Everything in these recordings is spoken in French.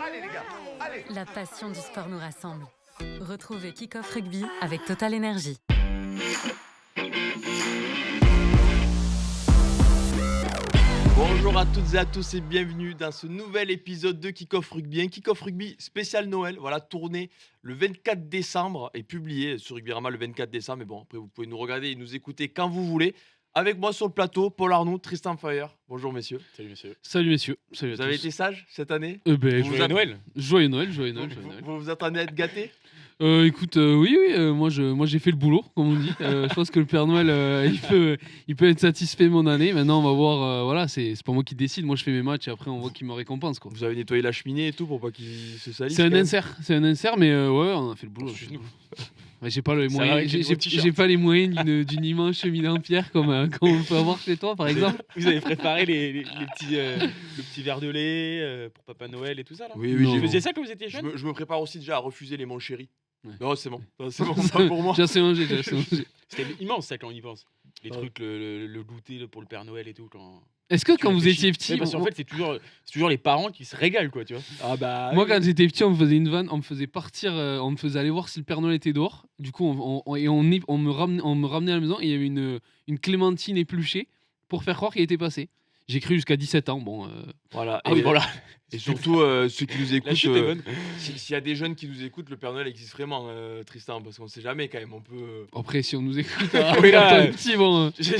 Allez les gars, allez. La passion du sport nous rassemble. Retrouvez Kick-Off Rugby avec Total Energy. Bonjour à toutes et à tous et bienvenue dans ce nouvel épisode de Kick-Off Rugby. Un Kick-Off Rugby spécial Noël, voilà, tourné le 24 décembre et publié sur Rugbyrama le 24 décembre. Mais bon, après vous pouvez nous regarder et nous écouter quand vous voulez. Avec moi sur le plateau, Paul Arnoux, Tristan Feuer. Bonjour messieurs. Salut messieurs. Salut messieurs. Salut Vous à avez tous. été sages cette année? Joyeux Noël. Joyeux Noël, joyeux Noël. Vous vous attendez à être gâtés? Écoute, oui, moi j'ai fait le boulot, comme on dit. Je pense que le Père Noël, il peut être satisfait de mon année. Maintenant, on va voir. Voilà, c'est pas moi qui décide. Moi, je fais mes matchs et après, on voit qui me récompense, quoi. Vous avez nettoyé la cheminée et tout pour pas qu'il se salisse? C'est un quand même insert, mais ouais, on a fait le boulot. Ouais, j'ai pas les Ça va moyens. avec les beaux t-shirts. J'ai pas les moyens d'une immense cheminée en pierre comme on peut avoir chez toi, par exemple. Vous avez préparé les petits, le petit verre de lait pour Papa Noël et tout ça là? Oui, Non. j'ai Vous faisiez ça quand vous étiez je jeune? me prépare aussi déjà à refuser les mon chéri. Ouais. Non, c'est bon. Non, c'est bon, pas pour moi. J'ai assez mangé. C'était immense ça quand on y pense. Les Ouais. trucs, le goûter pour le Père Noël et tout. Est-ce que Tu quand vous réfléchis. étiez petit, Ouais, parce qu'en fait c'est toujours les parents qui se régalent quoi, tu vois. Ah bah. moi, quand j'étais petit, on me faisait une vanne, on me faisait partir, on me faisait aller voir si le Père Noël était dehors. Du coup, on me ramenait à la maison et il y avait une clémentine épluchée pour faire croire qu'il était passé. J'ai cru jusqu'à 17 ans. Bon, Voilà. Ah oui voilà. Et surtout, ceux qui nous La écoutent, chute est bonne. s'il y a des jeunes qui nous écoutent, le Père Noël existe vraiment, Tristan, parce qu'on sait jamais quand même. On peut. après, si on nous écoute, Oui, là, quand on est petit, bon. C'est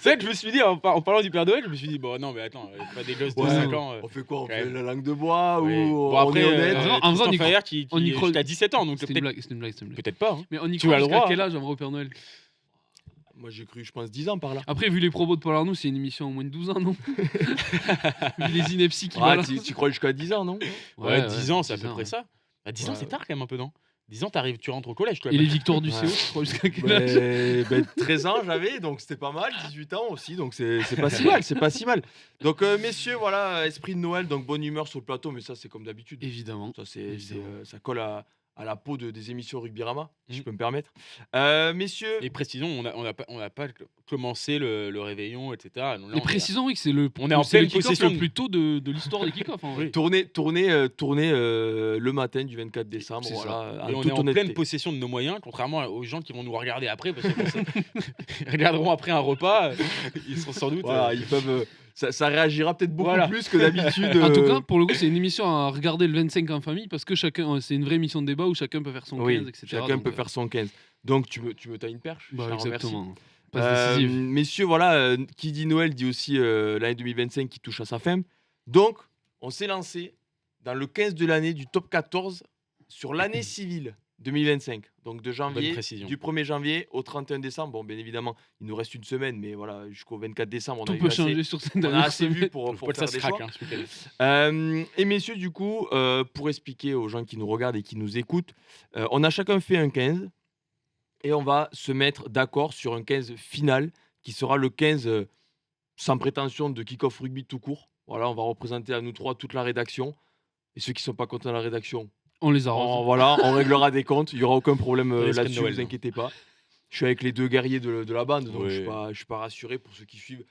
vrai que je me suis dit en parlant du Père Noël, je me suis dit bon non mais attends, pas des gosses de Ouais, 5 ans. On fait quoi? On quand fait même. la langue de bois Oui. ou Bon après, on est honnête? en vrai, on y Tristan Fayard qui on y croit- jusqu'à 17 ans donc C'était une peut-être blague, c'était une blague. peut-être pas. Hein. Mais on y Tu croit as le jusqu'à droit, quel âge, en vrai, au Père Noël? Moi, j'ai cru, je pense, 10 ans par là. Après, vu les propos de Paul Arnoux, c'est une émission en moins de 12 ans, non? Vu les inepties qui Ah, valent. tu crois jusqu'à 10 ans, non? Ouais, 10 ans, c'est à 10 peu ans, près ouais. ça. Bah, 10 ans, Ouais. c'est tard quand même un peu, non? 10 ans, tu rentres au collège, toi. Et les victoires du Ouais. CO, tu crois jusqu'à quel âge? 13 ans j'avais, donc c'était pas mal. 18 ans aussi, donc c'est pas si mal, c'est pas si mal. Donc, messieurs, voilà, esprit de Noël, donc bonne humeur sur le plateau, mais ça, c'est comme d'habitude. Évidemment. Ça, Évidemment. ça colle à la peau des émissions Rugbyrama, si je Mhm. peux me permettre. Messieurs, Et précisons, on n'a pas commencé le réveillon, etc. Donc là, Et on est- précisons, oui, que c'est On est en c'est le pleine kick-off possession le de- plus tôt de l'histoire des kick-offs, en vrai. Oui. tournez le matin du 24 décembre. C'est ça. Voilà, Et en on toute est en honnêteté. pleine possession de nos moyens, contrairement aux gens qui vont nous regarder après, parce qu'ils regarderont après un repas, ils seront sans doute. Voilà, ils peuvent. Ça réagira peut-être beaucoup Voilà. plus que d'habitude. En tout cas, pour le coup, c'est une émission à regarder le 25 en famille parce que c'est une vraie émission de débat où chacun peut faire son 15, oui, etc. chacun Donc, peut faire son 15. Donc tu me tailles une perche. Bah, je t'en remercie. exactement. Passe décisive. Messieurs, voilà, qui dit Noël dit aussi l'année 2025 qui touche à sa fin. Donc, on s'est lancé dans le 15 de l'année du top 14 sur l'année civile 2025. Donc de janvier, précision. du 1er janvier au 31 décembre. Bon, bien évidemment, il nous reste une semaine, mais voilà, jusqu'au 24 décembre, on Tout a eu peut assez, changer sur cette on a dernière assez vu semaine. pour Faut pas que faire ça se des craque, choix. hein, ce week-end. Et messieurs, du coup, pour expliquer aux gens qui nous regardent et qui nous écoutent, on a chacun fait un 15 et on va se mettre d'accord sur un 15 final qui sera le 15 sans prétention de kick-off rugby tout court. Voilà, on va représenter à nous trois toute la rédaction. Et ceux qui ne sont pas contents de la rédaction, On les arrose. voilà, on réglera des comptes. Il n'y aura aucun problème Dans l'esprit de là-dessus, Noël, vous non. inquiétez pas. Je suis avec les deux guerriers de la bande, donc Ouais. je suis pas rassuré pour ceux qui suivent.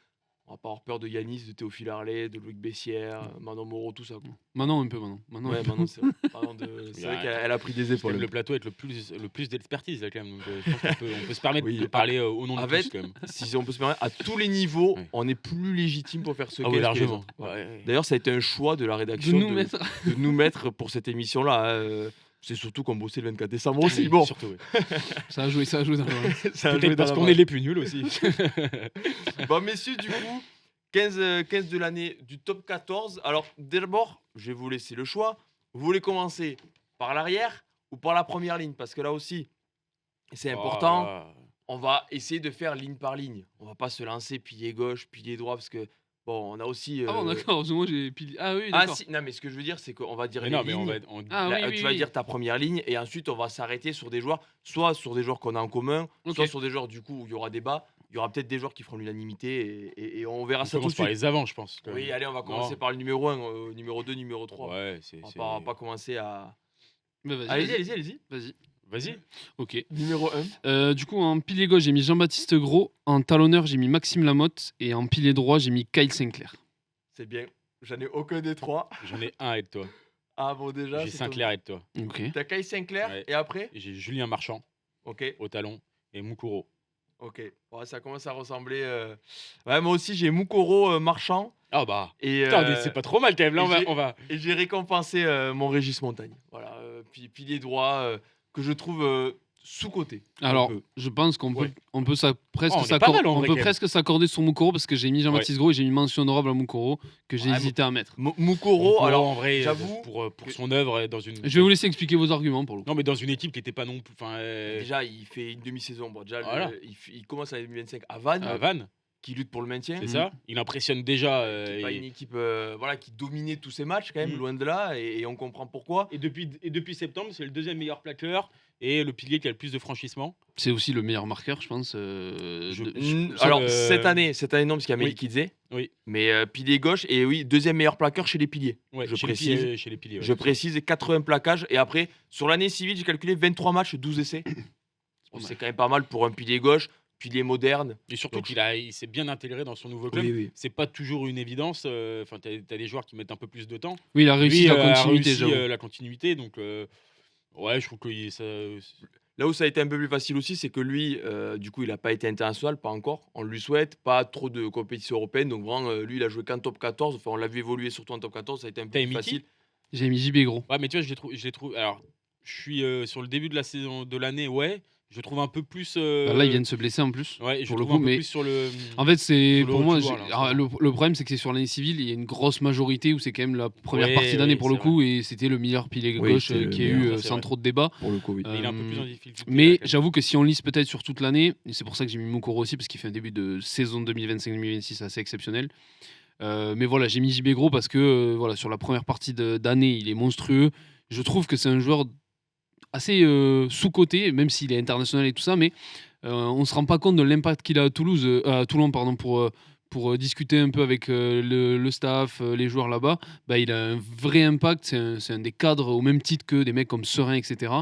On va pas avoir peur de Yanis, de Théophile Harley, de Loïc Bessière, Manon Moreau, tout ça. quoi. Manon, un peu, Manon. Manon, Ouais, un peu. Manon, c'est vrai. C'est vrai Ouais. qu'elle a pris des épaules. Le plateau avec le plus d'expertise là quand même. Donc, je pense on peut se permettre Oui, de parler au nom de avec- tous quand même. Si on peut se permettre, à tous les niveaux, Ouais. on est plus légitime pour faire ce Ah 15 oui, que les largement. autres. Ouais, ouais. D'ailleurs, ça a été un choix de la De rédaction nous mettre. de nous mettre pour cette émission-là. C'est surtout qu'on bossait le 24 décembre aussi. Bon, Surtout, ouais. Ça a joué dans le. ça a joué Peut-être dans parce la qu'on balance. est les plus nuls aussi. Bon, messieurs, du coup, 15 de l'année du top 14. Alors, d'abord, je vais vous laisser le choix. Vous voulez commencer par l'arrière ou par la première ligne? Parce que là aussi, c'est important. Voilà. On va essayer de faire ligne par ligne. On va pas se lancer pilier gauche, pilier droit, parce que, bon, on a aussi... Ah bon, d'accord. Moi, j'ai pile. Ah oui, Ah d'accord. si, non, mais ce que je veux dire, c'est qu'on va dire Mais les non, mais lignes. Ah Là, oui, oui, tu vas oui. dire ta première ligne et ensuite on va s'arrêter sur des joueurs, soit sur des joueurs qu'on a en commun, Ok. soit sur des joueurs du coup où il y aura débat. Il y aura peut-être des joueurs qui feront l'unanimité et on verra On ça tout de commence par suite. les avants, je pense. quand Oui, même. allez, on va commencer Non. par le numéro 1, numéro 2, numéro 3. Ouais, c'est. On va pas commencer à. Bah, vas-y, Allez-y, vas-y. allez-y, allez-y. Vas-y. Vas-y. Ok. Numéro 1. Du coup, en pilier gauche, j'ai mis Jean-Baptiste Gros. En talonneur, j'ai mis Maxime Lamotte. Et en pilier droit, j'ai mis Kyle Sinclair. C'est bien. J'en ai aucun des trois. J'en ai un aide toi. Ah bon, déjà. J'ai c'est Sinclair aide toi. Ok. T'as Kai Sinclair Ouais. et après J'ai Julien Marchand Ok, au talon et Mukuro. ok. Ouais, ça commence à ressembler. Ouais, moi aussi, j'ai Mukoro Marchand. Ah bah. Et, Putain, mais c'est pas trop mal quand même. Là, et on va. et j'ai récompensé mon Régis Montagne. Voilà, pilier droit que je trouve sous-coté. un Alors, peu. je pense qu'on peut, Ouais. on peut presque Oh, on est pas mal, en on vrai, peut quand même. presque s'accorder sur Mukoro parce que j'ai mis Jean-Baptiste Gros et j'ai mis mention honorable à Mukoro que j'ai Ouais, hésité à mettre. Mukoro, Mukuro, alors, en vrai, j'avoue pour que- son œuvre dans une. Je vais vous laisser expliquer vos arguments pour le coup. Non, mais dans une équipe qui était pas non plus. Enfin, déjà, il fait une demi-saison. Bon, déjà, Voilà. il commence à 2025 à Vannes, à Vannes, qui lutte pour le maintien. c'est ça. Il impressionne déjà. Qui est pas une équipe voilà, qui dominait tous ses matchs, quand même, Mhm. loin de là, et on comprend pourquoi. Et depuis septembre, c'est le deuxième meilleur plaqueur et le pilier qui a le plus de franchissement. C'est aussi le meilleur marqueur, je pense. Alors, euh, cette année non, parce qu'il y a oui. Melikidze, Oui. mais pilier gauche, et oui, deuxième meilleur plaqueur chez les piliers. Ouais, Je chez précise. Les piliers, chez les piliers. Ouais, Je c'est ça. précise 80 plaquages, et après, sur l'année civile, j'ai calculé 23 matchs, 12 essais. Bon, c'est quand même pas mal pour un pilier gauche, pilier moderne. Et surtout Donc, il s'est bien intégré dans son nouveau club. Oui, oui. C'est pas toujours une évidence. Enfin, t'as des joueurs qui mettent un peu plus de temps. Oui, il a réussi Lui, la a continuité, réussi, j'avoue. la continuité. Donc, ouais, je trouve que ça. Là où ça a été un peu plus facile aussi, c'est que lui, du coup, il n'a pas été international, pas encore. On lui souhaite, pas trop de compétition européenne. Donc vraiment, lui, il a joué qu'en top 14. Enfin, on l'a vu évoluer surtout en top 14. Ça a été un peu T'as plus mis qui facile. J'ai mis JB Gros. Ouais, mais tu vois, je les trouve. Alors, je suis sur le début de la saison de l'année, ouais. Je le trouve un peu plus. Là, il vient de se blesser en plus. Ouais, je pour le le trouve coup, un peu mais plus sur le. en fait, c'est Sur le pour haut moi. du joueur, là, en ce Alors, le problème, c'est que c'est sur l'année civile, il y a une grosse majorité où c'est quand même la première Ouais, partie d'année oui, pour le c'est coup, et c'était le meilleur pilier Oui, gauche c'est le qu'il y a meilleur, eu ça, c'est sans vrai. trop de débat. Pour le coup, oui. Mais il est un peu plus en difficulté. Mais là, quand même. j'avoue que si on lise peut-être sur toute l'année, et c'est pour ça que j'ai mis Mukoro aussi, parce qu'il fait un début de saison 2025-2026 assez exceptionnel. Mais voilà, j'ai mis JB Gros parce que voilà, sur la première partie d'année, il est monstrueux. Je trouve que c'est un joueur assez sous-coté, même s'il est international et tout ça, mais on se rend pas compte de l'impact qu'il a à Toulouse, à Toulon, pardon, pour discuter un peu avec le staff, les joueurs là-bas. Bah, il a un vrai impact. C'est un des cadres au même titre que des mecs comme Serein, etc.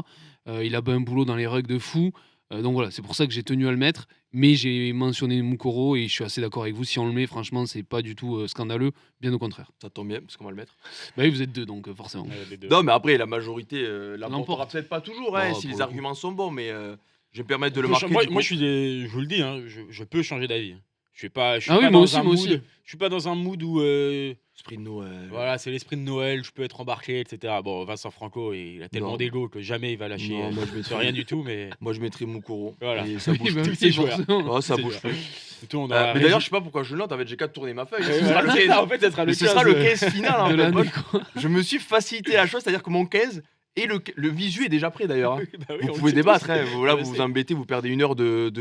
Il a un boulot dans les rugs de fou. Donc voilà, c'est pour ça que j'ai tenu à le mettre. Mais j'ai mentionné Mukoro et je suis assez d'accord avec vous. Si on le met, franchement, c'est pas du tout scandaleux. Bien au contraire. Ça tombe bien, parce qu'on va le mettre. Bah oui, vous êtes deux, donc forcément. Ouais, les deux. Non, mais après, la majorité l'emportera L'emporte. peut-être pas toujours, hein, Bah, si pour les le arguments sont bons, mais je vais me permettre de le Moi, marquer. moi, du coup. je vous le dis, hein, je peux changer d'avis. Je suis pas, je suis Ah oui, pas moi dans aussi, un moi mood. aussi. Je suis pas dans un mood où Esprit de Noël. voilà, c'est l'esprit de Noël, je peux être embarqué, etc. Bon, Vincent Franco, il a tellement Non. d'ego que jamais il va lâcher Non, moi, je mettrais- rien du tout, mais Moi, je mettrais Mukoro. Voilà. Et ça Oui, bouge bah plus. oui, ces joueurs. forcément. Oh, ça C'est bouge joueur. plus. tout, on aura Mais d'ailleurs, je sais pas pourquoi je le note. En fait, j'ai qu'à tourner ma feuille. Ouais, Ce sera voilà, le c'est 15. ça, en fait, ça sera le Mais ce 15, sera le 15 final. En De fait. l'année, Moi, quoi. je me suis facilité la chose, c'est-à-dire que mon 15 et le visu est déjà prêt d'ailleurs. hein. Bah oui, Vous on le pouvez sait débattre, tous. hein. Là On le vous vous sait. embêtez, vous perdez une heure de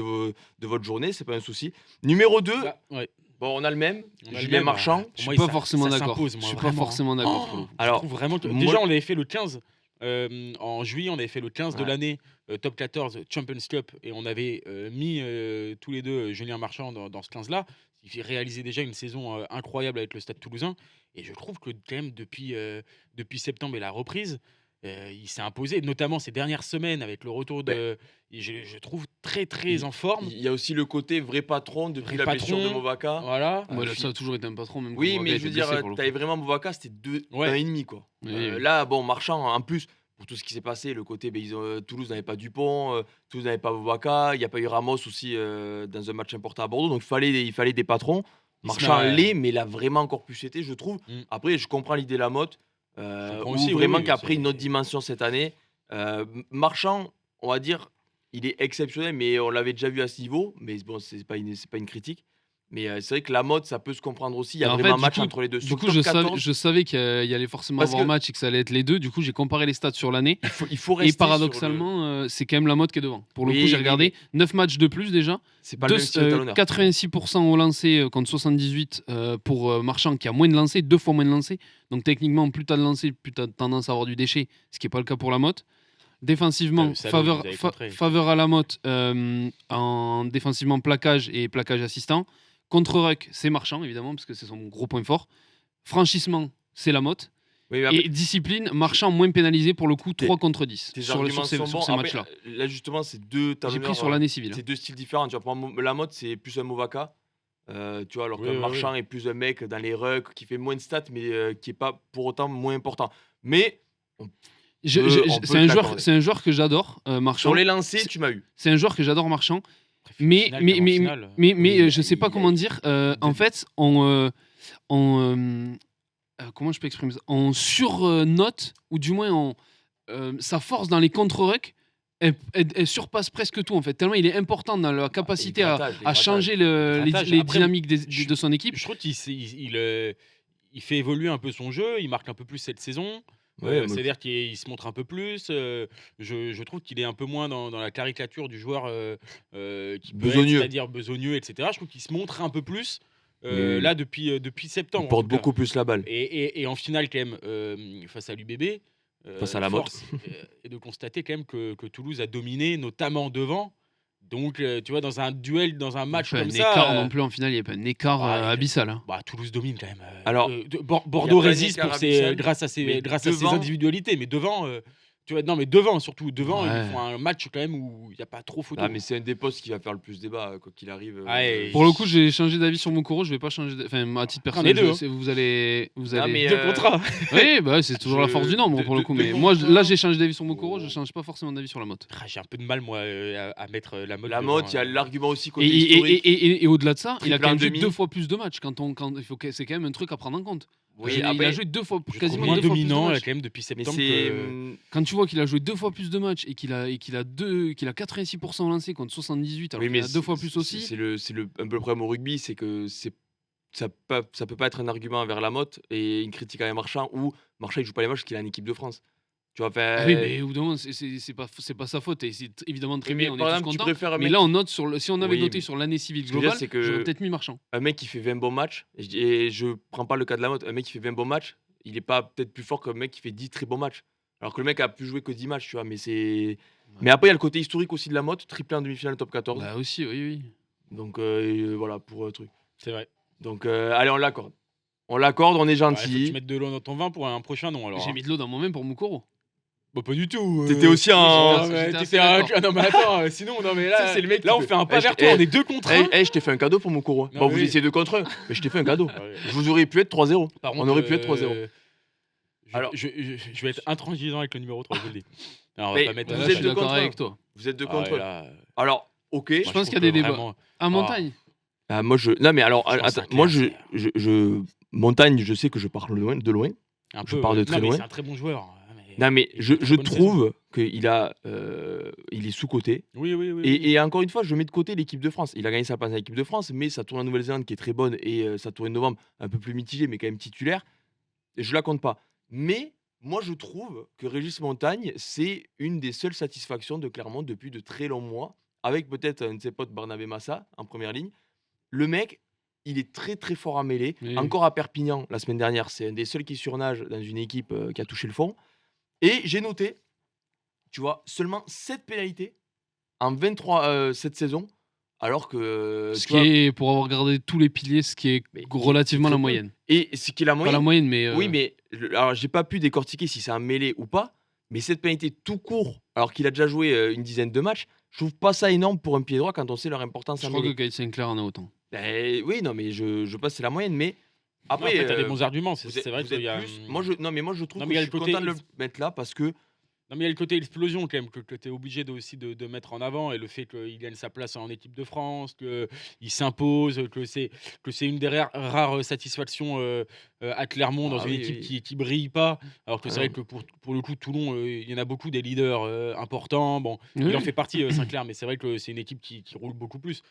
votre journée, c'est pas un souci. Numéro 2, Bah, ouais. bon, on a le même, On a le Julien même, Marchand. Pour Je moi, suis pas ça- forcément ça d'accord. s'impose, Je moi, suis pas vraiment, forcément d'accord. pour le coup. Je Alors, trouve vraiment que moi- déjà on avait fait le 15 en juillet, on avait fait le 15 de Ouais. l'année top 14 Champions Cup et on avait mis tous les deux Julien Marchand dans ce 15 là. Il réalisait déjà une saison incroyable avec le Stade Toulousain et je trouve que quand même depuis septembre et la reprise, il s'est imposé, notamment ces dernières semaines avec le retour de. Je trouve très Il- en forme. Il y a aussi le côté vrai patron depuis Vrai la blessure de patron. Movaka. Voilà. Moi, là, ça a toujours été un patron, même Oui, quand mais Morgan je veux était dire, blessé, pour le t'avais coup. vraiment Movaka, c'était 2, Ouais. 1,5 quoi. Oui, oui. Là, bon, Marchand, en plus, pour tout ce qui s'est passé, le côté, Toulouse n'avait pas Dupont, Toulouse n'avait pas Movaka, il n'y a pas eu Ramos aussi dans un match important à Bordeaux, donc il fallait des patrons. Marchand Ismaël. l'est, mais il a vraiment encore plus été, je trouve. Mm. Après, je comprends l'idée Lamotte, comprends ou aussi, oui, vraiment oui, qui a c'est- pris une autre dimension cette année. Marchand, on va dire, il est exceptionnel, mais on l'avait déjà vu à ce niveau, mais bon, c'est pas une critique. Mais c'est vrai que Lamotte, ça peut se comprendre aussi. Il y a En vraiment fait, un du match coup- entre les deux. Du Sur coup, le je top 14, savais qu'il y allait forcément Parce avoir que- match et que ça allait être les deux. Du coup, j'ai comparé les stats sur l'année. il faut rester Et sur paradoxalement, c'est quand même la mode qui est devant. Pour le Oui, coup, j'ai oui, regardé 9 matchs de plus déjà. c'est pas le même style de talonneur. 86% au lancer contre 78 pour Marchand qui a moins de lancers, 2 fois moins de lancers. Donc techniquement, plus tu as de lancers, plus tu as tendance à avoir du déchet, ce qui n'est pas le cas pour la Motte. Défensivement, Le salaud, vous avez contré. faveur à la Motte en défensivement plaquage et plaquage assistant. Contre Ruck, c'est Marchand évidemment, parce que c'est son gros point fort. Franchissement, c'est la Motte. Oui, mais après, Et discipline, Marchand moins pénalisé pour le coup, 3 contre 10 tes sur arguments ces sont bons. Après, matchs-là. là, justement, c'est deux J'ai talonneurs, pris sur l'année civile. c'est deux styles différents. Tu vas prendre la mode, c'est plus un Movaka. Tu vois, alors Oui, qu'un oui, oui. Marchand est plus un mec dans les rucks, qui fait moins de stats, mais qui est pas pour autant moins important. Mais on peut C'est un te joueur, l'accorder. c'est un joueur que j'adore, Marchand. Sur les lancers, C'est- tu m'as eu. C'est un joueur que j'adore, Marchand. Après, finale, avant-finale. Je sais pas comment dire. En fait, comment je peux exprimer ça? On surnote, ou du moins sa force dans les contre-rucks, elle surpasse presque tout en fait. Tellement il est important dans la capacité à changer Les les grattages. Après, dynamiques je- de son équipe. Je trouve il fait évoluer un peu son jeu, il marque un peu plus cette saison. Ouais, moi, C'est-à-dire qu'il se montre un peu plus. Je trouve qu'il est un peu moins dans la caricature du joueur qui peut être, Besogneux. c'est-à-dire besogneux, etc. Je trouve qu'il se montre un peu plus Oui. là depuis il septembre. en porte tout cas. beaucoup plus la balle. Et en finale, quand même, face à l'UBB, Face à la Motte. force est de constater quand même que Toulouse a dominé, notamment devant. Donc, tu vois, dans un duel, dans un match Pas un comme écart ça, non plus en finale, il n'y a pas un écart Ah, abyssal. Hein. bah, Toulouse domine quand même. Alors, Bordeaux pas un résiste écart pour abyssal, grâce à mais ses devant- individualités, mais devant, tu vois, non, mais devant surtout, devant, Ouais. ils font un match quand même où il n'y a pas trop photo. Ah, mais c'est un des postes qui va faire le plus débat, quoi qu'il arrive. Ouais, Pour le coup, j'ai changé d'avis sur Mokoro. Je vais pas changer. Enfin, à titre personnel, deux, je sais, vous allez. Ah, mais, Deux contrats. Oui, bah, c'est toujours la force du nombre pour le coup. Mais moi, là, j'ai changé d'avis sur Mokoro. Je change pas forcément d'avis sur la motte. Ah, j'ai un peu de mal, moi, à mettre la mode. La devant, Motte, il y a l'argument aussi Et, côté historique. et au-delà de ça, il a Triple quand en même joué demi. 2 fois plus de matchs. C'est quand même un truc à prendre en compte. Oui, il après, a joué 2 fois, je trouve quasiment moins 2 fois plus de dominant matchs. quand même depuis mais septembre. c'est. Quand tu vois qu'il a joué 2 fois plus de matchs et qu'il a 86% lancé contre 78, alors Oui, qu'il mais a 2 fois plus c'est aussi. un peu le problème au rugby, c'est que ça peut pas être un argument envers la Motte et une critique à un Marchand où Marchand il joue pas les matchs parce qu'il est en équipe de France. Tu vois, Ah oui, mais au bout d'un moment, c'est pas sa faute. Et c'est évidemment très mais bien, on par est tous exemple, tu contents. préfères un Mais mec là, on note si on avait Oui, noté mais sur l'année civile ce que je veux dire, globale, c'est que- j'aurais peut-être mis Marchand. un mec qui fait 20 bons matchs, et je prends pas le cas de la Motte, un mec qui fait 20 bons matchs, il est pas peut-être plus fort qu'un mec qui fait 10 très bons matchs. Alors que le mec a pu jouer que 10 matchs, tu vois, mais c'est. Mais après, il y a le côté historique aussi de la Motte, triplé en demi-finale top 14. Bah aussi, oui. Donc voilà pour le truc. C'est vrai. Donc allez, on l'accorde. On l'accorde, on est Ouais, faut que gentil. tu mettes de l'eau dans ton vin pour un prochain nom alors. J'ai hein. mis de l'eau dans mon main pour Mukoro. Bah, pas du tout. T'étais aussi en- Non, mais J'étais assez t'étais un- d'accord. Ah, non, mais attends, sinon, non, mais là, Ça, c'est le mec là qui on peut- fait un pas Eh, vers je- toi, eh, on est 2 contre 1. Je t'ai fait un cadeau pour mon cours. Non, Bon, mais vous oui. essayez 2 contre 1, mais je t'ai fait un cadeau. Ouais. Vous auriez pu être 3-0. Par On contre, aurait pu être 3-0. Alors, je vais être intransigeant avec le numéro 3, je vous le dis. Alors, on Mais va pas mettre vous Là, êtes je suis deux d'accord contre un. avec toi. Vous êtes 2 Ah, contre ouais, 1. là, Alors, ok. Je pense qu'il y a des débats. vraiment- À Montagne. Moi, je. Non, mais alors, Je pense attends, que moi, Sinclair, Montagne, je sais que je parle de loin. un je peu, pars de très non, mais loin. c'est un très bon joueur. Non, mais il je fait une très bonne trouve qu'il il est sous-coté. Oui. Et encore une fois, je mets de côté l'équipe de France. Il a gagné sa place à l'équipe de France, mais sa tournée en Nouvelle-Zélande qui est très bonne et sa tournée de novembre un peu plus mitigée, mais quand même titulaire, je la compte pas. Mais moi, je trouve que Régis Montagne, c'est une des seules satisfactions de Clermont depuis de très longs mois, avec peut-être un de ses potes, Barnabé Massa, en première ligne. Le mec, il est très très fort à mêler. Oui. Encore à Perpignan, la semaine dernière, c'est un des seuls qui surnage dans une équipe qui a touché le fond. Et j'ai noté, tu vois, seulement 7 pénalités en 23 cette saison, alors que. Ce tu qui vois, est, pour avoir regardé tous les piliers, ce qui est Mais relativement très la peu. moyenne. Et ce qui est la Pas moyenne. la moyenne, mais. Oui, mais alors j'ai pas pu décortiquer si c'est un mêlé ou pas, mais cette pénalité tout court, alors qu'il a déjà joué une dizaine de matchs, je trouve pas ça énorme pour un pied droit quand on sait leur importance Je en crois que mêlée. Kyle Sinclair en a autant. Oui, non, mais je pense que c'est la moyenne, mais après. Après, t'as des bons arguments. vous C'est êtes- vrai vous qu'il êtes y a. plus- Moi, je trouve Non, que mais il y je a suis le côté- content de le mettre là parce que. Non, mais il y a le côté explosion quand même que tu es obligé aussi de mettre en avant et le fait qu'il gagne sa place en équipe de France, qu'il s'impose, que c'est une des rares satisfactions à Clermont dans Ah une oui, équipe oui. qui brille pas. Alors que Ah c'est vrai non. que pour le coup, Toulon, il y en a beaucoup des leaders importants. Bon, Oui. il en fait partie, Sinclair, mais c'est vrai que c'est une équipe qui roule beaucoup plus.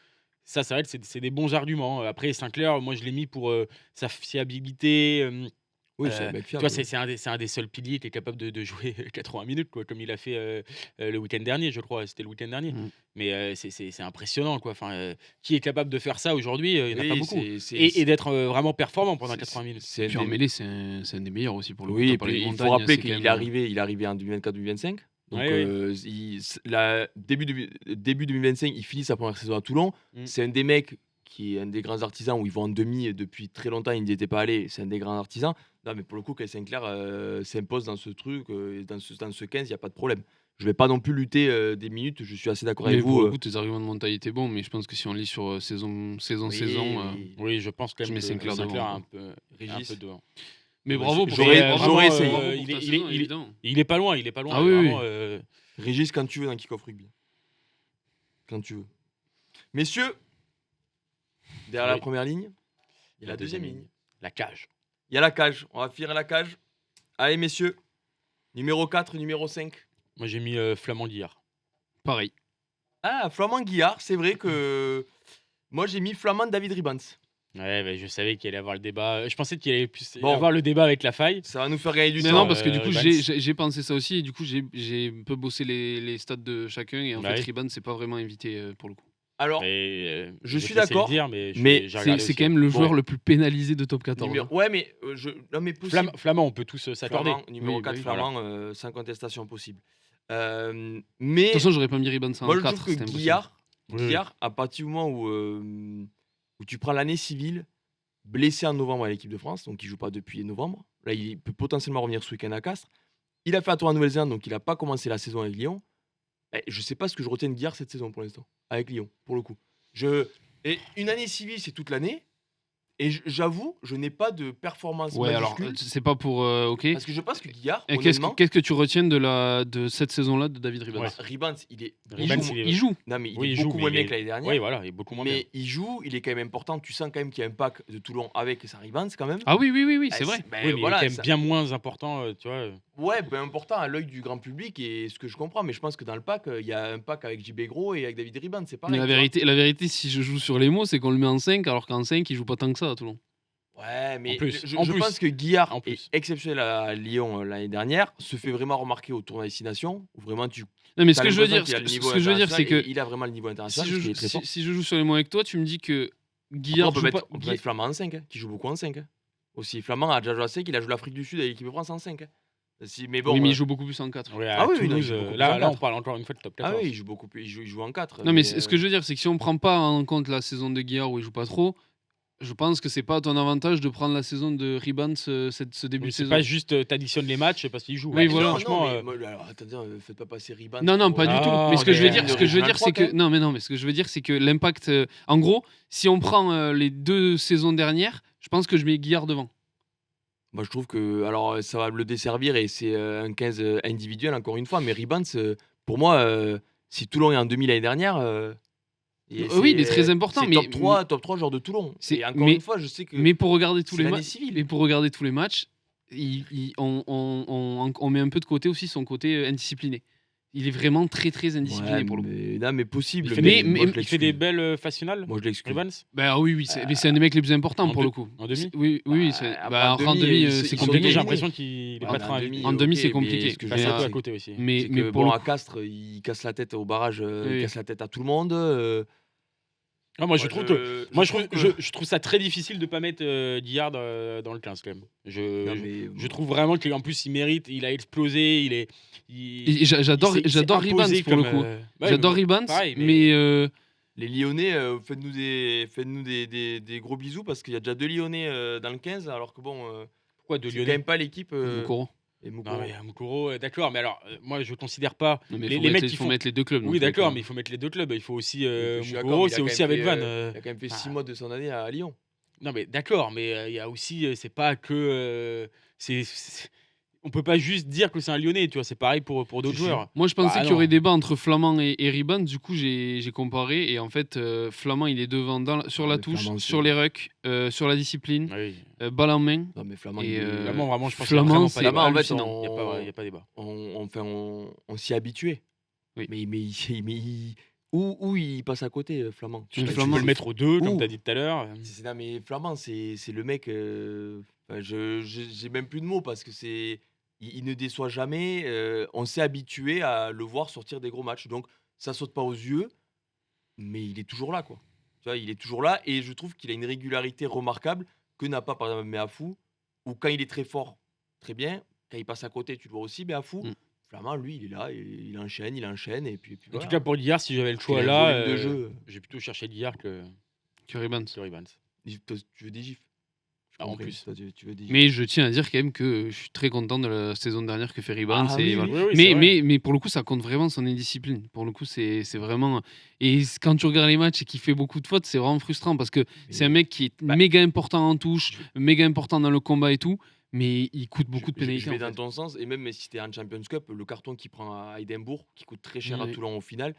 Ça, c'est vrai que c'est des bons arguments. Après, Sinclair, moi, je l'ai mis pour sa fiabilité. Oui, c'est un mec Tu fiable. vois, c'est un des seuls piliers qui est capable de jouer 80 minutes, quoi, comme il a fait le week-end dernier, je crois. C'était le week-end dernier. Mm. Mais c'est impressionnant, quoi. Enfin, qui est capable de faire ça aujourd'hui? Il n'y en a pas Oui, beaucoup. c'est- Et d'être vraiment performant pendant c'est- 80 minutes. c'est un Puis en des- mêlée, c'est un des meilleurs aussi pour le coup. Oui, T'as et parlé puis de il faut Montagne, rappeler c'est qu'il quand est même- arrivé en 2024-2025. Donc, Oui, oui. début 2025, il finit sa première saison à Toulon. Mm. C'est un des mecs qui est un des grands artisans où ils vont en demi depuis très longtemps. Il n'y était pas allé. C'est un des grands artisans. Non, mais pour le coup, Kyle Sinclair s'impose dans ce truc, dans ce 15, il n'y a pas de problème. je vais pas non plus lutter des minutes. Je suis assez d'accord Mais avec pour vous. le coup, tes arguments de montagne étaient bons, mais je pense que si on lit sur saison, Oui. Oui, je pense quand Je même mets que Sinclair devant, Sinclair a quoi. un peu devant. mais Ouais, bravo pour j'aurais- bravo, j'aurais bravo essayé. pour Il ta est- saison, il est- évidemment. Il est pas loin, Ah oui, vraiment, oui. Régis, quand tu veux dans Kick-Off Rugby. Quand tu veux. Messieurs, derrière la Oui. première ligne, il y a la deuxième ligne. La cage. Il y a la cage. On va finir la cage. Allez, messieurs. Numéro 4, numéro 5. Moi, j'ai mis Flamand Guillard. Pareil. Ah, Flamand Guillard, c'est vrai que. Moi, j'ai mis Flamand David Ribans. Ouais, je savais qu'il allait avoir le débat. Je pensais qu'il allait plus Bon. avoir le débat avec la faille. Ça va nous faire gagner du Mais temps. non, parce que du coup, Ribans. j'ai pensé ça aussi, et du coup, j'ai un peu bossé les stats de chacun, et en Bah fait, oui. Riban, c'est pas vraiment invité pour le coup. Alors, Et, je vais suis te laisser d'accord, le dire, mais mais j'ai regardé C'est aussi, quand hein. même le joueur Bon. le plus pénalisé de top 14. numéro... hein. Ouais, mais non, mais possible. Flamand, on peut tous s'accorder. Flamand, numéro Oui, bah 4, oui. Flamand, sans contestation possible. Mais. De toute façon, j'aurais pas mis Riban ça Moi, en je 4. trouve que c'était impossible. Guillard, à partir du moment où tu prends l'année civile, blessé en novembre à l'équipe de France, donc il joue pas depuis novembre. Là, il peut potentiellement revenir ce week-end à Castres. Il a fait un tour en Nouvelle-Zélande, donc il n'a pas commencé la saison avec Lyon. Je sais pas ce que je retiens de Guillard cette saison pour l'instant, avec Lyon, pour le coup. Et une année civile, c'est toute l'année. Et j'avoue, je n'ai pas de performance Ouais, alors, majuscule, c'est pas pour. Ok. parce que je pense que Guillard, Et qu'est-ce honnêtement, que tu retiens de cette saison-là de David Ribans? Ouais. Ribans, il est, Ribans, Il joue. non, mais il Oui, est il joue, beaucoup mais moins il bien est- que l'année dernière. Oui, voilà, il est beaucoup moins bien. Mais il joue, il est quand même important. Tu sens quand même qu'il y a un pack de Toulon avec sa Ribans quand même. Ah oui, c'est Ah, vrai. ben Oui, mais voilà, il est quand même ça- bien moins important, tu vois. Ouais, ben important à l'œil du grand public et ce que je comprends. Mais je pense que dans le pack, il y a un pack avec JB Gros et avec David Ribans, c'est pareil. Mais tu vois. la vérité, si je joue sur les mots, c'est qu'on le met en 5, alors qu'en 5, il joue pas tant que ça à Toulon. Ouais, mais En plus, je en plus. pense que Guillard En est plus. exceptionnel à Lyon l'année dernière, se fait vraiment remarquer au tournoi destination, où vraiment tu. Non, mais ce t'as que je veux l'impression dire, qu'il a le niveau ce que je veux dire, c'est international que et il a vraiment le niveau si international. je, parce qu'il joue, est très fort. si je joue sur les mots avec toi, tu me dis que Après, Guillard on peut joue mettre, pas. on peut mettre Flamand en 5, qui joue beaucoup en 5. Aussi, Flamand a déjà joué à 5, il a joué l'Afrique du Sud avec l'équipe de France en 5. Mais bon, Oui, mais il joue beaucoup plus en 4. Ouais, Ah à oui, non, il Toulouse, joue beaucoup plus là, en là, on quatre. parle encore une fois de top 14. ah oui, il joue beaucoup plus, il joue en 4. Non, mais ce que je veux dire, c'est que si on prend pas en compte la saison de Guillard où il joue pas trop, je pense que c'est pas à ton avantage de prendre la saison de Ribans ce début Oui, de c'est saison. pas juste t'additionnes les matchs parce qu'il joue. Oui, Bah, voilà. Franchement, alors, attendez, faites pas passer Ribans. Non, pas du Ah, tout. Mais ce que mais je veux dire, de ce que je veux Régional dire, c'est 3, que quand même. non, mais ce que je veux dire, c'est que l'impact. En gros, si on prend les 2 saisons dernières, je pense que je mets Guillard devant. Moi, je trouve que alors ça va le desservir et c'est un 15 individuel encore une fois. Mais Ribans, pour moi, si Toulon est en demi l'année dernière, Oui, il est très important, c'est mais- top 3 joueurs de Toulon. C'est- Et encore mais- une fois, je sais que Mais pour regarder tous c'est les l'année matchs, civile. et pour regarder tous les matchs, on met un peu de côté aussi son côté indiscipliné. Il est vraiment très très indiscipliné Ouais, pour le coup. non, mais possible. il fait, mais- des, mais- moi, je il fait l'excuse. des belles phases finales, Moi, je l'excuse. Ribans. Bah oui, mais c'est un des mecs les plus importants en pour deux- le coup. en demi Oui, c'est- après, bah, en en demi, demi, ils- c'est ils sont compliqué. J'ai dominés. l'impression qu'il est Ouais, pas mais très invité. En demi, ok, c'est mais compliqué. ce que je Passe veux Mais, dire, un peu à c'est côté aussi. mais que pour bon, le à Castres, il casse la tête au barrage, Oui. il casse la tête à tout le monde. Ah, moi, je trouve que je je trouve, je trouve ça très difficile de pas mettre Guillard dans le 15 quand même. Non, mais- Je trouve vraiment qu'en plus il mérite, il a explosé, il est. Et j'adore il s'est Ribans imposé pour le comme, coup. ouais, J'adore mais- Ribans, pareil, mais Les Lyonnais, faites-nous des gros bisous parce qu'il y a déjà 2 Lyonnais dans le 15, alors que bon, Pourquoi de c'est quand Lyonnais même pas l'équipe. Mokoro. Et Moukoro. Non, mais Mukuro, d'accord, mais alors moi je considère pas. Non, mais les faut mecs mettre, qui il faut font. mettre les deux clubs. Oui, donc, d'accord, mais il faut mettre les deux clubs. Il faut aussi. Je suis d'accord, Mukuro, mais il a c'est quand aussi même avec fait, Van. Il a quand même fait 6 Ah. mois de son année à Lyon. Non, mais d'accord, mais il y a aussi. C'est pas que. On peut pas juste dire que c'est un Lyonnais, tu vois, c'est pareil pour d'autres Si, si. joueurs. Moi, je pensais Bah, qu'il y aurait non. débat entre Flamand et Ribans. Du coup, j'ai comparé. Et en fait, Flamand, il est devant sur la mais touche, Flamand, sur c'est- les rucks, sur la discipline, Oui. balle en main. Non, mais Flamand, Et, il est- Flamand, vraiment, je pense Flamand, vraiment c'est pas Flamand, en fait, hallucinant. Il n'y a pas débat. on s'y est habitué. Oui. Mais où il passe à côté, Flamand Mais Tu Flamand, peux le mettre aux deux, comme Ouh. tu as dit tout à l'heure. Non, mais Flamand, c'est le mec. Enfin, j'ai même plus de mots parce que il ne déçoit jamais. On s'est habitué à le voir sortir des gros matchs. Donc, ça saute pas aux yeux, mais il est toujours là, quoi. Tu vois, il est toujours là et je trouve qu'il a une régularité remarquable que n'a pas, par exemple, Meafou, ou quand il est très fort, très bien. Quand il passe à côté, tu le vois aussi, Meafou. Mm. Flamand, lui, il est là, et il enchaîne, et puis En voilà. tout cas, pour Guillard, si j'avais le Il choix a un là, volume de jeu. j'ai plutôt cherché Guillard que Ribans. Ribans. Tu veux des gifs? en Compris. plus. Toi, tu veux dire. Mais je tiens à dire quand même que je suis très content de la saison dernière que fait Ribans. Ah oui, Oui, oui, c'est vrai. Mais pour le coup, ça compte vraiment son indiscipline. Pour le coup, c'est vraiment. Et quand tu regardes les matchs et qu'il fait beaucoup de fautes, c'est vraiment frustrant parce que c'est un mec qui est méga important en touche, méga important dans le combat et tout, mais il coûte beaucoup de Je pénalités. vais en dans fait. ton sens, et même si c'était en Champions Cup, le carton qu'il prend à Édimbourg, qui coûte très cher à Ouais. Toulon au final,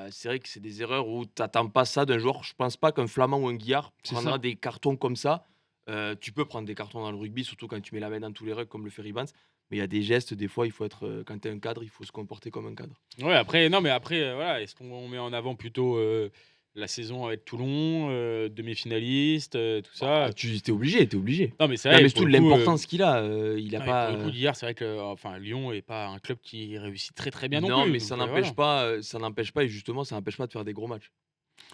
c'est vrai que c'est des erreurs où tu n'attends pas ça d'un joueur. Je pense pas qu'un Flamand ou un Guillard C'est prendra ça. des cartons comme ça. Tu peux prendre des cartons dans le rugby, surtout quand tu mets la main dans tous les rugs comme le fait Ribans. Mais il y a des gestes, des fois, il faut être, quand tu es un cadre, il faut se comporter comme un cadre. Ouais, après, non, mais après, voilà, est-ce qu'on met en avant plutôt la saison avec Toulon, demi-finaliste, tout ça Tu étais obligé, t'es obligé. Non, mais c'est Non, vrai. mais pour surtout le coup, l'importance qu'il a, il a non, mais pas. pour le coup, d'hier, c'est vrai que enfin, Lyon est pas un club qui réussit très très bien non, Non, plus. mais donc, ça voilà. n'empêche pas, ça n'empêche pas, et justement, ça n'empêche pas de faire des gros matchs.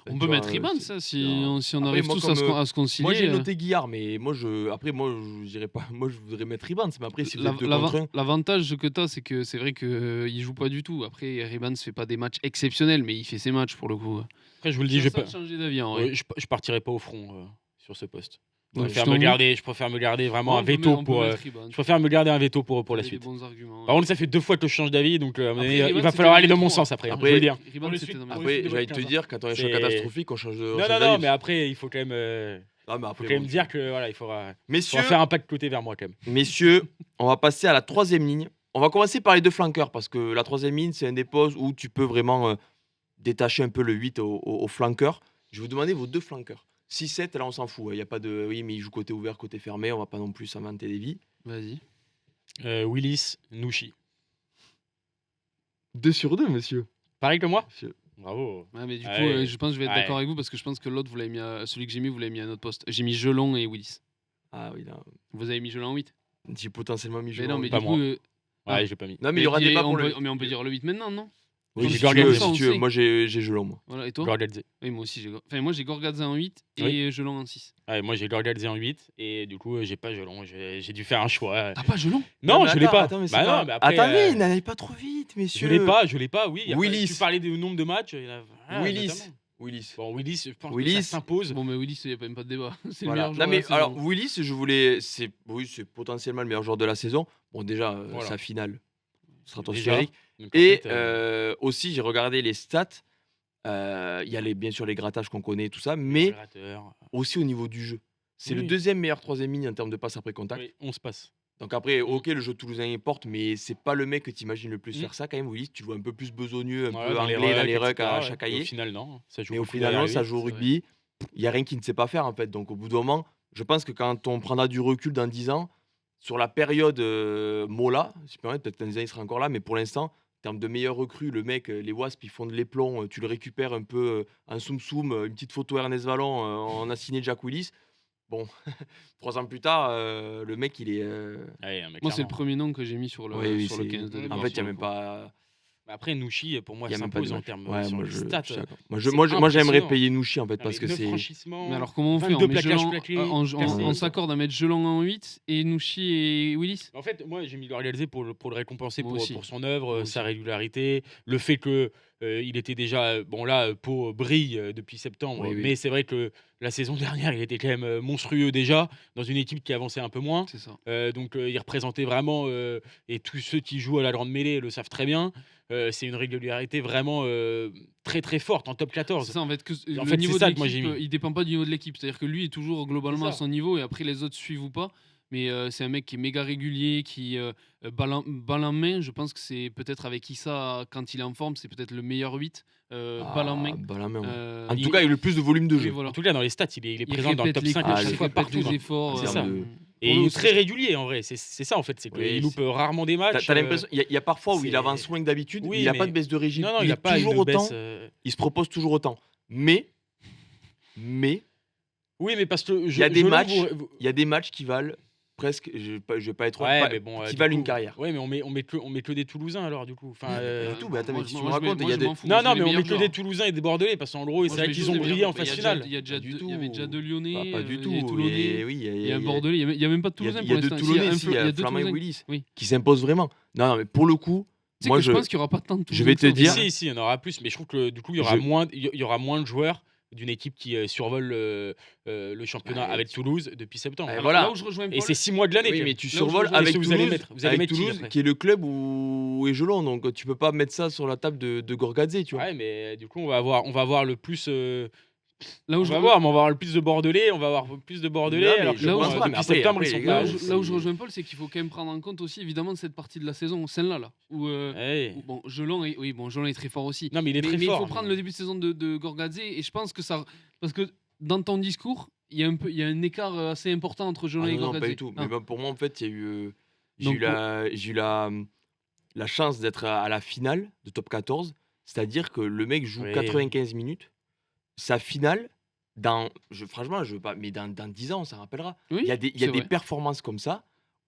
On Tu peut vois, mettre Ribans, c'est- ça, si non. on Après, arrive moi, tous comme, à se concilier. Moi j'ai noté Guillard, mais moi je dirais pas. Moi je voudrais mettre Ribans, mais après si vous êtes 2 contre 1. L'avantage que tu as, c'est que c'est vrai qu'il joue pas du tout. Après, Ribans fait pas des matchs exceptionnels, mais il fait ses matchs pour le coup. Après, je vous le dis, je vais pas. changer d'avis en vrai. Je partirai pas au front sur ce poste. Je Ouais, préfère, justement. je préfère me garder vraiment Ouais, un on peut veto mettre- on peut pour. mettre Ribans. Je préfère me garder un veto pour Vous la avez des suite. bons arguments. Par contre, ça fait 2 fois que je change d'avis, donc à mon Après, avis, il Ribans, va c'était falloir aller dans le mon trois. sens après. Après, je veux dire. Ribans, Pour le c'était suite- dans ma pour le Après, suite de j'ai envie votre de te 15 dire, quand on est choc C'est- catastrophique, on change de. on Non, change non, d'avis. non, mais après, il faut quand même, Ah, mais faut après, quand même bon, dire que voilà, il faudra Messieurs, faire un pas de côté vers moi quand même. messieurs, on va passer à la 3e ligne. On va commencer par les 2 flanqueurs parce que la 3e ligne, c'est un des postes où tu peux vraiment détacher un peu le 8 au flanqueur. Je vais vous demander vos 2 flanqueurs. 6-7, là on s'en fout. Il y a pas de. Oui, mais il joue côté ouvert, côté fermé. On va pas non plus s'inventer des vies. Vas-y. Willis, Nouchi. 2 sur 2, monsieur. Pareil que moi. Monsieur. Bravo. Ouais, mais du coup, Ouais. je pense que je vais être Ouais. d'accord avec vous parce que je pense que l'autre, vous l'avez mis celui que j'ai mis, vous l'avez mis à notre poste. J'ai mis Gelon et Willis. Ah oui, là, Vous avez mis Gelon en 8. j'ai potentiellement mis Mais Gelon. non, mais Pas du moi. coup. Ouais, Ah. je l'ai pas mis. Non, mais il y aura débat pour le. Mais on peut dire le 8 maintenant, non Oui, J'ai si tu veux, Gorgadze. si tu veux. Moi, j'ai Gelon, moi. Voilà, et toi Gorgadze. Oui, moi aussi. Moi, j'ai Gorgadze en 8 et Oui. Gelon en 6. Ouais, moi j'ai Gorgadze en 8 et du coup j'ai pas Gelon. J'ai dû faire un choix. T'as pas Gelon Non, mais je l'ai attends, pas. attends, mais c'est Bah pas- non, mais après, Attendez, n'allez pas trop vite, messieurs. je l'ai pas, oui. Après, Willis. Tu parlais du nombre de matchs. Il y en a- voilà, Willis. notamment. Willis. Bon, Willis, je pense que Willis. ça s'impose. Bon, mais Willis, il n'y a même pas de débat. C'est Voilà. le meilleur Non, joueur. mais de la alors, saison. Willis, je voulais. C'est potentiellement le meilleur joueur de la saison. Bon, déjà, Voilà. sa finale Déjà. stratosphérique. Donc, en Et fait, aussi, j'ai regardé les stats. Il y a bien sûr les grattages qu'on connaît, tout ça, mais opérateur. aussi au niveau du jeu. C'est le Oui. 2e meilleur 3e ligne en termes de passes après contact. Oui, on se passe. Donc après, ok, le jeu toulousain il porte, mais c'est pas le mec que tu imagines le plus Mm. faire ça quand même, Willis. Tu le vois un peu plus besogneux, un Voilà, peu dans les anglais dans les rucks, rucks à etc., chaque ouais. Et cahier. Au final, non. Ça joue Mais au beaucoup final, non, derrière ça lui. joue au c'est vrai. rugby. Il n'y a rien qui ne sait pas faire en fait. Donc au bout d'un moment, je pense que quand on prendra du recul dans 10 ans, sur la période Mola, si peut-être dans 10 ans il sera encore là, mais pour l'instant, en termes de meilleurs recrues, le mec, les Wasps, ils font de l'éplon, tu le récupères un peu en soum-soum, une petite photo Ernest Vallon, on a signé Jack Willis. Bon, 3 ans plus tard, le mec, il est. Ouais, mais Moi, c'est le clairement. premier nom que j'ai mis sur le, Oui, oui, sur le c'est- 15 de En départ, fait, il n'y a pour le même coup. pas. Mais après, Nouchi, pour moi, Il y a même pas de s'impose en match. termes Ouais, sur moi, les je stats. suis d'accord. C'est Moi, j'aimerais impressionnant. payer Nouchi en fait, Non, parce mais que 9 c'est. franchissements, Mais alors, comment on fait 22 on met plaquages Gelon- plaqués, on, quatre on minutes. s'accorde à mettre Gelon en 8 et Nouchi et Willis En fait, moi, j'ai mis le réaliser pour le récompenser Moi pour, aussi. pour son œuvre, Moi sa aussi. régularité, le fait que il était déjà bon là, Pau brille depuis septembre, Oui, oui. mais c'est vrai que la saison dernière, il était quand même monstrueux déjà dans une équipe qui avançait un peu moins. C'est ça. Donc il représentait vraiment et tous ceux qui jouent à la grande mêlée le savent très bien. C'est une régularité vraiment très très forte en top 14. C'est ça, en fait, que En le fait, niveau c'est ça de que moi, j'ai l'équipe, mis. il dépend pas du niveau de l'équipe. C'est-à-dire que lui est toujours globalement à ça. son niveau et après les autres suivent ou pas. Mais c'est un mec qui est méga régulier, qui balle en main. Je pense que c'est peut-être avec Issa, quand il est en forme, c'est peut-être le meilleur 8. Balle en main. Balle en main, ouais. Euh, En il- tout cas, il a le plus de volume de oui, jeu. voilà. En tout cas, dans les stats, il est Il présent dans le répète top les 5 coups, à Ah, chaque il fois, répète partout. les hein. efforts. C'est ça. Et il est très régulier en vrai. C'est ça en fait. C'est Oui, qu'il loupe rarement des T'as matchs. t'as l'impression, il y a parfois où il c'est- avance moins que d'habitude, Oui, il n'a pas mais- de baisse de régime. Non, non, il il n'a est pas toujours une autant, baisse. il se propose toujours autant. Mais Oui, mais parce que il y a des Gelon, matchs, vous- il y a des matchs qui valent presque, je vais pas être Ouais, pas- mais bon, qui du valent coup- une carrière. Ouais, mais on met que des Toulousains alors du coup. Enfin, Pas du tout, mais attends, mais moi, si je- tu moi, me je mets- racontes, moi, il y a je des. m'en fous, Non, je non, mets mais les on met meilleurs que joueurs. des Toulousains et des Bordelais parce qu'en gros, c'est Moi, je vrai mets qu'ils juste ont les brillé meilleurs. en phase Il y a finale. déjà- il y a déjà du deux- tout. Il y avait déjà deux Lyonnais, Pas du il y a tout. des Toulonnais. Oui, Il y a un Bordelais, il y a même pas de Toulousain il y pour a deux l'instant. Toulonnais, Si, si, il y a deux Flamand et Toulousains. Willis, Oui. qui s'imposent vraiment. Non, mais pour le coup, Tu sais moi que je pense qu'il n'y aura pas tant de je vais Toulousains te que ça. dire- Si, il y en aura plus, mais je trouve que du coup, il y aura moins de joueurs d'une équipe qui survole le championnat Ouais, avec Toulouse depuis septembre. Ouais, Alors, voilà. Là où je rejoins Et Paul, c'est 6 mois de l'année. Oui, quand mais même. tu Là où survoles je rejoins- avec Qu'est-ce que vous allez Toulouse, mettre Vous allez avec mettre qui, Toulouse après qui est le club où est Gelon, donc tu peux pas mettre ça sur la table de Gorgadze, tu vois. Ouais, mais du coup, on va avoir le plus. là On où je va re- voir, mais on va avoir le plus de Bordelais. On va avoir plus de Bordelais. Non, mais alors que je pense bon, pas, mais depuis après- septembre, après, ils sont les pas. gars, là où je c'est- rejoins Paul, c'est qu'il faut quand même prendre en compte aussi évidemment cette partie de la saison, celle-là, là, Ouais. où, bon, Gelon est très fort aussi. Non, mais il est très mais il fort. faut prendre le début de saison de Gorgadze et je pense que ça, parce que dans ton discours, il y a un écart assez important entre Gelon Ah et non, non, Gorgadze. pas du tout. Mais Ah. bah, pour moi, en fait, il y a eu, j'ai Donc, eu la chance d'être à la finale de top 14. C'est-à-dire que le mec joue Oui, 95 minutes. Sa finale, franchement, je veux pas, mais dans 10 ans, on s'en rappellera. Oui, Il y a des c'est vrai. performances comme ça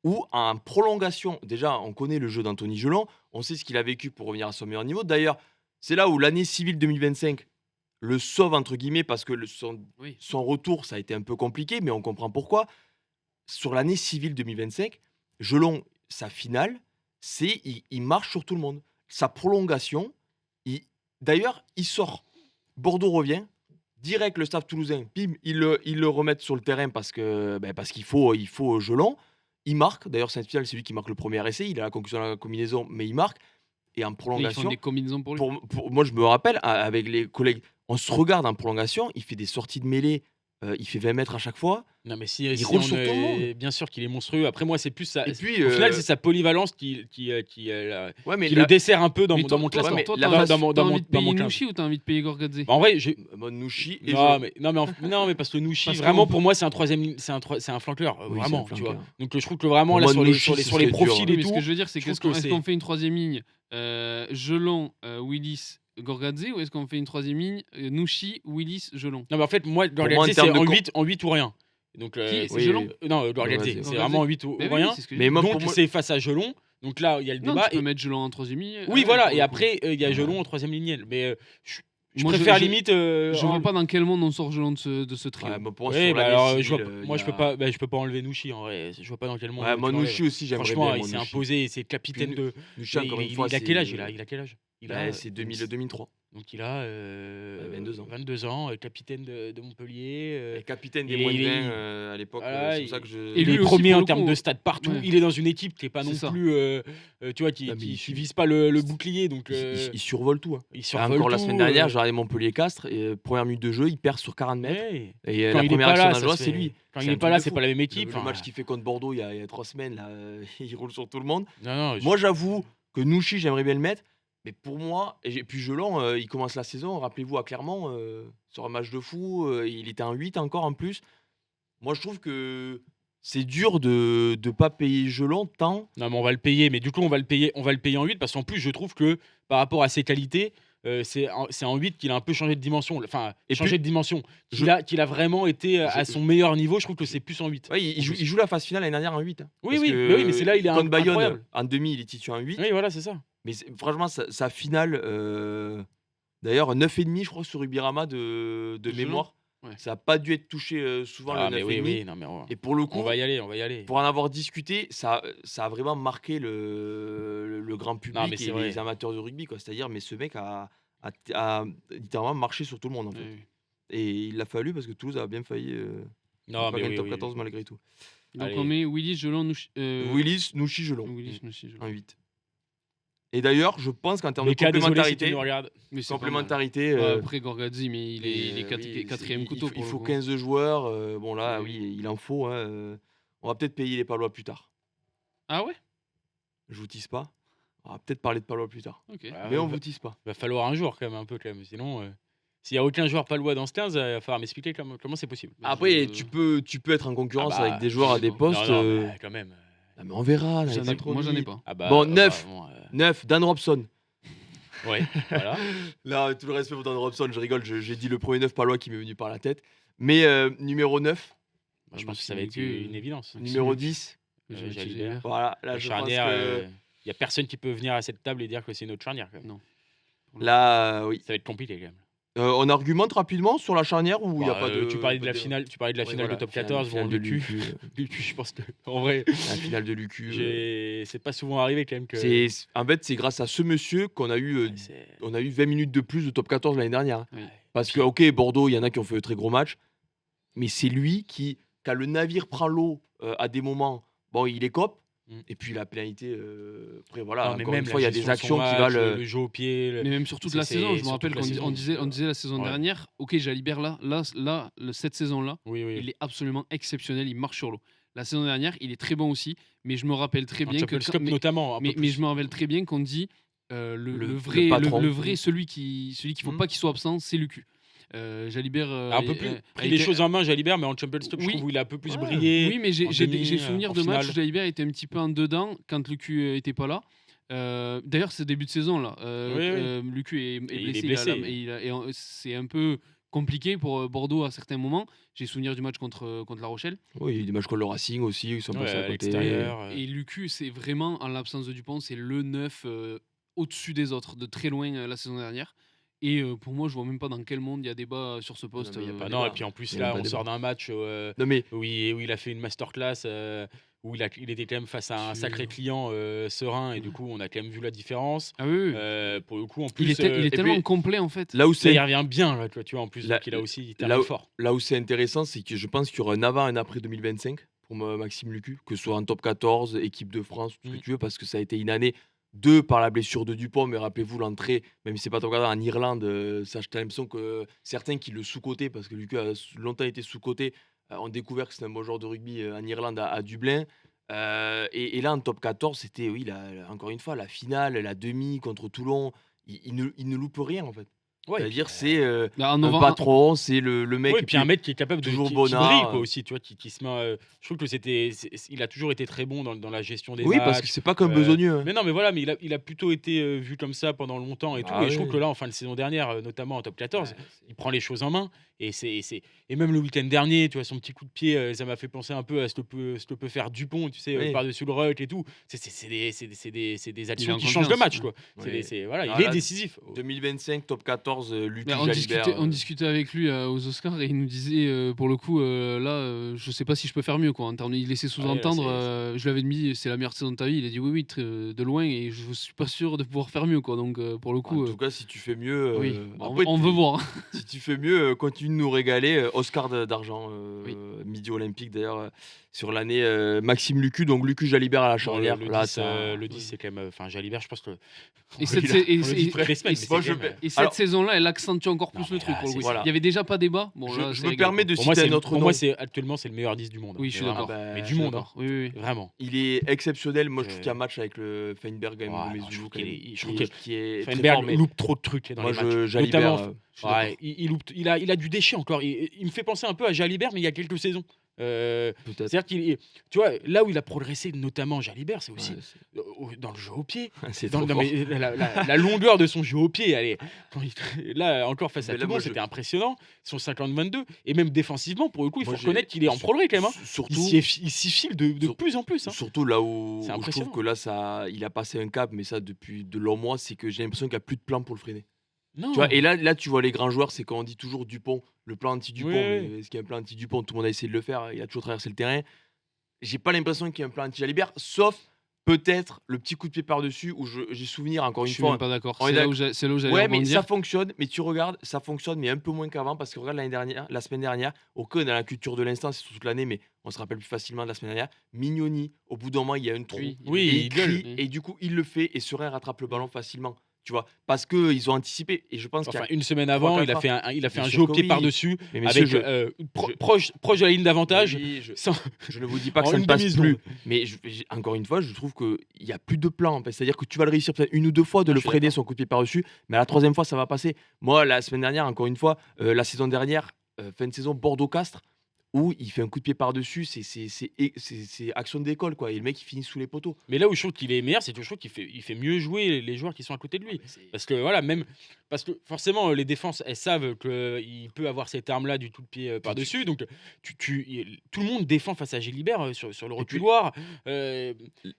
où, en prolongation, déjà, on connaît le jeu d'Anthony Gelon, on sait ce qu'il a vécu pour revenir à son meilleur niveau. D'ailleurs, c'est là où l'année civile 2025 le sauve, entre guillemets, parce que Oui. son retour, ça a été un peu compliqué, mais on comprend pourquoi. Sur l'année civile 2025, Gelon, sa finale, il marche sur tout le monde. Sa prolongation, d'ailleurs, il sort. Bordeaux revient. Direct, le staff toulousain, bim, ils le remettent sur le terrain parce qu'il faut Gelon. Il marque. D'ailleurs, Saint-Fial, c'est lui qui marque le premier essai. Il a la conclusion de la combinaison, mais il marque. Et en Ils font prolongation, des combinaisons pour lui. moi, je me rappelle, avec les collègues, on se regarde en prolongation. Il fait des sorties de mêlée. Il fait 20 mètres à chaque fois. Non, mais si, Il si roule on sur tout le monde. bien sûr qu'il est monstrueux. Après, moi, c'est plus ça. Et puis, Au final, c'est sa polyvalence qui ouais, mais le dessert un peu dans Mais mon classement. mais toi, la t'as phase- envie de dans mon payer classement. Nouchi ou t'as envie de payer Gorgadze? Bah, en vrai, Nouchi et non, Gelon. mais parce que Nouchi, Parce vraiment, qu'on- pour moi, c'est un troisième, c'est un flanqueur, Oui, vraiment, c'est un tu vois. flanqueur. Donc, je trouve que vraiment, Pour là, moi, sur les, Nouchi, sur les, ce sur les serait dur, profils Oui, et mais ce tout, que je veux dire, c'est je trouve qu'est-ce que qu'on c'est- fait une troisième ligne Gelon, Willis, Gorgadze ou est-ce qu'on fait une troisième ligne Nouchi, Willis, Gelon? Non, mais en fait, moi, moi, en Gorgadze, c'est termes de en 8 ou rien. Donc, C'est Oui, Gelon? non, Gorgadze, Gorgadze. c'est Gorgadze. vraiment 8 ou Mais oui, rien. c'est ce que je Mais dis. moi, Donc, pour moi- c'est face à Gelon. Donc là, il y a le Non, débat. tu peux et- mettre Gelon en troisième ligne. Oui, voilà. pour Et le coup. après, il y a Ouais. Gelon en troisième ligne. Mais je Moi, préfère je- limite. Je vois pas dans quel monde on sort Gelon de ce trio. Ouais, moi, pour moi, Oui, sur bah l'année alors, civile, je vois, il moi, y je peux a- pas, bah, je peux pas enlever Nouchi en vrai. Je vois pas dans quel monde. Ouais, tu moi, l'enlèves. Nouchi aussi, j'aimerais Franchement, bien. il moi, s'est Nouchi. imposé. C'est capitaine de. Nouchi, encore une fois, il a quel âge c'est- il a quel âge il Bah, a, c'est 2003. Donc il a 22 ans. 22 ans, capitaine de Montpellier. Capitaine des il est- moins de il 20 est- à l'époque. voilà, C'est pour ça que je. Et Il lui est aussi, premier pour en le termes coup, de stats partout. ouais. Il est dans une équipe qui est pas C'est non ça. plus, tu vois, qui Non, mais il vise pas le bouclier. Donc Il survole tout. Hein. il Enfin, survole encore la tout, semaine dernière, j'ai regardé Montpellier-Castres. Et première minute de jeu, il perd sur 40 mètres. ouais. Et Quand la il est première pas action là, d'un ça joueur, se c'est fait- lui. Quand C'est il un est pas truc là, de c'est fou. pas la même équipe. Le enfin, match qu'il fait contre Bordeaux il y a 3 semaines, là, il roule sur tout le monde. Non, Moi, j'avoue que Nouchi, j'aimerais bien le mettre. Mais pour moi, puis Gelon, il commence la saison, rappelez-vous, à Clermont, sur un match de fou, il était en 8 encore en plus. Moi, je trouve que c'est dur de ne pas payer Gelon tant. Non, mais on va le payer. Mais du coup, on va le payer en 8 parce qu'en plus, je trouve que par rapport à ses qualités, c'est en 8 qu'il a un peu changé de dimension. Enfin, Et changé puis, de dimension. je- Qu'il a vraiment été à Je- son meilleur niveau. Je trouve que c'est plus en 8. Ouais, il joue la phase finale l'année dernière en 8. Hein. Oui, Parce oui, que mais oui, mais c'est là, il est contre Bayonne, incroyable. en demi, il est titulaire en 8. Oui, voilà, c'est ça. Mais franchement, sa finale, d'ailleurs, 9,5, je crois, sur Ubirama de Gelon. mémoire. Ouais. Ça n'a pas dû être touché souvent Ah, le mais 9,5. oui, non, mais Et pour le coup, on va y aller, on va y aller. pour en avoir discuté, ça a vraiment marqué le grand public mais c'est et vrai. les amateurs de rugby. C'est-à-dire, mais ce mec a littéralement marché sur tout le monde, en fait. Oui, oui. Et il l'a fallu parce que Toulouse a bien failli Non, pas mais gagner oui, le top oui, 14 oui. malgré tout. Donc Allez. on met Willis, Gelon, Nouchi. Willis, Nouchi, Gelon, Willis, Nouchi, Gelon. en 8. Et d'ailleurs, je pense qu'en termes de Meka, désolé si tu complémentarité, nous regardes. Mais c'est pas mal. complémentarité Ouais, euh, après Gorgadze, mais il est oui, quatrième il couteau. faut- il pour le faut coup. 15 joueurs. Bon, là, Oui, oui, il en faut. Hein, on va peut-être payer les Palois plus tard. Ah ouais. Je vous tease pas. On va peut-être parler de Palois plus tard. Ok. Ah, Mais on va- vous tease pas. va falloir un jour quand même, un peu quand même. Sinon, s'il n'y a aucun joueur palois dans ce 15, il va falloir m'expliquer comment c'est possible. Bah, Après, je- tu peux être en concurrence Ah bah, avec des joueurs à des non, postes. Non, non, mais quand même. Ah, mais on verra. n'allez J'en pas ai- trop Moi j'en ai vite. pas. Ah bah, Bon, bah, 9. bon, 9, Dan Robson. ouais, voilà. Là, tout le respect pour Dan Robson, je rigole, j'ai dit le premier 9 palois qui m'est venu par la tête. Mais numéro 9, Moi, je pense que ça va être Maxime une évidence. numéro 10, J'avais J'allais utilisé. dire. voilà, là La je pense charnière, que... il n'y a personne qui peut venir à cette table et dire que c'est notre charnière. Quand même. Non. Là, oui. Ça va être compliqué quand même. On argumente rapidement sur la charnière ou il n'y a Bah, pas de... tu parlais de pas la finale, Ouais, finale voilà, de top finale- 14, finale bon, de Lucu. l'UQ, Lucu, je pense que en vrai, la finale de l'UQ. c'est pas souvent arrivé quand même que. En fait, c'est grâce à ce monsieur qu'on a eu, Ouais, c'est- on a eu 20 minutes de plus de top 14 l'année dernière. Oui. Parce que, ok, Bordeaux, il y en a qui ont fait de très gros matchs, mais c'est lui qui, quand le navire prend l'eau à des moments, bon, il écope. Et puis la pénalité, après voilà, Non, mais encore même une la fois, il y a des gestion de son actions qui match, valent. le jeu au pied. Mais même sur toute la c'est saison, je me sur rappelle toute la qu'on saison, on disait la saison Ouais. dernière, ok, Jalibert cette saison-là, Oui, oui. il est absolument exceptionnel, il marche sur l'eau. La saison dernière, il est très bon aussi, mais je me rappelle très En bien que Champions Cup notamment. un peu mais plus. je me rappelle très bien qu'on dit le Le vrai patron. le vrai celui qu'il faut Mhm. pas qu'il soit absent, c'est Lucu. Jalibert Un peu plus a pris les été- choses en main, Jalibert, mais en Champions Cup, je Oui. trouve où il a un peu plus Ouais. brillé. Oui, mais en demi, j'ai souvenir en de matchs finale. où Jalibert était un petit peu en dedans quand Lucu était pas là. D'ailleurs, c'est début de saison là. Oui. Lucu est Et il est blessé. blessé. C'est un peu compliqué pour Bordeaux à certains moments. J'ai souvenir du match contre La Rochelle. Oui, il y a des matchs contre le Racing aussi, ils sont Ouais, passés à à côté. l'extérieur. Et Lucu, c'est vraiment, en l'absence de Dupont, c'est le 9 au-dessus des autres, de très loin la saison dernière. Et pour moi, je vois même pas dans quel monde il y a débat sur ce poste. mais il y a Ah pas non, débat. et puis en plus, Il y a même là, pas on débat. sort d'un match Non, mais où il a fait une masterclass, où il était quand même face à un Tu- sacré client serein, et du coup, on a quand même vu la différence. Ah oui, oui. Pour le coup, en plus, il est et tellement puis, complet en fait. là où là, c'est il revient bien, là, tu vois, en plus, Là- donc il a aussi là terminé où- fort. là où c'est intéressant, c'est que je pense qu'il y aura un avant et un après 2025 pour Maxime Lucu, que ce soit en top 14, équipe de France, tout ce que tu veux, parce que ça a été une année, deux par la blessure de Dupont, mais rappelez-vous l'entrée, même si c'est pas top 14, en Irlande, ça, j'ai l'impression que certains qui le sous-cotaient, parce que Lucu a longtemps été sous-coté, ont découvert que c'était un bon joueur de rugby en Irlande à Dublin. Et là, en top 14, c'était, oui, encore une fois, la finale, la demi contre Toulon. Il ne loupe rien, en fait. Ouais, C'est-à-dire, c'est Là, en un novembre- patron, c'est le mec. Ouais, et puis un mec qui est capable de toujours qui bonnard, brille quoi aussi, tu vois, qui se met. Je trouve que il a toujours été très bon dans la gestion des Oui, matchs. parce que c'est pas comme euh, besogneux. Hein. Mais non, mais voilà, mais il a plutôt été vu comme ça pendant longtemps et tout. Bah Et je trouve ouais. que là, en fin de saison dernière, notamment en top 14, Ouais, il prend les choses en main. Et même le week-end dernier, tu vois, son petit coup de pied, ça m'a fait penser un peu à ce que peut faire Dupont, tu sais, Oui. par-dessus le ruck et tout. C'est des actions en qui changent le confiance, match, quoi. Ouais. Voilà, Ah, il est là, décisif. 2025, top 14, Lucu Mais Jalibert. on discutait avec lui aux Oscars et il nous disait pour le coup là je sais pas si je peux faire mieux quoi en termes il laissait sous-entendre je lui avais dit c'est la meilleure saison de ta vie, il a dit oui de loin et je suis pas sûr de pouvoir faire mieux quoi donc pour le coup En tout cas, si tu fais mieux, oui après, on veut voir. si tu fais mieux, continue de nous régaler. Oscar d'argent, Oui. midi olympique d'ailleurs, sur l'année. Maxime Lucu, donc Lucu Jalibert à la Bon, charnière. le Là, 10, ça- le 10, c'est quand même. Enfin, Jalibert, je pense que. Et cette il a- sa- et- On le et- dit toutes les semaines, et- mais Moi, c'est je quand même- vais- et cette Alors- saison-là elle accentue encore plus Non, le mais truc là, pour le coup. c'est- voilà. Il y avait déjà pas débat bon là, je c'est me régal, permets quoi. de Pour moi, citer un autre pour nom. moi, actuellement, c'est le meilleur 10 du monde. Oui, je suis Mais d'accord. vraiment. bah, Mais je du suis monde, hein. D'accord. Oui. Vraiment. Il est exceptionnel. Moi, je trouve Euh, qu'il y a un match avec le Feinberg, Ouais, quand même, non, je trouve quand qu'il même, est- je trouve qui est très Feinberg fort, mais loupe trop de trucs dans moi, les matchs. Jalibert, Notamment, je suis ouais, d'accord. il a du déchet encore. Il me fait penser un peu à Jalibert, mais il y a quelques saisons. Peut-être. C'est-à-dire tu vois, là où il a progressé, notamment Jalibert, c'est aussi Ouais, dans le jeu au pied. c'est Dans, trop non, fort. mais la longueur de son jeu au pied, là encore face à Mais là, Toulon, moi, c'était impressionnant. Son 50-22 et même défensivement, pour le coup, il faut Moi, reconnaître qu'il est en progrès quand même. Hein. Surtout, Il s'y file de sur- plus en plus. Hein. surtout là où, C'est je impressionnant. trouve que là, il a passé un cap, mais ça depuis de longs mois, c'est que j'ai l'impression qu'il n'y a plus de plan pour le freiner. Non. Tu vois, et là, tu vois les grands joueurs, c'est quand on dit toujours Dupont, le plan anti-Dupont. Oui, oui. Mais est-ce qu'il y a un plan anti-Dupont? Tout le monde a essayé de le faire, il a toujours traversé le terrain. J'ai pas l'impression qu'il y a un plan anti-Jalibert, sauf peut-être le petit coup de pied par-dessus où j'ai souvenir, encore Je une suis fois. même pas d'accord. on est C'est là où j'allais Ouais, mais rebondir. ça fonctionne, mais tu regardes, ça fonctionne, mais un peu moins qu'avant, parce que regarde la semaine dernière, ok, on a la culture de l'instant, c'est sur toute l'année, mais on se rappelle plus facilement de la semaine dernière. Mignoni, au bout d'un moment, il y a un trou, Oui, et il il crie, gueule. et du coup, il le fait, et Serein rattrape le ballon facilement, tu vois, parce qu'ils ont anticipé, et je pense qu'il y Enfin, a... une semaine avant, Trois, il a quatre fait il a fait Bien un sûr jeu au que pied oui. par-dessus, Mais messieurs, avec proche de la ligne d'avantage. Oui, sans- je ne vous dis pas que En ça ne une passe demi-seconde. plus, mais encore une fois, je trouve qu'il n'y a plus de plan. En fait. C'est-à-dire que tu vas le réussir peut-être une ou deux fois de Non, le je suis freiner d'accord. son coup de pied par-dessus, mais à la troisième fois, ça va passer. Moi, la semaine dernière, encore une fois, la saison dernière, fin de saison, Bordeaux-Castres, où il fait un coup de pied par-dessus, c'est action d'école, quoi. Et le mec, il finit sous les poteaux. Mais là où je trouve qu'il est meilleur, c'est que je trouve qu'il fait mieux jouer les joueurs qui sont à côté de lui. Parce que voilà, parce que forcément les défenses elles savent qu'il peut avoir cette arme là du tout de pied par-dessus, donc tout le monde défend face à Gilibert sur le Et puis- reculoir.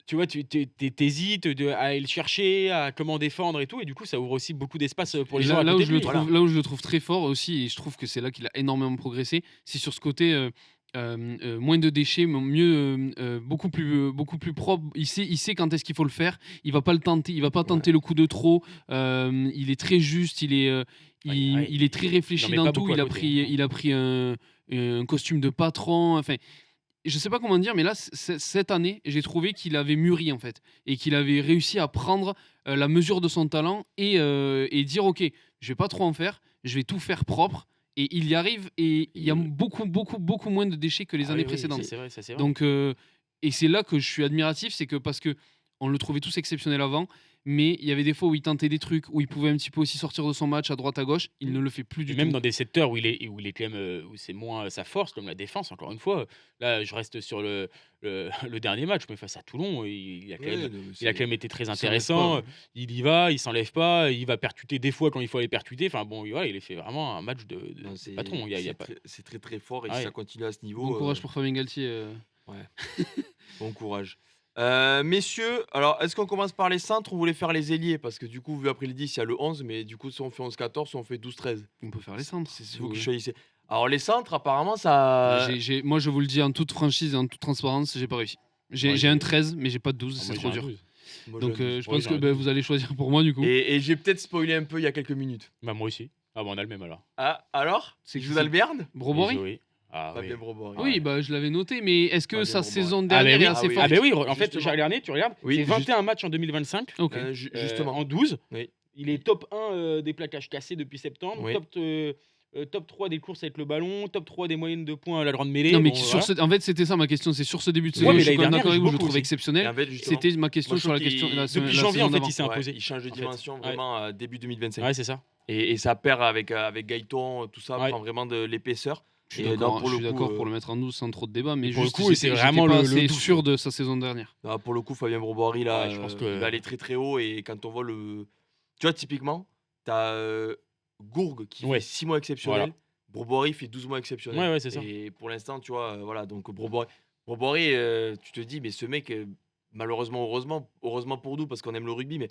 Tu vois, t'hésites à aller le chercher, à comment défendre et tout, et du coup ça ouvre aussi beaucoup d'espace pour les Et joueurs là à où côté je de le lui. trouve, là où je le trouve très fort aussi, et je trouve que c'est là qu'il a énormément progressé, c'est sur ce côté moins de déchets, mieux, beaucoup plus propre. Il sait quand est-ce qu'il faut le faire. Il va pas le tenter, il va pas tenter le coup de trop. Il est très juste, il est très réfléchi met dans pas tout. beaucoup à Il a côté, pris, il a pris un costume de patron. Enfin, je sais pas comment dire, mais là, cette année, j'ai trouvé qu'il avait mûri en fait, et qu'il avait réussi à prendre la mesure de son talent et dire ok, je vais pas trop en faire, je vais tout faire propre. Et il y arrive, et il y a beaucoup moins de déchets que les Ah années oui, oui, précédentes. c'est vrai, ça c'est vrai. Donc, et c'est là que je suis admiratif, c'est que parce que on le trouvait tous exceptionnel avant, mais il y avait des fois où il tentait des trucs, où il pouvait un petit peu aussi sortir de son match à droite à gauche. Il ne le fait plus Et du même tout. dans des secteurs où il est quand même où c'est moins sa force, comme la défense, encore une fois. Là, je reste sur le dernier match, mais face à Toulon, il a quand même été très s'enlève intéressant. pas, Il y va, il s'enlève pas, il va percuter des fois quand il faut aller percuter. Enfin bon, voilà, il a fait vraiment un match de Non, c'est patron. Il y a c'est pas. c'est très très fort, et Ah si ouais. ça continue à ce niveau, Bon courage pour Fabien Galtier. bon courage. Messieurs, alors est-ce qu'on commence par les centres ou vous voulez faire les ailiers? Parce que du coup, vu après le 10, il y a le 11, mais du coup, si on fait 11-14, on fait 12-13. On peut faire les centres. C'est si vous vous qui voulez. choisissez. Alors les centres, apparemment, ça. Moi, je vous le dis en toute franchise et en toute transparence, j'ai pas réussi. J'ai Ouais, un 13, mais j'ai pas de 12, Ah, c'est moi, trop j'ai un dur. 12. Moi, Donc, j'ai un 12. je Ouais, pense j'ai que un 12. vous allez choisir pour moi, du coup. Et j'ai peut-être spoilé un peu il y a quelques minutes. Bah, moi aussi. Ah bon, on a le même alors. Ah, alors C'est Il qui, joue c'est d'Alberne Brobory. Oui. Ah oui. Fabien Brobory. Oui, Ouais. bah, je l'avais noté, mais est-ce que Fabien sa Brobory. saison Ah, dernière bah oui. est assez Ah oui. forte? Ah ben oui, en fait, Justement. j'ai regardé, tu regardes, Oui, c'est juste- 21 matchs en 2025. Ok. Justement. En 12. Oui. Il est top 1 des plaquages cassés depuis septembre, Oui. top 3 des courses avec le ballon, top 3 des moyennes de points à la grande mêlée. Non, mais Bon, sur voilà. en fait, c'était ça ma question. C'est sur ce début de Ouais, saison. mais Je suis l'année quand même dernière, d'accord avec il vous, je le joue beaucoup trouve aussi. Et exceptionnel. en fait, justement, C'était ma question moi, je sur la trouve question. qu'il- la depuis la janvier, saison en fait, d'avant. il s'est imposé. il change de en fait. dimension Ouais. vraiment à début 2025. Ouais, c'est ça. Et ça perd avec Gaëton, tout ça Ouais. prend vraiment de l'épaisseur. Je suis Et d'accord, non, pour je le suis coup, d'accord pour le mettre en 12 sans trop de débat, mais pour le juste, coup, c'est vraiment pas le assez 12, sûr quoi. de sa saison dernière. Ah, pour le coup, Fabien Brobory, là, Ouais, je pense il que- va aller très très haut. Et quand on voit le. Tu vois, typiquement, tu as Gourgue qui Ouais. fait 6 mois exceptionnels. Voilà. Brobory fait 12 mois exceptionnels. Ouais, c'est ça. Et pour l'instant, tu vois, voilà. Donc, Brobory, tu te dis, mais ce mec, malheureusement, heureusement pour nous, parce qu'on aime le rugby, mais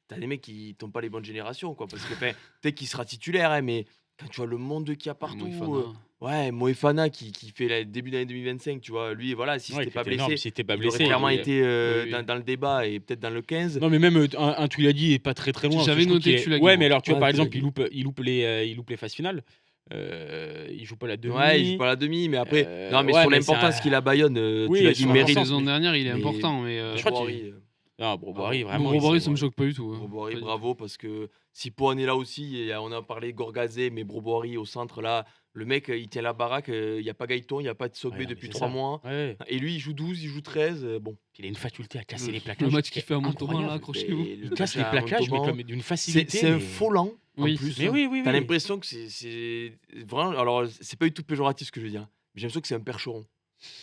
t'as des mecs qui tombent pas les bonnes générations, quoi. Parce que peut-être qu'il sera titulaire, hein, mais quand tu vois le monde qu'il y a partout. Ouais, Moefana qui fait le début d'année 2025, tu vois. Lui, voilà, si Ouais, c'était qui pas était énorme, blessé, si t'es pas il aurait blessé. clairement oui. été oui. dans le débat et peut-être dans le 15. Non, mais même un Tulagi est pas très très loin. J'avais parce que je trouve noté qu'il est- Tulagi, Ouais, moi. mais alors tu vois, Ouais, par exemple, Tulagi. il loupe les phases finales. Il joue pas la demi. Ouais, il joue pas la demi, mais après, non, mais ouais, sur mais l'importance ça- qu'il a à Bayonne, Oui, tu l'as et dit, sur La mérite. saison dernière, il est Mais- important, mais Je crois Brobory, Non, Brobory, Bravo. vraiment. Brobory, il ça me s'est- choque pas du tout. hein. Brobory, Pas du- bravo, parce que si Pohan est là aussi, et on a parlé de Gorgazé, mais Brobory au centre, là, le mec, il tient la baraque, il n'y a pas Gaëton, il n'y a pas de Sogbe Ouais, non, mais depuis c'est 3 ça. mois. Ouais. Et lui, il joue 12, il joue 13, bon. Il a une faculté à casser les Le plaquages. match qu'il fait à Montauban, là, incroyable. accrochez-vous. Et le Il casse match les à plaquages, mais Montauban, comme d'une facilité. c'est un mais- faux lent, en Oui, plus. c'est Mais ça. oui, oui, T'as oui. l'impression que c'est vraiment. Alors, c'est pas du tout péjoratif ce que je veux dire, mais j'ai l'impression que c'est un percheron.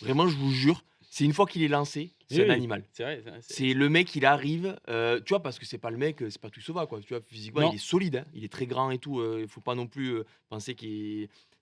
Vraiment, je vous jure, c'est une fois qu'il est lancé, c'est Oui, un oui. animal. C'est vrai. C'est le mec, il arrive, tu vois, parce que c'est pas le mec, c'est pas tout va, quoi. Tu vois, physiquement, Non. il est solide, hein, il est très grand et tout. Il faut pas non plus penser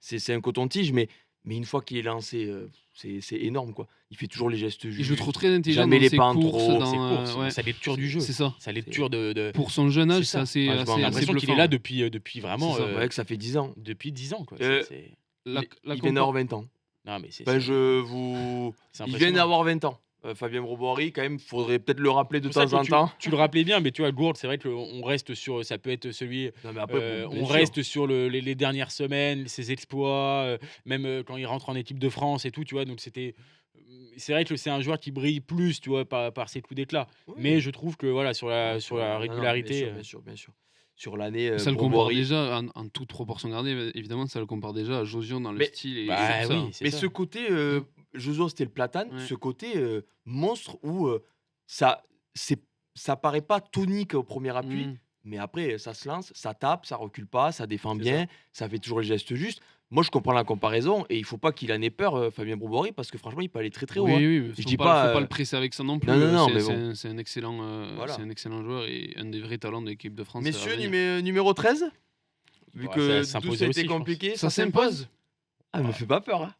c'est un coton-tige, mais une fois qu'il est lancé, c'est énorme, quoi. Il fait toujours les gestes Et justes. je le trouve très intelligent Jamais dans les ses pas en courses. trop, dans, C'est court, ouais. sa lecture du jeu. C'est ça. Sa lecture de. Pour son jeune âge, C'est ça. c'est assez, Ah, je assez, m'en- J'ai j'ai assez l'impression qu'il est bluffant. là depuis vraiment. C'est ça. Ouais, que ça fait 10 ans. Depuis 10 ans, quoi. Euh, C'est- La il vient compo- d'avoir 20 ans. Non, mais c'est. Ben, c'est- je vous. c'est Il vient impressionnant. d'avoir 20 ans. Fabien Brobory, quand même, faudrait peut-être le rappeler de C'est pour ça temps en que temps. Tu le rappelais bien, mais tu vois, Gourde, c'est vrai qu'on reste sur. Ça peut être celui. Non, mais après, bien On sûr. reste sur les dernières semaines, ses exploits, même quand il rentre en équipe de France et tout, tu vois. Donc c'est vrai que c'est un joueur qui brille plus, tu vois, par ses coups d'éclat. Oui. Mais je trouve que voilà, sur la Non, non, régularité. bien sûr. Sur l'année, Ça le compare Brobory. déjà, en toute proportion gardée, évidemment, ça le compare déjà à Josion dans le Mais- style. Et Bah tout ça. oui, c'est Mais ça. ce côté, Joso, c'était le platane, Ouais. ce côté monstre où ça paraît pas tonique au premier appui, Mm. mais après, ça se lance, ça tape, ça recule pas, ça défend C'est bien, ça fait toujours les gestes justes. Moi, je comprends la comparaison et il faut pas qu'il en ait peur, Fabien Brobory, parce que franchement, il peut aller très très haut. Oui, hein. oui, mais Je faut dis pas, pas, faut pas le presser avec ça non plus. non, mais c'est bon. c'est un excellent, Voilà. c'est un excellent joueur et un des vrais talents de l'équipe de France. à Messieurs, venir. numéro 13, vu Ouais, que ça 12 s'impose a aussi, été je pense. compliqué, Ça s'impose. Ah, me Ouais. fais pas peur. Hein.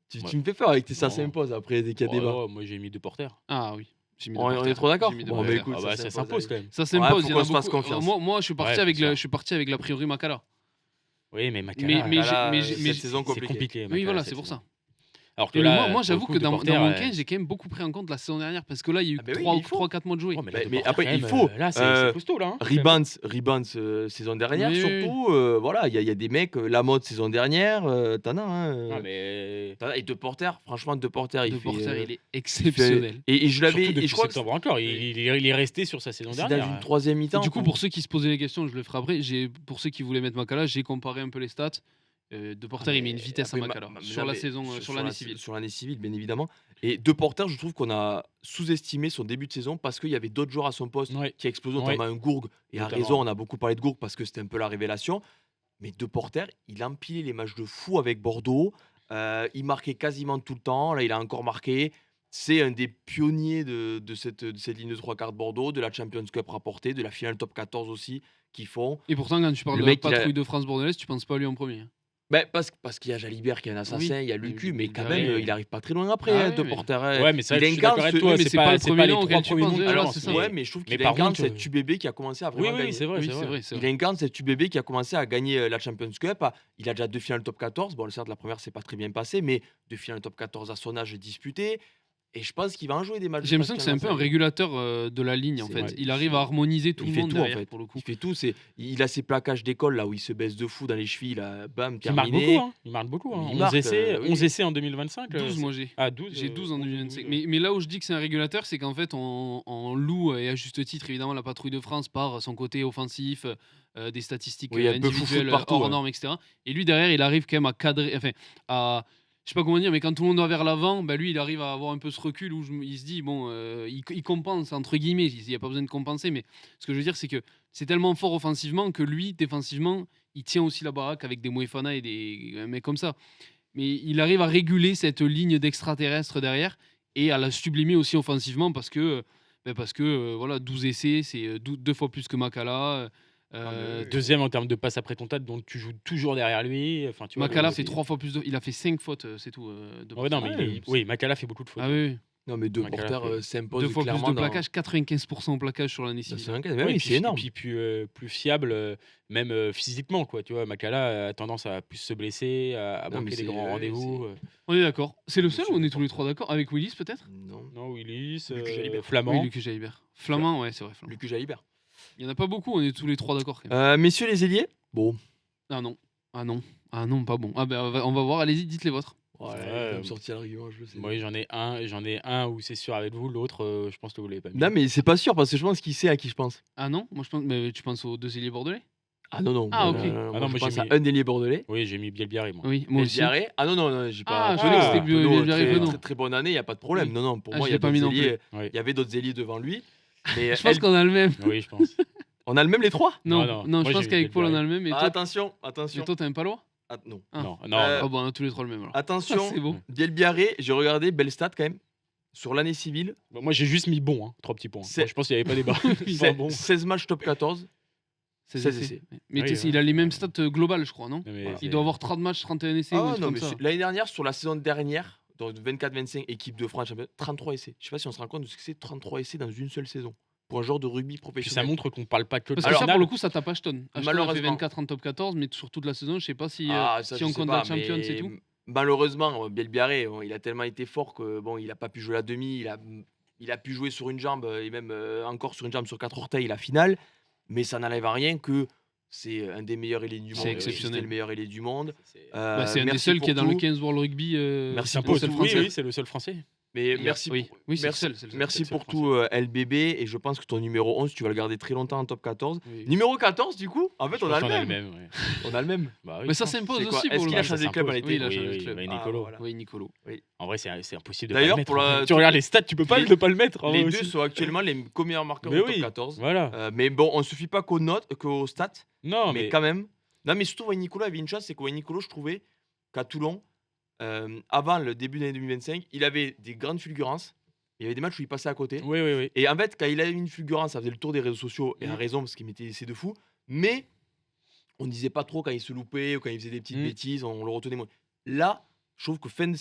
Tu Ouais. me fais peur avec tes ça Non. s'impose après dès qu'il y a Oh, débat. oh, moi, j'ai mis deux porters. Ah oui. J'ai mis On deux est porteurs. trop d'accord. J'ai mis deux Bon, porteurs. bah, écoute, Ah bah, ça s'impose quand même. Ça s'impose. faut il y en qu'on a se fasse beaucoup. confiance. Moi, je suis parti Ouais, avec faut se je suis parti avec l'a priori Makala. Oui, mais Makala. Mais Makala, j'ai- cette saison c'est compliquée. compliqué. Oui, Makala, voilà, cette c'est pour saison. ça. Alors que Et là, moi, pour le j'avoue coup, que De dans Porter, mon 15, j'ai quand même beaucoup pris en compte la saison dernière parce que là, il y a eu Ah bah oui, il faut. 3-4 mois de jouer. oh, mais, là, Mais- De mais Porter, après, quand il même, faut, là, c'est costaud, là. Rebounds saison dernière, Oui, oui, surtout. Voilà, il y a des mecs, la mode saison dernière, t'en as. Ah, Hein, mais t'en as. Et De Porter, franchement, De Porter, De Porter, il est il fait- exceptionnel. Et je l'avais. surtout Et depuis je crois que septembre encore, il est resté sur sa saison c'est dans dernière. une troisième Et mi-temps. du coup, pour ceux qui se posaient les questions, je le ferai après. Pour ceux qui voulaient mettre Makala, j'ai comparé un peu les stats. De Porter, il met une vitesse à Après, Makala mais sur non, la mais saison, sur l'année civile. Sur l'année civile, bien évidemment. Et De Porter, je trouve qu'on a sous-estimé son début de saison parce qu'il y avait d'autres joueurs à son poste Ouais. qui explosent, Ouais. notamment un Gourg. Et à Notamment. raison, on a beaucoup parlé de Gourg parce que c'était un peu la révélation. Mais De Porter, il empilait les matchs de fou avec Bordeaux. Il marquait quasiment tout le temps. Là, il a encore marqué. C'est un des pionniers de cette ligne de trois quarts de Bordeaux, de la Champions Cup rapportée, de la finale top 14 aussi, qu'ils font. Et pourtant, quand tu parles Le de la mec, il a- patrouille de France bordelaise, tu penses pas à lui en premier. Ben, parce qu'il y a Jalibert qui est un assassin, Oui. il y a Et Lucu, oui, mais il quand arrive. même, il arrive pas très loin après, Ah hein, oui, De mais- Porter. Ouais, mais ça, il je suis incarne d'accord avec ce- toi. oui, mais C'est c'est pas le c'est premier les nom trois auquel tu premiers penses, noms de voilà, relance, c'est ça. mais- Ouais, mais je trouve mais qu'il par incarne contre, cet UBB qui a commencé à Oui, vraiment oui, gagner. c'est vrai, Oui, c'est c'est vrai. vrai, c'est Il vrai. incarne cet UBB qui a commencé à gagner la Champions Cup. Il a déjà 2 finales top 14. Bon, certes, la première, c'est pas très bien passé, mais 2 finales top 14 à son âge disputées. Et je pense qu'il va en jouer des matchs. J'ai l'impression que c'est un peu un régulateur de la ligne en C'est- fait. ouais. Il arrive à harmoniser tout Il le fait monde tout en derrière fait. pour le coup. Il fait tout. Il a ses plaquages d'école là où il se baisse de fou dans les chevilles. Là, bam, Il marque terminé. beaucoup, hein. Il marque beaucoup. Hein. Il 11 marque, essais, oui. 11 essais en 2025. 12 moi j'ai. Ah, 12 J'ai 12 en 11, 2025. 12. Mais là où je dis que c'est un régulateur, c'est qu'en fait, on loue, et à juste titre, évidemment, la patrouille de France par son côté offensif, des statistiques Oui, un peu foufou de individuelles partout, hors ouais. normes, etc. Et lui, derrière, il arrive quand même à cadrer, enfin, à. Je sais pas comment dire, mais quand tout le monde va vers l'avant, bah lui, il arrive à avoir un peu ce recul où il se dit, bon, il compense, entre guillemets. Il n'y a pas besoin de compenser, mais ce que je veux dire, c'est que c'est tellement fort offensivement que lui, défensivement, il tient aussi la baraque avec des Moefana et des mecs comme ça. Mais il arrive à réguler cette ligne d'extraterrestre derrière et à la sublimer aussi offensivement parce que voilà, 12 essais, c'est 2 fois plus que Makala. Deuxième en termes de passe après contact, donc tu joues toujours derrière lui. Enfin, tu vois, Makala le- fait 3 fois plus de. Il a fait 5 fautes, c'est tout. Ouais, non, mais Ouais, oui, Makala fait beaucoup de fautes. Ah oui, oui. Non, mais De Makala Porter fait s'impose 2 fois plus clairement de dans- plaquage, 95% au plaquage sur l'année dans civile. ce 15. Ouais, Oui, et c'est puis, énorme. Et puis plus fiable, même physiquement, quoi. Tu vois, Makala a tendance à plus se blesser, à Non, mais manquer des c'est- grands ouais, rendez-vous. On est d'accord. C'est le seul suis ou on est d'accord. tous les trois d'accord avec Willis peut-être? Non. Non, Willis, Lucu Jalibert. Flamand. Oui, Lucas Jalibert. Flamand, ouais, c'est vrai. Flamand. Lucu Jalibert. Il y en a pas beaucoup, on est tous les trois d'accord. Quand même. Messieurs les ailiers. Bon. Ah non, ah non, ah non, pas bon. Ah ben on va voir. Allez-y, dites les vôtres. Ouais, Ouais, il va me sortir l'argument, je le sais. Moi, j'en ai un où c'est sûr avec vous, l'autre, je pense que vous l'avez pas mis. Non, mais c'est pas sûr parce que je pense qu'il sait à qui je pense. Ah non, moi je pense. Mais tu penses aux deux ailiers bordelais? Ah non, non. Ah, non, ok. non, non, Ah moi, non, je moi, pense j'ai à mis- un ailier bordelais. Oui, j'ai mis Bielbiaré, moi. Oui, moi aussi. Diarrhé. Ah non, non, j'ai pas. Ah, je connais, c'était Penaud, Diarrhé, très, Penaud. très, très bonne année, il n'y a pas de problème. Oui. Non, non, pour Ah, moi, je il y a l'ai pas d'autres mis non ailiers. Ouais. Il y avait d'autres ailiers devant lui. Mais Je pense qu'on a le même. Oui, je pense. on a le même les trois. Non, non, non, moi, je pense j'ai qu'avec Paul on Bielbiaré. a le même. Et Ah, toi, attention, attention. et toi, t'as un palois? Ah, non. Ah. Non, non, Euh, non. Ah bon, on a tous les trois le même alors. Attention, Ah, c'est beau. Bielbiaré, j'ai regardé, belle stat quand même. Sur l'année civile, Bon, moi, j'ai juste mis bon, hein, 3 petits points. C'est- Moi, je pense qu'il n'y avait pas débat. c'est bon. 16 matchs top 14. 16 16 essais. essais. Mais Oui, tu sais, ouais. il a les mêmes stats globales, je crois, non? Non, mais Voilà. c'est- Il doit avoir 30 matchs, 31 essais ou un Ah truc non, comme mais ça. l'année dernière, sur la saison dernière, donc 24-25, équipe de France, championnat, 33 essais. Je sais pas si on se rend compte de ce que c'est 33 essais dans une seule saison. Pour un joueur de rugby Puis ça professionnel. montre qu'on parle pas que de Parce que Alors, ça, pour le coup, ça tape Ashton. Ashton a fait malheureusement. 24 en top 14, mais sur toute la saison, je sais pas si, Ah, ça, si je on sais compte pas, la Champions mais et tout. Malheureusement, Bielbiaré, il a tellement été fort que bon, il a pas pu jouer la demi. Il a pu jouer sur une jambe et même encore sur une jambe sur 4 orteils la finale. Mais ça n'enlève à rien que c'est un des meilleurs ailiers du C'est monde. exceptionnel. C'était le meilleur ailier du monde. Bah, c'est un des merci seuls pour qui est dans le tout. 15 World Rugby. Merci un pour des seuls tout. Oui, Français. oui, c'est le seul français. Mais Il a- merci, Oui, oui, c'est le merci, seul, c'est le seul. merci c'est le pour tout LBB et je pense que ton numéro 11 tu vas le garder très longtemps en top 14. Oui. Numéro 14 du coup, en fait Je on pense a le qu'on a même. ouais. On a le même. Bah oui, Mais je ça pense. s'impose C'est quoi aussi Est-ce pour le qu'il a coup. changé de club à l'été Oui, il a Oui, changé de oui, club. mais Ah, Nicolo. voilà. Oui, Nicolo. En vrai, c'est impossible de D'ailleurs, pas le pour mettre. la- hein. Tu regardes les stats, tu peux pas les- ne pas le mettre. en Les vrai deux aussi. sont actuellement les meilleurs marqueurs Mais du top oui, 14. Voilà. Mais bon, on se fie pas qu'aux notes, qu'aux stats, Non, mais mais quand même. Non, mais surtout, Nicolas avait une chance, c'est que Nicolas, je trouvais qu'à Toulon, avant le début de l'année 2025, il avait des grandes fulgurances. Il y avait des matchs où il passait à côté. oui, oui, oui. Et en fait, quand il avait une fulgurance, ça faisait le tour des réseaux sociaux, et Mm. à raison, parce qu'il mettait des essais de fou. Mais on disait pas trop quand il se loupait ou quand il faisait des petites Mm. bêtises, on le retenait moins. Là, je trouve que fin de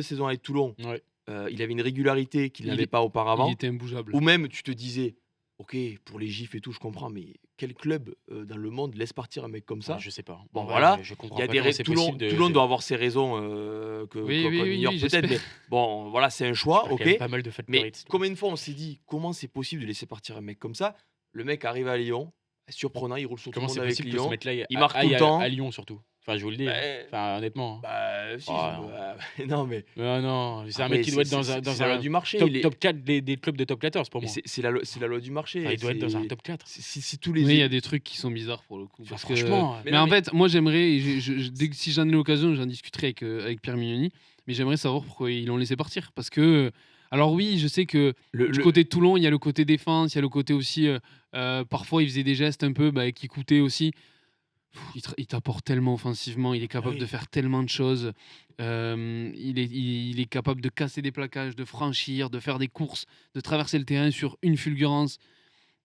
saison avec Toulon, Ouais. il avait une régularité qu'il Il n'avait est- pas auparavant. Il était imbougeable. Ou même, tu te disais, ok, pour les gifs et tout, je comprends, mais quel club dans le monde laisse partir un mec comme ça? Je sais pas. Bon, En vrai, voilà. je Il comprends y a pas des comment c'est Toulon, possible de. Toulon doit avoir ses raisons qu'on ignore peut-être, j'espère. mais bon, voilà, c'est un choix, Il y a quand même ok. pas mal de fêtes Mais mérites. combien de fois on s'est dit comment c'est possible de laisser partir un mec comme ça? Le mec arrive à Lyon, surprenant, il roule sur tout le Comment monde c'est avec possible que ce Lyon. mec-là il marque tout le aille temps. à Lyon surtout? Enfin, je vous le dis. Bah, Enfin, honnêtement. si, Oh, non. non, mais Non, c'est un après, mec qui doit être dans c'est un la loi du marché. top, il est- top 4 des clubs de top 14 pour mais moi. c'est la loi du marché. Enfin, il doit être dans un c'est- top 4. si tous les Oui, il y a des trucs qui sont bizarres pour le coup. Enfin, Parce que- franchement. Mais, Mais en non, fait, moi j'aimerais, et si j'en ai l'occasion, j'en discuterai avec Pierre Mignoni, mais j'aimerais savoir pourquoi ils l'ont laissé partir. Parce que, alors oui, je sais que du côté de Toulon, il y a le côté défense, il y a le côté aussi, parfois il faisait des gestes un peu qui coûtaient aussi. Il t'apporte tellement offensivement, il est capable oui. de faire tellement de choses. Il est capable de casser des plaquages, de franchir, de faire des courses, de traverser le terrain sur une fulgurance.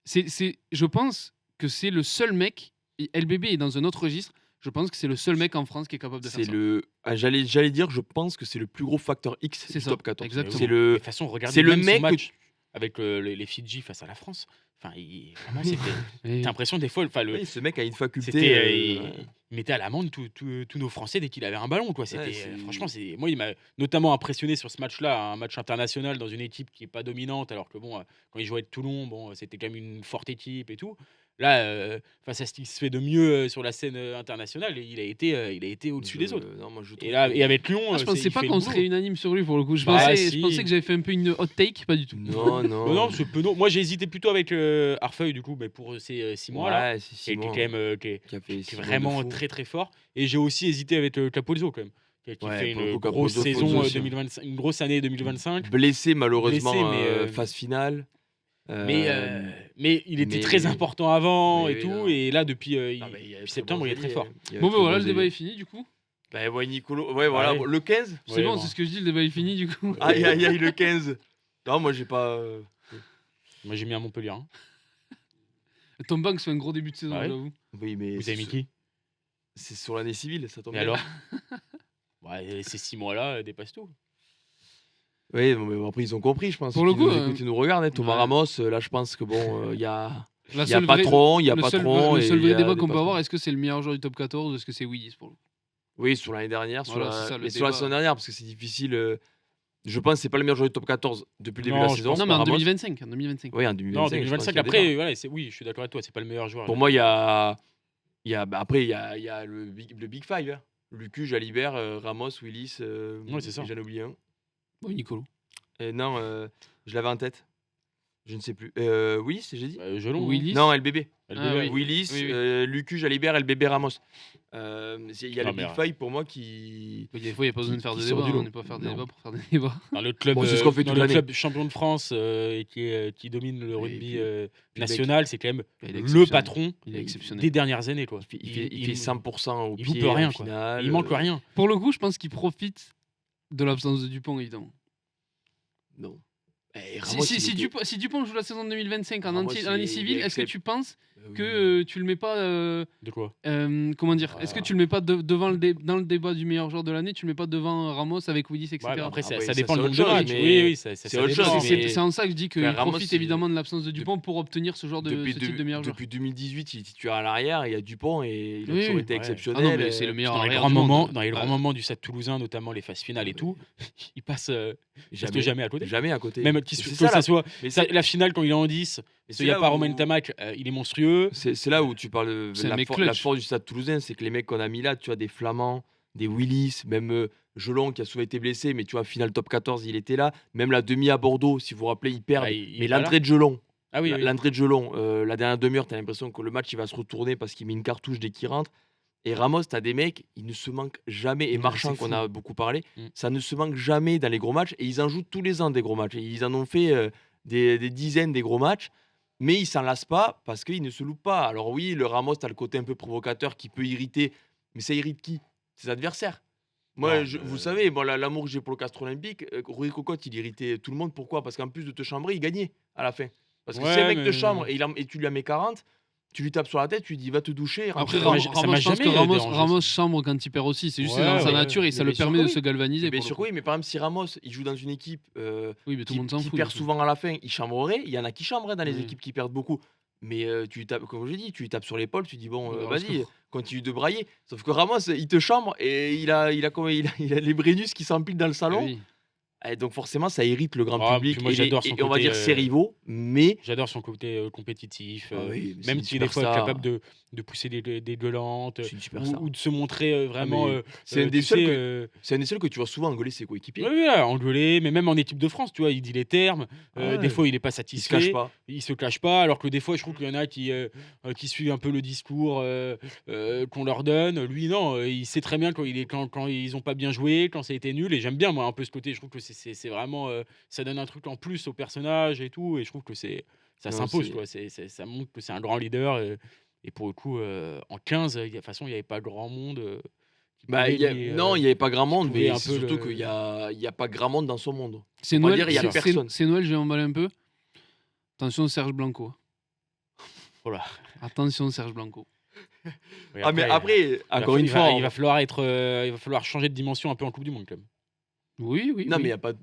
Je pense que c'est le seul mec. LBB est dans un autre registre. Je pense que c'est le seul mec en France qui est capable de faire c'est ça. j'allais dire, je pense que c'est le plus gros facteur X C'est du ça, top 14. exactement. C'est De le toute façon, regardez c'est le même son mec que match avec les Fidji face à la France. Enfin, vraiment, Et- t'as l'impression des fois, enfin, oui, ce mec a une faculté. c'était, ouais. il mettait à l'amende tous nos Français dès qu'il avait un ballon, quoi. C'était, c'est- franchement, moi, il m'a notamment impressionné sur ce match-là, un match international dans une équipe qui est pas dominante, alors que bon, quand il jouait avec Toulon, bon, c'était quand même une forte équipe et tout. Là, face à ce qui se fait de mieux sur la scène internationale, il a été au-dessus des autres. Non, moi, je Et trouve là, que- et avec Lyon, Je pensais il pas fait qu'on le serait boulot. unanime sur lui pour le coup. Je Bah, pensais, si. je pensais que j'avais fait un peu une hot take, pas du tout. Non, non. Non, c'est peu. Moi, j'ai hésité plutôt avec Arfeuil, du coup, mais pour ces 6 mois là, Ouais, c'est qui est 6 mois. quand même Qui a fait qui 6 est mois de vraiment fou. très très fort. Et j'ai aussi hésité avec Capozzo quand même, qui Ouais, fait pour le une coup, grosse Capozzo, saison aussi. 2025, une grosse année 2025. Blessé malheureusement Blessé, mais, phase finale. Mais il était mais- très important avant Oui, et oui, tout. non. Et là, depuis Non, mais il y a depuis très septembre, bons il est très ailiers, fort. il y a Bon, très ben voilà, bons le débat ailiers. est fini du coup. Bah, ouais, Nicolo. Ouais, voilà. Ouais. Le 15. C'est Ouais, bon, bon. c'est ce que je dis, le débat est fini du coup. Aïe, aïe, aïe, le 15. Non, moi, j'ai pas. Moi, j'ai mis à Montpellier. Hein. Tom Banks fait un gros début de saison, Ouais. j'avoue. Oui, mais. Vous avez mis qui? C'est sur l'année civile, ça tombe Et bien. alors Ouais, ces 6 mois-là dépassent tout. Oui, mais bon, après, ils ont compris, je pense. Pour le Ils coup, nous écoutent, ils nous regardent. Hein. Thomas ouais. Ramos, là, je pense que bon, il y a. La Il y a seule vraie- patron, il y a le seul patron. vrai- Le et seul il y vrai a débat des qu'on peut patrons. avoir, est-ce que c'est le meilleur joueur du top 14 ou est-ce que c'est Willis pour le coup? Oui, sur l'année dernière, sur Voilà, la... c'est ça, le mais sur la débat. saison dernière, parce que c'est difficile. Je pense que c'est pas le meilleur joueur du top 14 depuis le début de Non, la je saison. pense Non, mais en Ramos. 2025. En 2025. Oui, en Non, 2025. je pense 2025. qu'il y a Après, débat. voilà, oui, je suis d'accord avec toi. C'est pas le meilleur joueur. Pour moi, il y a. Bah, après, il y a le Big Five. Hein. Lucu, Jalibert, Ramos, Willis. Ouais, c'est ça. J'en oublie un. Oui, Nicolo. Non, je l'avais en tête. Je ne sais plus. Willis, j'ai dit Gelon. Willis. Non, LBB. Ah oui. Willis, Oui, oui. Lucu, Jalibert, LBB, Ramos. Il y a Non, le mais, Big Five pour moi qui. Des fois, il n'y a pas besoin de faire qui des sort débats. du lot. On n'est pas faire des Non. débats pour faire des débats. Dans le club, Bon, c'est ce qu'on fait dans toute le l'année. club champion de France et qui domine le rugby puis le national, c'est quand même Il est le exceptionnel. patron Il est exceptionnel. des dernières années, quoi. Il fait 100% au il pied loupe rien, en quoi. finale. Il manque rien. Pour le coup, je pense qu'il profite de l'absence de Dupont, évidemment. Non. Si Dupont joue la saison 2025 en Ramos, année il civile, est-ce que accepte. tu penses que tu le mets pas De quoi comment dire? Est-ce que tu le mets pas devant dans le débat du meilleur joueur de l'année? Tu le mets pas devant Ramos avec Willis, etc. Ouais, mais après, ça, Après, ça ça, dépend c'est du nombre autre de chose, matchs. mais Oui, c'est autre chose, dépend, mais- C'est en ça que je dis qu'il Enfin, Ramos, profite c'est- évidemment de l'absence de Dupont pour obtenir ce genre de ce type de meilleur joueur. depuis 2018, il est titulaire à l'arrière, il y a Dupont et il a Oui, toujours oui. été Ouais. exceptionnel. Ah non, mais c'est le meilleur Dans les arrière grands du monde. moments, dans les Ouais. grands moments du Stade Toulousain, notamment les phases finales et tout, il passe jamais à côté. Jamais à côté. Même Et que c'est ça ça, là. soit Mais la finale quand il est en 10, mais il n'y a là pas où- Romain Tamac, il est monstrueux. C'est là où tu parles de C'est un mec la clutch. force du Stade Toulousain, c'est que les mecs qu'on a mis là, tu as des Flamands, des Willis, même Jelon qui a souvent été blessé, mais tu vois, finale top 14, il était là. Même la demi à Bordeaux, si vous vous rappelez, ils perdent. Ah, il mais est pas l'entrée de Jelon, Ah oui, oui. l'entrée de Jelon, la dernière demi-heure, tu as l'impression que le match il va se retourner parce qu'il met une cartouche dès qu'il rentre. Et Ramos, tu as des mecs, ils ne se manquent jamais. Et Ouais, Marchand, c'est qu'on fou. a beaucoup parlé, Mm. ça ne se manque jamais dans les gros matchs. Et ils en jouent tous les ans des gros matchs. Et ils en ont fait des dizaines des gros matchs. Mais ils s'en lassent pas parce qu'ils ne se loupent pas. Alors oui, le Ramos, tu as le côté un peu provocateur qui peut irriter. Mais ça irrite qui? Ses adversaires. Moi, Non, vous savez, bon, l'amour que j'ai pour le Castre Olympique, Rui Cocotte, il irritait tout le monde. Pourquoi? Parce qu'en plus de te chambrer, il gagnait à la fin. Parce que si Ouais, un mec te mais- chambre et tu lui en mets 40, tu lui tapes sur la tête, tu lui dis va te doucher. rentre Après, chez ça m'a- toi. ça m'a Ramos, je pense jamais que Ramos, dérangé, Ramos ça. chambre quand il perd aussi. C'est juste Ouais, dans sa ouais. nature et ça Mais le bien sûr permet que de oui. se galvaniser. Bien pour le sûr, coup. oui, mais par exemple, si Ramos il joue dans une équipe Oui, mais tout le monde s'en qui fout. perd du coup. souvent à la fin, il chambrerait. Il y en a qui chambrent dans les Oui. équipes qui perdent beaucoup. mais tu lui tapes, comme je dit, tu lui tapes sur l'épaule, tu dis bon, Au vas-y, secours. continue de brailler. Sauf que Ramos, il te chambre et il a les Brennus qui s'empilent dans le Ah salon. oui. Et donc forcément, ça irrite le grand Ah, public puis moi, et, j'adore son et on va côté, dire ses rivaux, mais J'adore son côté compétitif, ah oui, mais c'est même une s'il est des fois superstar. capable de pousser des gueulantes, C'est une superstar. ou de se montrer vraiment. mais c'est un des tu seuls sais, c'est un des seuls que tu vois souvent engueuler ses coéquipiers. ouais, ouais, engueuler, mais même en équipe de France, tu vois, il dit les termes. Ah Des ouais. fois, il n'est pas Il se satisfait. cache pas. Il se cache pas, alors que des fois, je trouve qu'il y en a qui suivent un peu le discours qu'on leur donne. Lui, non, il sait très bien quand ils ont pas bien joué, quand ça a été nul. Et j'aime bien, moi, un peu ce côté. Je trouve que c'est vraiment. Ça donne un truc en plus au personnage et tout. Et je trouve que ça Non, s'impose, c'est- quoi. Ça montre que c'est un grand leader. Et pour le coup, en 15, de toute façon, il n'y avait pas grand monde. Qui Bah, pouvait non, il n'y avait pas grand monde, pouvait mais un c'est peu surtout le- qu'il y a pas grand monde dans son monde. C'est On va Noël, dire, il y a personne. c'est Noël, je vais emballer un peu. Attention Serge Blanco. Voilà. Attention Serge Blanco. Ouais, Ah, mais après, encore une fois, il va falloir changer de dimension un peu en Coupe du Monde, quand même. Oui, oui. non, oui. mais il y a pas.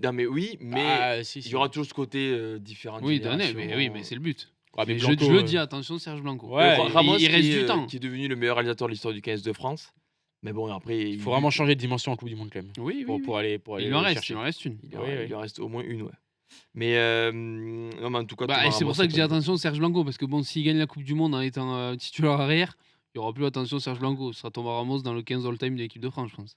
Non, mais oui, mais Ah, si, il si. y aura toujours ce côté différent. Oui, donné, mais oui, mais c'est le but. Ah, mais Mais Blanco, je le dis, attention Serge Blanco. Ouais, Ramos, il reste qui, du temps. qui est devenu le meilleur réalisateur de l'histoire du 15 de France. Mais bon, après, il faut vraiment changer de dimension en Coupe du Monde, quand même. Oui, oui. Pour aller Il le en reste, chercher. il en reste une. Il, Oui, oui. il en reste au moins une, ouais. Mais, non, mais en tout cas, Bah, Thomas et c'est pour Ramos, ça que je dis pas- attention Serge Blanco, parce que bon, s'il gagne la Coupe du Monde en étant titulaire arrière, il n'y aura plus attention Serge Blanco. Ce sera Thomas Ramos dans le 15 all-time de l'équipe de France, je pense.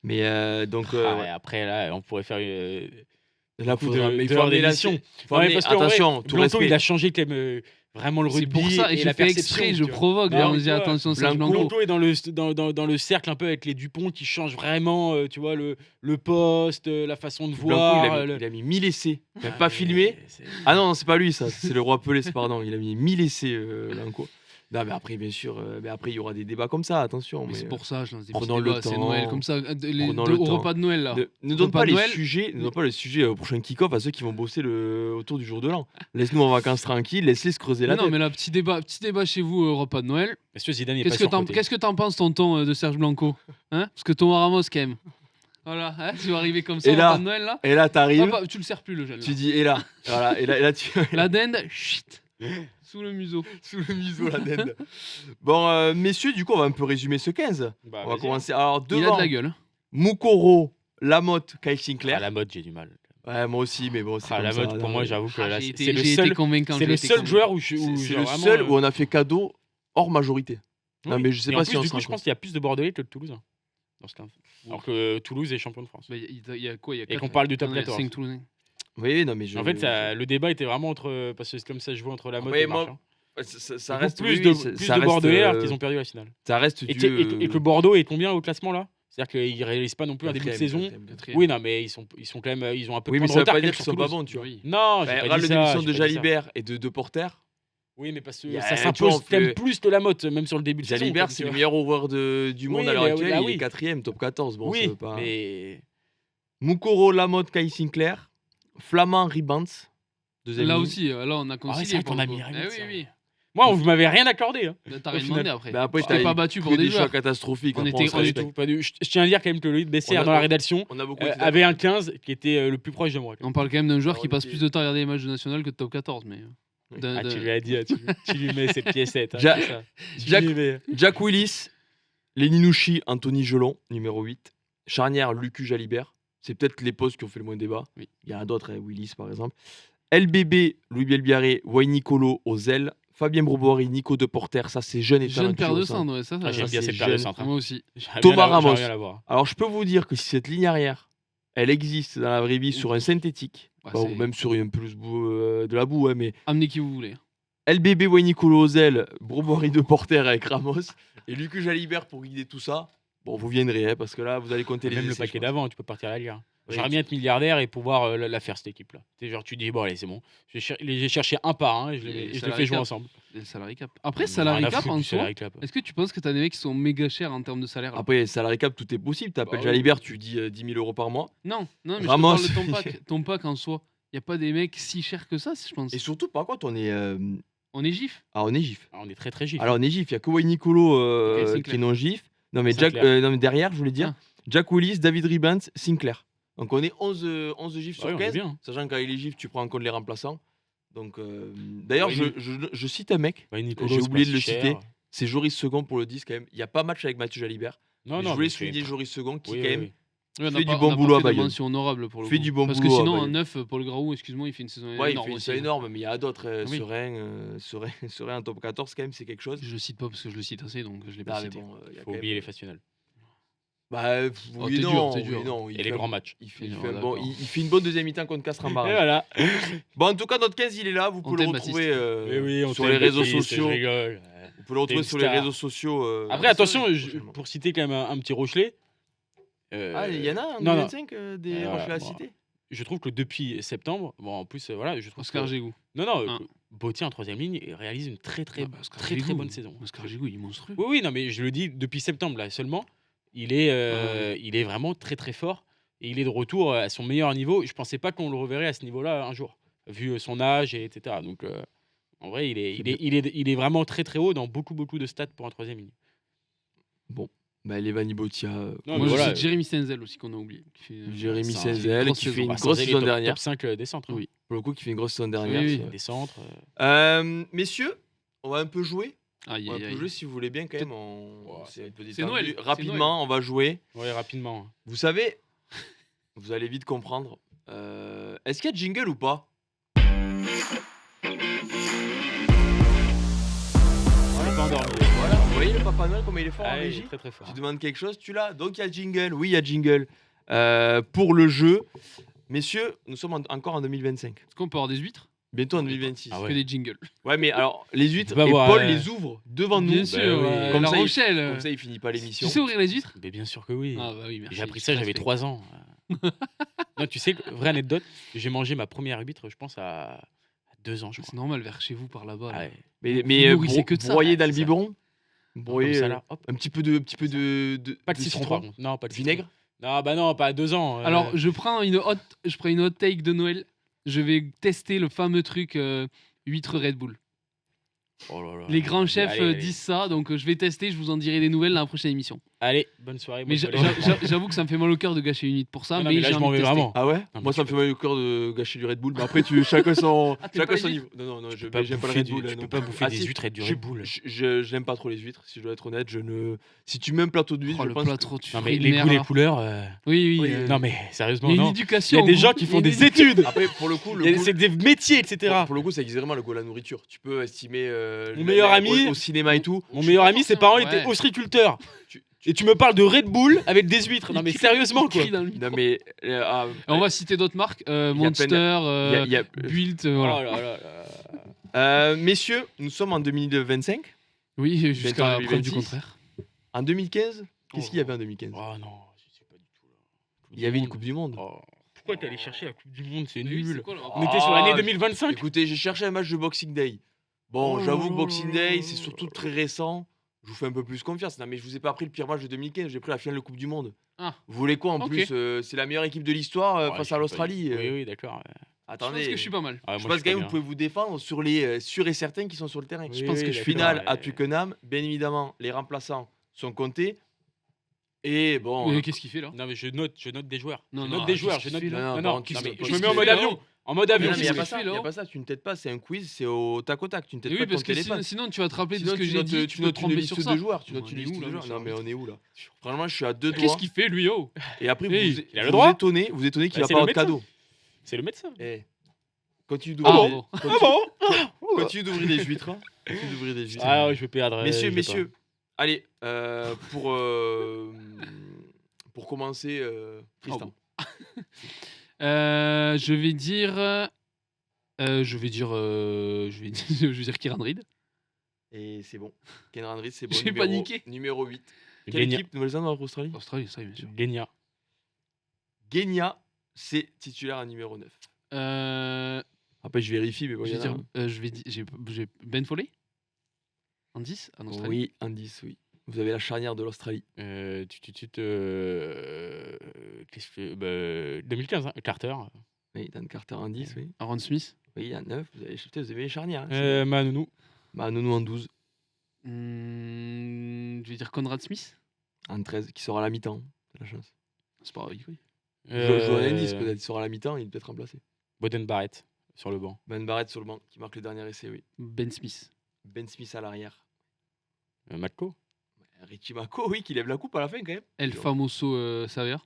Mais donc, Ah, ouais. ouais, après, là, on pourrait faire Là, beaucoup faudra, mais il faut d'heures amener la- d'émission. faut Non, mais amener- parce qu'en vrai, attention, tout Blanco, respect. il a changé quand même vraiment le C'est rugby pour ça, et je la fais perception, exprès, je tu vois. provoque. Non, Là, on mais se dit tu vois, attention Serge Blanco- Blanco. Blanco est dans le cercle un peu avec les Dupont qui changent vraiment, tu vois, le poste, la façon de Blanco, voir. il a mis 1000 essais. Même pas mais filmé. c'est- Ah non, c'est pas lui, ça. C'est le roi Pelé, pardon. Il a mis 1000 essais, Blanco. Non, mais après, bien sûr, mais après, il y aura des débats comme ça, attention. Mais Mais, c'est pour ça, je lance des prenons petits le débats, c'est temps. Noël, comme ça, Prenons le au temps. repas de Noël, là. Ne donne Repas pas de les Noël. sujets, ne donne pas le sujet au prochain kick-off à ceux qui vont bosser autour du jour de l'an. Laisse-nous en vacances tranquilles, laisse-les se creuser la Mais non, tête. mais là, petit débat chez vous, repas de Noël. Monsieur Zidane, il est pas Qu'est-ce que t'en penses, tonton, de Serge Blanco, hein? Parce que Thomas Ramos, quand même. Voilà, hein, tu vas arriver comme ça, Et au là, repas de Noël, là. Et là, t'arrives, Hop, tu le sers plus, le jeune. tu Là. dis, et là, voilà, et là tu. La dinde, chut, sous le museau. Sous le museau, la dinde. Bon, messieurs, du coup, on va un peu résumer ce 15. Bah, On va vas-y. commencer. Alors, Il a devant, de la gueule. hein. Moukoro, Lamotte, Kyle À Sinclair. la mode, j'ai du mal. Ouais, moi aussi, mais bon, c'est À comme la ça, mode, pour non, moi, mais j'avoue que Ah, là, j'ai été- c'est le j'ai été seul, convaincant. c'est j'ai le été seul convaincant. joueur où c'est genre le vraiment, seul où on a fait cadeau hors majorité. Non, oui. mais je sais Et pas en si plus, on du se coup, rend je pense compte. qu'il y a plus de Bordelais que de Toulousains dans ce 15. Alors que Toulouse est champion de France. Bah, il y a quoi? Il y a Et quatre- qu'on parle du top non, il y a 14. 5 Toulousains. Oui, non, mais je. En fait, le débat était vraiment entre. Parce que c'est comme ça, je vois entre la mode Ouais, et moi, Marchand. ça Du coup, reste plus oui, de, oui, ça- plus ça de reste, Bordelais alors qu'ils ont perdu la finale. Ça reste Et, du. et que Bordeaux est combien au classement là? C'est-à-dire qu'ils réalisent pas non plus un début de quatrième, saison. quatrième. Quatrième. Oui, non, mais ils sont quand même. Ils ont un peu Oui, de mais point ça de veut retard pas quand dire même qu'ils sur sont pas Toulouse. bons, tu vois. Oui. Non, j'ai Bah, pas regarde dit le ça, démission j'ai de pas dit ça. Jalibert et de Porter. Oui, mais parce Il y que a ça un s'impose peu, quand même on plus de la motte, même sur le début de saison. Jalibert, quoi, c'est tu le vois. meilleur ouvreur du monde Oui, à l'heure mais actuelle. là, Il oui. est 4ème, top 14. Bon, ça Oui, veut pas. mais. Moukoro, Lamotte, Kyle Sinclair. Flamand, Ribans. Deuxième Là ligne. aussi, là, on a Ah ouais, concilié. c'est vrai pour qu'on a le mis coup. Ribans, Eh oui, ça. oui. Moi, vous m'avez rien accordé. Hein. Là, t'as Au rien final. demandé après. Mais après, Tu t'es t'as pas battu que pour des des choix joueurs. catastrophiques. On après, était- se on était- respecte. Je tiens à dire quand même que Loïc On Bessière, a- dans la rédaction, On a beaucoup été avait un 15 qui était le plus proche de moi. On parle quand même d'un joueur Alors, qui on passe était- plus de temps à regarder les matchs de national que de top 14. Mais... Ah, tu lui as dit, tu lui mets cette piécette. Hein, Ja- c'est ça. Tu Jack- lui mets. Jack Willis, Leninouchi, Anthony Gelon, numéro 8. Charnière, Lucu Jalibert. C'est peut-être les postes qui ont fait le moins de débat. Oui. Il y en a d'autres, hein, Willis par exemple. LBB, Louis Bielbiaré, Wayne Nicolo aux ailes. Fabien Brobory, Nico Deporter, ça c'est jeune et Jeune paire de talentueux, ça. sang, ouais, ça. Ah, j'aime ça, bien c'est cette paire de jeune. centres. Moi aussi. Thomas Ramos. J'aimerais bien la voir. Alors je peux vous dire que si cette ligne arrière, elle existe dans la vraie vie sur un synthétique, Bah, ou c'est- même sur une pelouse de la boue, ouais, mais Amenez qui vous voulez. LBB, Wayne Nicolo aux ailes, Brobory Deporter avec Ramos, et Lucu Jalibert pour guider tout ça, bon vous viendrez, hein, parce que là vous allez compter les Même le essais, je paquet pense. d'avant, tu peux partir à la lire. Oui. J'aimerais bien être milliardaire et pouvoir la faire cette équipe-là. Genre, tu dis, bon, allez, c'est bon. J'ai cherché un par un et je Et les salary fais jouer cap. ensemble. Et le salary cap. Après, J'en ai salary rien à cap foutre en du soi, salary cap. est-ce que tu penses que t'as des mecs qui sont méga chers en termes de salaire là Après, salary cap, tout est possible. Tu appelles Bah oui. Jalibert, tu dis 10 000 euros par mois. Non, non, mais Ramos. je te parle de ton pack. Ton pack en soi. Il n'y a pas des mecs si chers que ça, je pense. Et surtout, par contre, on est, On est gif. on est gif. Ah, on est très très gif. Alors, on est gif. Il n'y a que Wayne Nicolo Ok, Sinclair. qui est non gif. Non, mais, Sinclair. non, mais derrière, je voulais dire Ah. Jack Willis, David Ribans, Sinclair. Donc, on est 11 gifs Ouais, sur on est 15. bien. Sachant que quand il est gif, tu prends en compte les remplaçants. Donc, d'ailleurs, Ouais, je cite un mec, Ouais, Nicolo, j'ai c'est oublié pas de le si citer, cher. c'est Joris Second pour le 10 quand même. Il n'y a pas match avec Mathieu Jalibert. Non, Mais non, je voulais mais c'est- souligner Joris Second qui, Oui, quand oui, même, oui. Ouais, on fait n'a du pas, bon on n'a boulot à pas fait de Bayonne. mention honorable pour le Fait coup. du bon Parce que boulot à sinon, un Bayonne. 9, Paul Graou, excuse-moi, il fait une saison Ouais, il énorme fait une aussi. saison énorme, mais il y a d'autres. Oui. Serein en top 14, quand même, c'est quelque chose. Je le cite pas parce que je le cite assez, donc je l'ai pas Ah, mais cité. bon, il y a Faut quand oublier les même. phases finales. Bah, Oh, oui, t'es dur, non, t'es dur. oui, non. Et les grands matchs. Il fait, Et il non, fait un d'accord. il fait une bonne deuxième mi-temps contre Castres en Et barrage. voilà. Bon, en tout cas, notre 15, il est là. Vous On pouvez le t'aime, retrouver Mais oui, on sur t'aime, les réseaux Baptiste, sociaux. Je rigole. Vous pouvez le retrouver une sur les star. réseaux sociaux. Après, attention, prochainement. pour citer quand même un petit Rochelet. Ah, il y en a en non, non. 2025 des Voilà, Rochelais à bon. citer. Je trouve que depuis septembre, bon, en plus, voilà, je trouve Oscar que... Gégou. Non, non, Hein. Bautier en troisième ligne réalise une très Oscar très Gégou. bonne saison. Oscar Gégou, il est monstrueux. Oui, oui, non, mais je le dis depuis septembre là seulement, il est vraiment très très fort et il est de retour à son meilleur niveau. Je pensais pas qu'on le reverrait à ce niveau-là un jour, vu son âge et etc. Donc en vrai, il est vraiment très très haut dans beaucoup de stats pour un troisième ligne. Bah, Levani Botia. Non, Moi, mais je voilà, cite Jérémy Stenzel aussi qu'on a oublié. Qui fait, Jérémy ça, Senzel, grosse qui saison. fait une bah, grosse sans saison aller dernière. top 5 des centres. hein. Oui. Pour le coup, qui fait une grosse saison dernière. Oui, c'est oui. vrai. Des centres. Messieurs, on va un peu jouer. Aïe, On va aïe, un aïe. peu jouer si vous voulez bien quand même. C'est un peu détendu. Noël, c'est Rapidement, on va jouer. Ouais, rapidement. Vous savez, vous allez vite comprendre. Est-ce qu'il y a jingle ou pas? On n'est pas endormi. Voilà, vous voyez le Papa Noël comme il est fort en Ah, il est régie. très très fort. Tu demandes quelque chose, tu l'as. Donc il y a jingle. Oui, il y a jingle. Pour le jeu. Messieurs, nous sommes encore en 2025. Est-ce qu'on peut avoir des huîtres? Bientôt en 2026. Ah Que ouais. des jingles. Ouais, mais alors, les huîtres, peux et avoir, Paul les ouvre devant nous. Bien sûr, oui. Comme La ça, il- Rochelle. Comme ça, il finit pas l'émission. Tu sais ouvrir les huîtres? Mais bien sûr que oui. Ah bah oui, merci. J'ai appris je ça, te j'avais respecte. 3 ans. Non, tu sais, vraie anecdote, j'ai mangé ma première huître, je pense, à 2 ans, je C'est crois. normal vers chez vous par là-bas. Ah là. ouais. Mais nourrissez que de ça. broyer Ouais, dans le c'est ça. biberon. Comme Broyer ça, là, hop. un petit peu de Pas de citron, par contre. Non, pas de citron. Vinaigre. Non, bah non, pas à 2 ans. Alors, je prends une hot take de Noël. Je vais tester le fameux truc huître Red Bull. Oh là là. Les grands chefs Allez, allez. disent ça, donc je vais tester, je vous en dirai des nouvelles dans la prochaine émission. Allez, bonne soirée. Mais bonne soirée. j'avoue que ça me fait mal au cœur de gâcher une huître pour ça, Non, non, mais mais là, j'ai je envie m'en de vais tester. vraiment. Ah ouais. mais Moi, ça tu me fait mal au cœur de gâcher du Red Bull. Mais après, chacun son niveau. Non, Tu je peux pas j'aime pas le bouffer Red du- Bull. tu non. peux pas bouffer Ah, des si, huîtres et du je- Red Bull. je n'aime pas trop les huîtres, si je dois être honnête. Si tu mets un plateau d'huîtres, Oh, je le pense plat que- trop tu Non, ferais mais une les merde, goûts, les là. couleurs. Oui, oui. Oui, Non, mais Il sérieusement, y a une non. éducation. Il y a des au gens goût. qui Il y a font une des études. Après, pour le coup, C'est des métiers, etc. pour le coup, ça existe vraiment le goût de la nourriture. Tu peux estimer Mon meilleur ami- au cinéma et tout. Mon meilleur ami, ses parents Ouais. étaient ostréiculteurs. Tu- Et tu me parles de Red Bull avec des huîtres. Non, Il mais crie- sérieusement, il quoi. crie dans le Non micro. mais Et on va citer d'autres marques, peine- Monster, il y a- Built, Oh voilà. là là là. messieurs, nous sommes en 2025. Oui, Bientôt jusqu'à en preuve du 2026. contraire. En 2015, qu'est-ce Oh. qu'il y avait en 2015? Oh non, je sais pas du tout. Là. Il y avait une Coupe du Monde. Oh. Pourquoi t'es allé chercher la Coupe du Monde? C'est Oui, nul. c'est quoi le rapport On était sur l'année Ah, 2025. Écoutez, j'ai cherché un match de Boxing Day. Bon, Oh j'avoue là que Boxing là Day, là c'est là surtout là. très récent. Je vous fais un peu plus confiance. Non, mais je vous ai pas pris le pire match de 2015, j'ai pris la finale de Coupe du Monde. Ah. Vous voulez quoi en Ok. plus C'est la meilleure équipe de l'histoire Ouais, face je à sais pas. l'Australie. Oui, oui, d'accord. Je Attendez. pense que je suis pas mal. Ah, Je moi, pense quand même pas que vous pouvez vous défendre sur les sûrs et certains qui sont sur le terrain. bien. je pense Oui, que oui, je d'accord, Finale à ouais. Twickenham, bien évidemment, les remplaçants sont comptés. Et bon. Mais qu'est-ce qu'il fait là? Non, mais je note des joueurs. Non, je non, note des qu'est-ce joueurs. qu'il Je note. fait, là Non, Non, par non, contre, non, mais tu- je tu- me mets en tu- mode tu- avion. En mode Mais avion. non, mais il n'y a qu'est-ce pas que ça, tu fais, y a là pas ça, c'est une tête pas, c'est un quiz, c'est au tac au tac. Tu ne têtes Oui, pas de parce ton que téléphone. sinon tu vas te rappeler de ce Sinon, que tu j'ai notes, dit, tu tu vas te notes une tromper liste sur ça. de joueurs. Tu On notes une est liste où, de là, joueurs. monsieur Non, mais on est où là? Franchement, je suis à deux doigts. Qu'est-ce qu'il fait lui, oh? Et après, Hey, vous il a le vous droit. étonnez qu'il Bah, va c'est pas le votre médecin. cadeau. C'est le médecin. Eh, continue Ah d'ouvrir bon. continue d'ouvrir des huîtres. hein. Continue d'ouvrir des huîtres. Ah ouais, je vais perdre. Messieurs, je vais messieurs, allez, pour commencer, Tristan. Je vais dire. Je vais dire Kieran Reid. Et c'est bon. Ken Randris, c'est bon. J'ai numéro- paniqué. Numéro 8. pas. Quelle Genia. équipe Nouvelle-Zélande ou Australie? Australie, ça, bien sûr. Genia. Genia, c'est titulaire à numéro 9. Après, je vérifie, mais bon, Je il y vais en a dire. un. Je vais dire. J'ai Ben Foley en 10 en Australie. Oui, un 10, oui. Vous avez la charnière de l'Australie. Qu'est-ce que. 2015, hein, Carter. Oui, Dan Carter en 10, oui. Aaron Smith. Oui, en 9. Vous avez les charnières. Hein, Manounou. Nounou en 12. Je vais dire Conrad Smith. En 13, qui sera à la mi-temps. C'est la chance. C'est pas grave. Oui. Je joue un indice, peut-être. Il sera à la mi-temps, il peut être remplacé. Boden Barrett. sur le banc. Ben Barrett sur le banc, qui marque le dernier essai, oui. Ben Smith. Ben Smith à l'arrière. Matko. Richie Mako, oui, qui lève la coupe à la fin quand même. El Famoso Saver.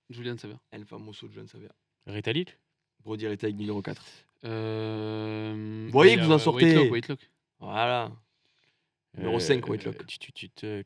Julian Saver. El famoso John Savia. Retalic. Brody Retallick numéro 4. Vous voyez que vous en sortez. Whitelock. Voilà. Numéro 5, Whitelock.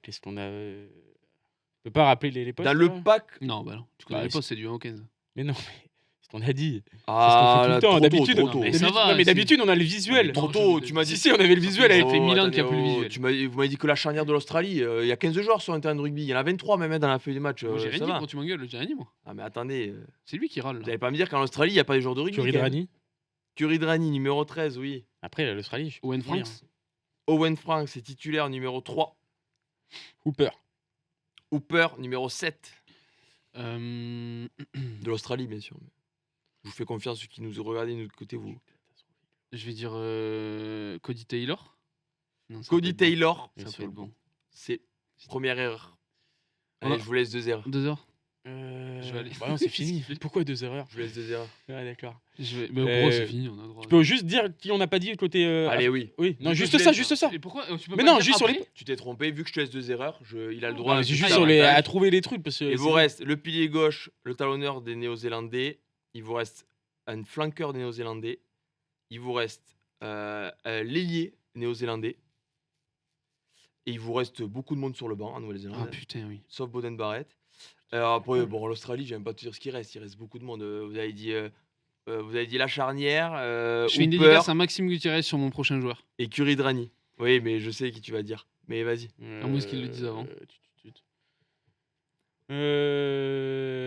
Qu'est-ce qu'on a Tu peux pas rappeler les postes Dans là le pack. Non, bah non. Tu connais Bah, les postes, c'est du 1 au 15. Mais non, mais c'est ce qu'on a dit. Ah, c'est là, ce qu'on fait tout le temps. trop tôt, D'habitude, trop tôt. Mais ça va, non, mais c'est- d'habitude, on a le visuel. Trop tôt, tu m'as dit. Si, on avait le visuel. Ça avec- fait 1000 ans attendez, qu'il y a plus le visuel. Vous m'avez dit que la charnière de l'Australie, il y a 15 joueurs sur un terrain de rugby. Il y en a 23 même dans la feuille de match. Moi, j'ai rien ça dit va. quand tu m'engueules, j'ai rien dit, moi. Ah, mais attendez, C'est lui qui râle. vous Là. n'allez pas me dire qu'en Australie, il n'y a pas des joueurs de rugby. Curie quand même. Drani. Kuridrani, numéro 13, oui. Après, l'Australie. je- Owen moyen. Franks. Owen Franks, c'est titulaire, numéro 3. Hooper. Hooper, numéro 7. Euh, De l'Australie, bien sûr. Je vous fais confiance, ceux qui nous regardez de notre côté, vous. Je vais dire Cody Taylor. Non, ça Cody peut être bon. Taylor, Ça peut être bon. c'est première erreur. On Allez, a- je vous laisse 2 erreurs. 2 heures. Je vais aller. Bah non, c'est fini. Pourquoi 2 erreurs Je vous laisse 2 erreurs. Ah, d'accord. Mais gros, Euh, c'est fini, on a le droit. Tu peux juste dire qui on n'a pas dit côté. Allez, oui. Oui, non, Je juste laisse- ça, juste ça. Et pourquoi tu peux Mais pas non, le dire juste sur les- après Tu t'es trompé, vu que je te laisse 2 erreurs, il a le Ah, droit. mais c'est de juste faire sur les avantage. à trouver les trucs parce que. Il c'est- vous reste le pilier gauche, le talonneur des Néo-Zélandais. Il vous reste un flanqueur des Néo-Zélandais. Il vous reste l'ailier néo-zélandais. Et il vous reste beaucoup de monde sur le banc en Ah Nouvelle-Zélande, putain, oui. sauf Boden Barrett. Après, bon, l'Australie, j'aime pas te dire ce qu'il reste. Il reste beaucoup de monde. Vous avez dit la charnière, Je fais une Hooper dédicace à Maxime Gutierrez sur mon prochain joueur. et Kuridrani. Oui, mais je sais qui tu vas dire. Mais vas-y. À moins qu'ils le disent avant.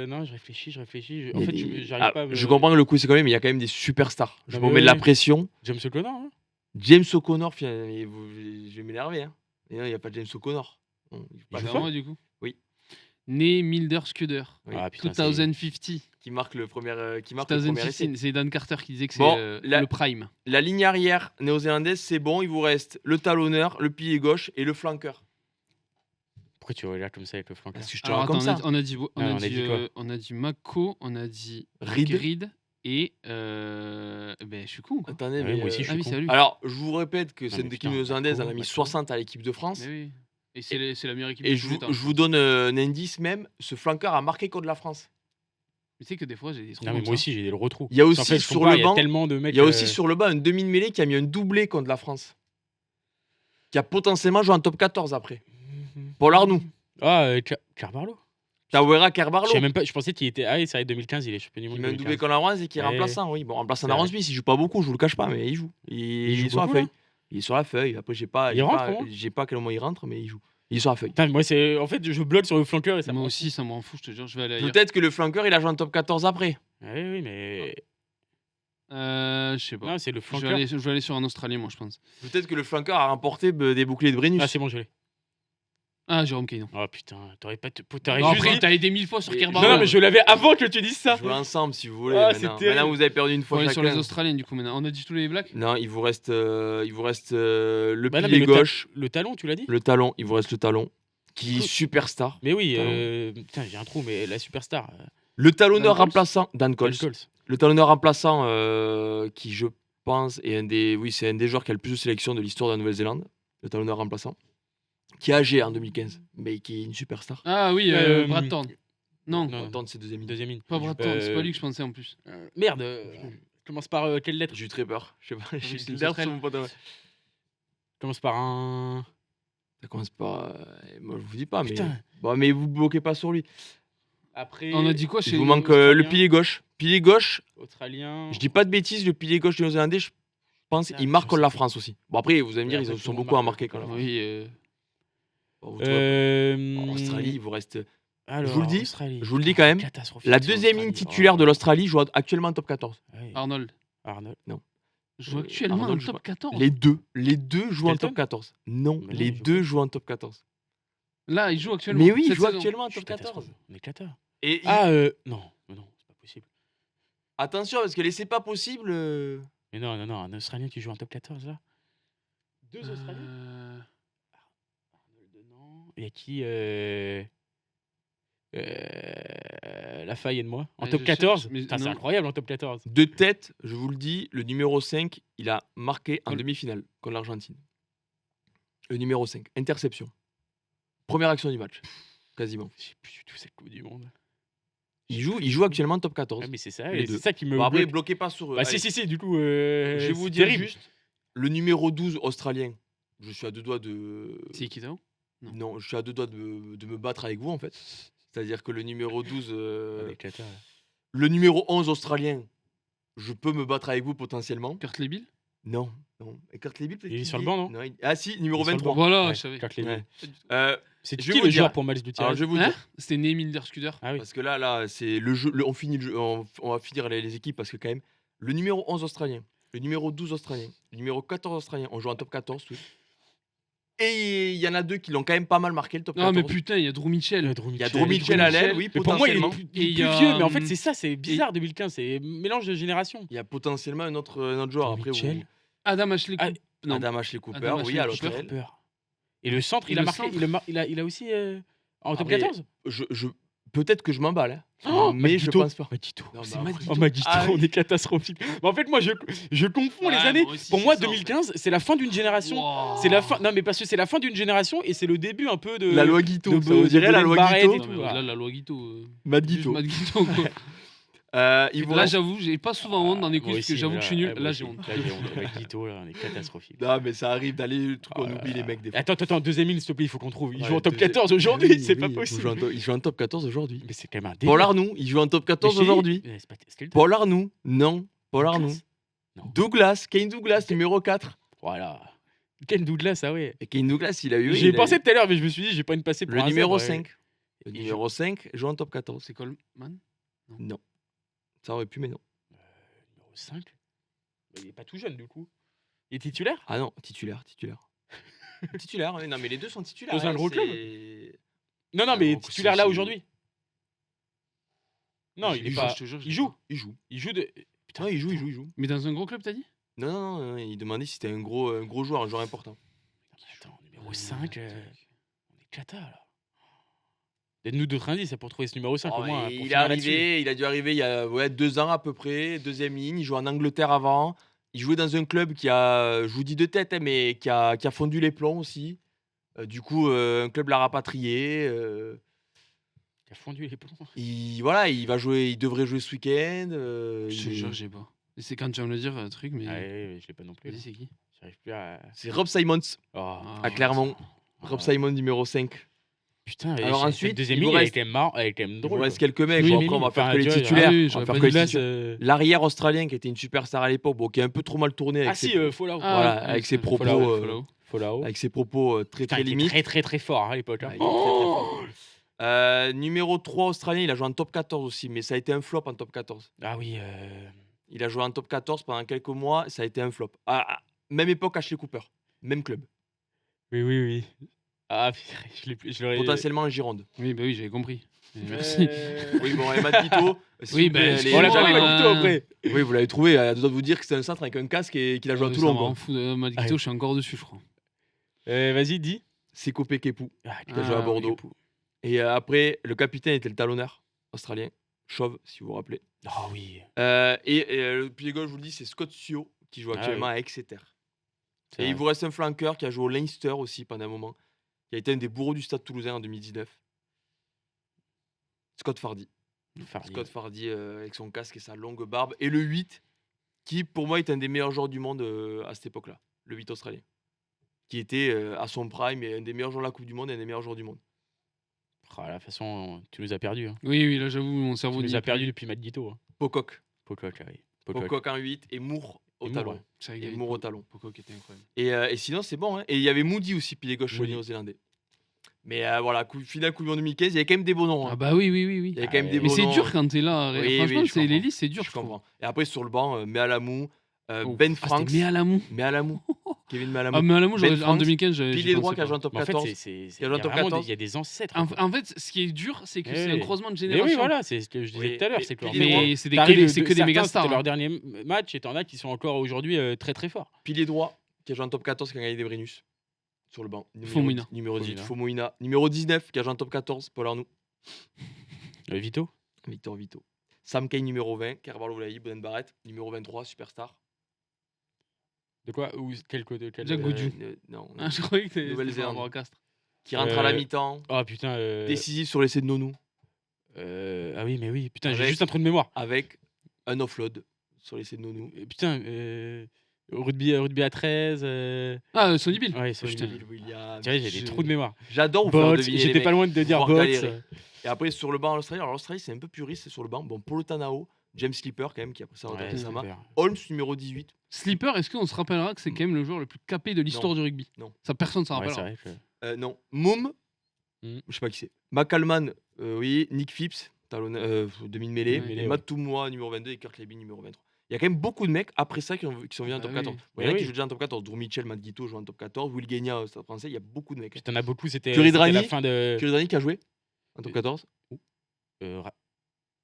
Non, je réfléchis. En Il y fait, a des- j'arrive Ah, pas à me- Je comprends que le coup c'est quand même, mais il y a quand même des superstars. Je Non, me mais mets de la oui. pression. James O'Connor. Hein James O'Connor, je vais m'énerver. Hein. Et non, il n'y a pas James O'Connor. Non, il joue pas C'est le à fond. moi du coup. Oui. Né Milder Scudder. Oui. Ah putain, c'est- 2050. Qui marque le premier, essai. C'est Dan Carter qui disait que c'est Bon, la- le prime. La ligne arrière néo-zélandaise, c'est bon. Il vous reste le talonneur, le pilier gauche et le flanqueur. Pourquoi tu regardes comme ça avec le flanqueur Parce que je te Alors, rends comme attends, ça. on a dit quoi on a dit Mako, on a dit Reed. Reed et ben je suis con quoi. Attendez, Ah oui, mais, moi aussi, je Ah suis oui, con. c'est à lui. Alors, je vous répète que Non, cette mais équipe putain, néo-zélandaise, elle a Mako, mis Mako. 60 à l'équipe de France. Mais oui. Et c'est la meilleure équipe Et de je tous les vous, temps. je vous donne un indice même, ce flanqueur a marqué contre la France. Mais tu sais que des fois j'ai des trucs Non, mais comme moi ça. aussi, j'ai des retrous. Il y a En aussi fait, je sur compare, le il y a banc, tellement de mecs. il y a aussi sur le banc un demi-mêlée qui a mis un doublé contre la France. Qui a potentiellement joué en top 14 après. Pour l'Arnoux. Ah, Carbarlo. Tawera Je Kerbarlo. sais même pas, je pensais qu'il était. Ah, oui, c'est vrai, 2015, il est champion du Il monde. met un doublé 2015. contre la France et qui est Ouais. remplaçant, oui. Bon, remplaçant C'est d'Aaron vrai. Smith, il joue pas beaucoup, je vous le cache pas, mais il joue. Il joue est sur la beaucoup, là feuille. Il est sur la feuille. Après, j'ai pas, Il j'ai rentre, pas, comment j'ai pas à quel moment il rentre, mais il joue. Il est sur la feuille. Putain, moi, c'est. En fait, je bloque sur le flanqueur et ça Moi me. aussi ça m'en fout, je te jure, je vais aller ailleurs. Peut-être que le flanqueur, il a joué en top 14 après. Ah oui, oui, mais. Je sais pas. Non, c'est le Je flanqueur. vais aller sur un Australien moi je pense. Peut-être que le flanqueur a remporté des boucliers de Brennus. Ah, c'est bon, je l'ai. Ah Jérôme Kaynon. Oh putain, t'aurais pas. T'aurais Non, juste après dit- t'as aidé 1000 fois sur Mais- Kerbarlo. Non, mais je l'avais avant que tu dises ça. Jouez ensemble si vous voulez. Ah, maintenant. c'est terrible. Maintenant, vous avez perdu une Faut fois aller sur les chacun. Australiens du coup maintenant. On a dit tous les Blacks. Non, il vous reste le Bah non, pilier mais gauche, Le talon, tu l'as dit le talon. Il vous reste le talon, qui est Cool. superstar. Mais oui, Talon. putain, j'ai un trou, mais la superstar. Le talonneur Dan Coles remplaçant, Dan Coles. Coles. Le talonneur remplaçant, qui je pense est c'est un des joueurs qui a le plus de sélection de l'histoire de la Nouvelle-Zélande. Le talonneur remplaçant, qui est âgé en 2015, mais qui est une superstar. Ah oui, Euh, Brad Thorne. Non, non. Attends, c'est deuxième ligne. Deuxième ligne. pas Brad Thorne, c'est pas lui que je pensais en plus. Merde, commence par quelle lettre J'ai eu très peur. Je sais pas. J'ai c'est eu une peur sauterelle. sur mon pote. Commence par un. Ça commence par. Moi, je vous dis pas, mais. Putain. Bon, mais vous bloquez pas sur lui. Après. On a dit quoi Il chez vous manque le pilier gauche. Pilier gauche, Australien. je dis pas de bêtises, le pilier gauche néo-zélandais, je pense Ah, il marque je contre sais la pas. France aussi. Bon, après, vous allez me dire, Oui, après, ils tout sont le monde beaucoup à marque marquer contre la France. Oui, Bon, vous trouvez- En En Australie, il vous reste. Alors, je vous le dis, Australie. je vous le dis Putain, quand même, catastrophique, La ça, deuxième ligne Australie. titulaire Oh. de l'Australie joue actuellement en top 14. Ah oui. Arnold. Arnold. Joue actuellement Arnold en joue top 14. Les deux jouent en Skelton top 14. Non, Mais non, les il joue deux pas. jouent en top 14. Là, il joue actuellement. Mais oui, ils cette jouent saison. actuellement en Je suis top 14. catastrophe. On est cata. Et Ah, non, mais non, c'est pas possible. attention, parce que les c'est pas possible. Mais non, un Australien qui joue en top 14 là. Deux Australiens. Euh, Arnold, non. Il y a qui La faille et de moi. En Ouais, top je 14. cherche, mais Putain, c'est non. incroyable en top 14. De tête, je vous le dis, le numéro 5, il a marqué en Col- demi-finale contre l'Argentine. Le numéro 5, interception. Première action du match, quasiment. Je sais plus du tout cette Coupe du Monde. Il joue actuellement en top 14. Ah, mais c'est ça, les et c'est deux. ça qui me. Bon, après, bloque. bloquez pas sur eux. Bah, Allez, si, du coup. je vais vous c'est dire terrible. juste, le numéro 12 australien, je suis à deux doigts de... C'est Kitao. Non, je suis à deux doigts de me battre avec vous, en fait. C'est-à-dire que le numéro 12... Avec Qatar. le numéro 11 australien, je peux me battre avec vous potentiellement. Kurt Lebil. Non, non. Et Kurt Lebil, peut-être Il est qu'il sur le y banc, non Ah si, numéro Il est sur le 23. Voilà, Ouais, je savais. Kurt Lewin. Ouais. Pas du tout. C'est Je qui vais le vous dire. joueur pour Malice du Alors, tirage je vais vous Hein dire, C'était Néemile Der Skuder. Ah oui. parce que là, c'est le jeu. On finit le jeu, on va finir les équipes parce que quand même, le numéro 11 australien, le numéro 12 australien, le numéro 14 australien, on joue en top 14 tous. Et il y en a deux qui l'ont quand même pas mal marqué le top 14. Non, mais putain, il y a Drew Mitchell. Il y a Drew Mitchell à l'aile, oui, Mais pour moi, il est potentiellement. plus, Et il est il y plus a, vieux, mais en fait, hum, c'est ça, c'est bizarre 2015, c'est mélange de génération. Il y a potentiellement un autre joueur. Drew Après, Mitchell. Adam Ashley Ah, Cooper. Non. Adam Ashley Cooper, Adam oui, Ashley à Cooper. l'autre aile. Et le centre, Et il a le marqué, centre il a aussi en top Après, 14. Peut-être que je m'emballe, hein, Oh, mais je Magito. pense pas. Magito. Non, C'est bah, Magito. Oh, Magito, Ah oui. on est catastrophique. Mais en fait, moi, je confonds les Ouais, années. moi aussi, Pour c'est moi, ça, en fait. 2015, c'est la fin d'une génération. Wow. C'est la fin. Non, mais parce que c'est la fin d'une génération et c'est le début un peu de. La loi Guito, de- ça vous de dirait la Belen loi Barrett Guito et Non, tout, mais voilà. là, la loi Guito. Matt Juste Guito. Matt Guito, quoi. Il vous Là, reste- j'avoue, j'ai pas souvent honte dans des Moi quiz parce aussi, que j'avoue mais que je suis nul. moi Là, aussi. j'ai honte. Là, j'ai honte. Magito, là, on est catastrophique. Non, mais ça arrive d'aller le truc, on Oh là oublie les là. mecs des fois. Attends, deuxième ligne, s'il te plaît, il faut qu'on trouve. Il Ouais, joue en top deuxième- 14 aujourd'hui, Oui, c'est oui, pas il joue possible. il joue en top 14 aujourd'hui. Mais c'est quand même un Paul délire. Arnoux, il joue en top Mais 14 je t'ai dit- aujourd'hui. C'était le Paul Arnoux, non. Paul Douglas. Arnoux. Non. Douglas, Kane Douglas, numéro 4. Voilà. Ken Douglas, ah ouais. Et Kane Douglas, il a eu. J'y ai pensé tout à l'heure, mais je me suis dit, j'ai pas une passée pour Le un numéro zèbre, ouais. 5. Le Il numéro 5 joue en top 14. C'est Coleman. Non. Ça aurait pu, mais non. Numéro 5 il est pas tout jeune, du coup. Il est titulaire Ah non, titulaire. Titulaire, oui, non, mais les deux sont titulaires. Dans un hein, gros club c'est- Non, non, Ah, mais donc, titulaire c'est- là c'est- aujourd'hui. Non, il est joue, pas. je te jure, je Il sais joue. pas. Il joue. Il joue de. Putain, il joue. Mais dans un gros club, t'as dit Non, non, il demandait si c'était un gros joueur, un joueur important. Attends, numéro 5, on est cata là. Donne-nous d'autres indices pour trouver ce numéro 5 Oh, au moins. pour il est finir là-dessus. arrivé, il a dû arriver il y a 2 ans à peu près, deuxième ligne. Il jouait en Angleterre avant. Il jouait dans un club qui a, je vous dis de tête, hein, mais qui a fondu les plombs aussi. Du coup, un club l'a rapatrié. Il a fondu les plombs. Voilà, il devrait jouer ce week-end. Je te jure, j'ai pas. Et c'est quand tu vas me le dire, un truc, mais. Ah ouais, je l'ai pas non plus. Vas-y, là. c'est qui J'arrive plus à. C'est Rob Simons Oh, Ah, à Clermont. ah, Rob Simons numéro 5. Putain, Alors cette ensuite, deuxième il ligne, vous elle reste- est quand même marrant, elle est quand même Il drôle. vous reste quoi. quelques mecs. Oui, Bon, mais après, on va enfin, faire que les tu vois, titulaires. ah oui, On va j'aurais faire pas que les dit là, titulaires. L'arrière australien qui était une superstar à l'époque, bon, qui a un peu trop mal tourné avec Ah si, ses, Fallout. Ah, voilà, ouais, avec c'est ses Fallout, propos, Fallout. Fallout. avec ses propos très Putain, très il était limites. très très très fort hein, à l'époque. hein. Ouais, il était très, très fort. Numéro 3 australien, il a joué en top 14 aussi, mais ça a été un flop en top 14. Ah oui. Il a joué en top 14 pendant quelques mois, ça a été un flop. Même époque Ashley Cooper, même club, Oui. Ah, je l'aurais. potentiellement en Gironde. Oui, bah oui, j'avais compris. Merci. Oui, bon, et Matt Guito, s'il Oui, vous plaît, bah, les- On l'a excuse-moi, pas jamais- mis Magito après. Oui, vous l'avez trouvé, à deux doigts de vous dire que c'est un centre avec un casque et qu'il a joué à Ouais, Toulon. ça m'en quoi. fout de Matt Guito, je suis encore dessus, je crois. Vas-y, dis. C'est Copé Kepou, Ah, qui a joué à oui, Bordeaux. Kepou. Et après, le capitaine était le talonneur australien, Chauve, si vous vous rappelez. Ah oui. Le pilier gauche, je vous le dis, c'est Scott Sio, qui joue Ah actuellement oui. à Exeter. C'est Et il vrai. vous reste un flanqueur qui a joué au Leinster aussi pendant un moment, qui a été un des bourreaux du Stade Toulousain en 2019. Scott Fardy. Fardy. Scott Fardy avec son casque et sa longue barbe. Et le 8, qui pour moi est un des meilleurs joueurs du monde à cette époque-là. Le 8 australien. Qui était à son prime et un des meilleurs joueurs de la Coupe du Monde et un des meilleurs joueurs du monde. Ah, la façon, tu nous as perdus. Hein. Oui, là, j'avoue, mon cerveau Tu nous n'y est as plus. perdus depuis Matt Guito. Hein. Pocock. Pocock, ah oui. Pocock. Pocock en 8 et Moore au Et Moore, talon. ouais. C'est vrai Et qu'il y avait Moore au talon. Poco qui était incroyable. Et sinon, c'est bon. Hein. Et il y avait Moody aussi, pilier gauche Moody. néo-zélandais. Mais voilà, finale Coupe du Monde 2015, il y avait quand même des bons noms. hein. Ah bah oui. Il y avait quand même Ah des Mais bons c'est noms. dur quand t'es là. Oui, Franchement, oui, je c'est les comprends. listes, c'est dur, Je je trouve. comprends. Et après, sur le banc, Mealamou, Oh. Ben Ah, Franks. c'était Mealamou. Mealamou. Kevin Mealamou. Ah, mais à la mou, Ben en Franks, 2015, j'ai Pilier pensé droit qui a pas. joué en top Mais en 14. fait, il Il y a joué en top 14. y a des ancêtres. En fait, ce qui est dur, c'est que Eh c'est un oui. croisement de Mais génération. oui, voilà, c'est ce que je disais Oui, tout à l'heure. mais C'est que pilier droit. Mais c'est que t'arrives des, de- c'est que des certains, méga C'était stars. leur dernier match et t'en as qui sont encore aujourd'hui très très forts. Pilier droit qui a joué en top 14 qui a gagné des Brennus. Sur le banc. Fomouina. Numéro 18, Fomouina. Fomouina. Numéro 19 qui a joué en top 14, Paul Arnoux. Vito. Victor Vito. Sam Kane numéro 20, Carvalho Laï, Bonen Barrett, numéro 23, Superstar. De quoi ou quel côté quel, Jack Goodhue. Non, Ah, je croyais que c'était Nouvelle-Zélande. par rapport à Castres. qui rentre à la Euh, mi-temps, Oh putain. décisif sur l'essai de Nonou, Ah oui, mais oui. Putain, j'ai Avec- juste un trou de mémoire. avec un offload sur l'essai de Nonou. Putain. Rugby à 13. Sonny Bill. Ouais, c'est Putain. Bill Williams. Tu vois, j'ai des Je- trous de mémoire. J'adore vous faire Bots, deviner les j'étais pas mecs. loin de dire Voir Bots. galérer. Et après, sur le banc en Australie, alors l'Australie, c'est un peu puriste sur le banc. Bon, Polo Tanao, James Slipper, quand même, qui a pris ça en Ouais, Récemment. super. Holmes, numéro 18. Slipper, est-ce qu'on se rappellera que c'est quand même le joueur le plus capé de l'histoire Non. du rugby? Non. Ça, personne s'en Ouais, c'est rappellera. vrai que- Non. Moum, Hmm. je sais pas qui c'est. McCalman, oui. Nick Phipps, demi-mêlée. Ouais. Et Matt Toumoua, numéro 22. Et Kirk Levy, numéro 23. Il y a quand même beaucoup de mecs après ça qui sont venus en Bah top oui. 14. Bon, il y Bah en a qui oui. jouent déjà en top 14. Drew Mitchell, Matt Guito jouent en top 14. Will Gagna, au Stade français. Il y a beaucoup de mecs. Puis t'en as beaucoup, c'était Curry c'était à la Drani. fin de. Curry Drani qui a joué en top 14.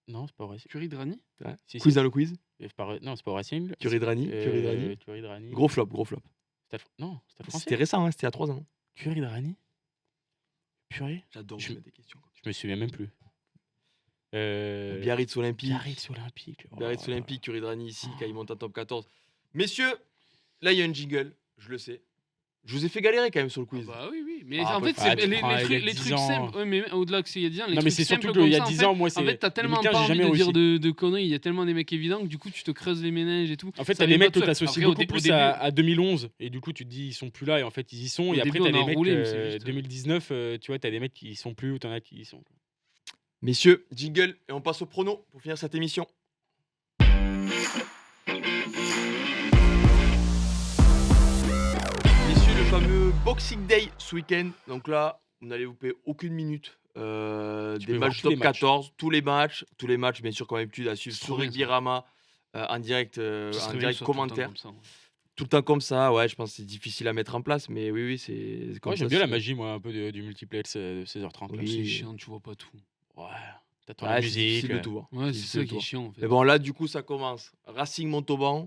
Non, c'est pas au Racing. Curry Drani. Ouais. Si, Quiz si. dans le quiz. Non, c'est pas au Racing. Curry Drani. Curry Drani. Curry Drani. Gros flop. Non, c'était C'était français. récent, hein, c'était il y a 3 ans. Curry Drani. Purée. J'adore Je- vous mettre des questions. Je me souviens même plus. Biarritz Olympique. Biarritz Olympique. Oh. Biarritz Olympique, Curry Drani ici, quand il monte en top 14. Messieurs, là il y a un jingle, je le sais. Je vous ai fait galérer quand même sur le quiz. Bah oui, oui. Mais Ah, en fait, bah, c'est tu les, prends, les il y a trucs, les 10 trucs ans. simples. Ouais, mais au-delà que c'est il y a 10 ans, les Non, mais trucs c'est surtout simples qu'il comme y a ça, 10 en ans, moi, fait, c'est. en fait, t'as tellement 2015, pas j'ai envie jamais de dire réussi. de conneries, il y a tellement des mecs évidents que du coup, tu te creuses les méninges et tout. En fait, Ça t'as des vient mecs pas que tout seul. t'associes Après, au beaucoup dé- au plus début- à 2011 et du coup tu te dis ils sont plus là et en fait ils y sont Au et après début, t'as on a des mecs roulé, mais c'est juste- 2019 tu vois t'as des mecs qui y sont plus ou t'en as qui y sont. Messieurs, jingle, et on passe au prono pour finir cette émission. Messieurs, le fameux Boxing Day ce week-end. Donc là, vous n'allez vous payer aucune minute Tu des peux voir matchs tous les top matchs. 14. Tous les matchs, bien sûr, comme d'habitude, à suivre C'est sur trop bien, Rugby ça. Rama en direct, Ça serait en bien que direct ce soit tout le temps commentaire. comme ça, ouais. Tout le temps comme ça, ouais, je pense que c'est difficile à mettre en place, mais oui, c'est comme Moi ça. j'aime bien la c'est- magie moi un peu du multiplex de 16h30 là. Oui. C'est chiant, tu vois pas tout. Ouais. T'attends Ah, la c'est difficile musique. de tout voir. Ouais, c'est difficile ça de qui est tout chiant en fait. Mais bon, là, du coup, ça commence. Racing Montauban,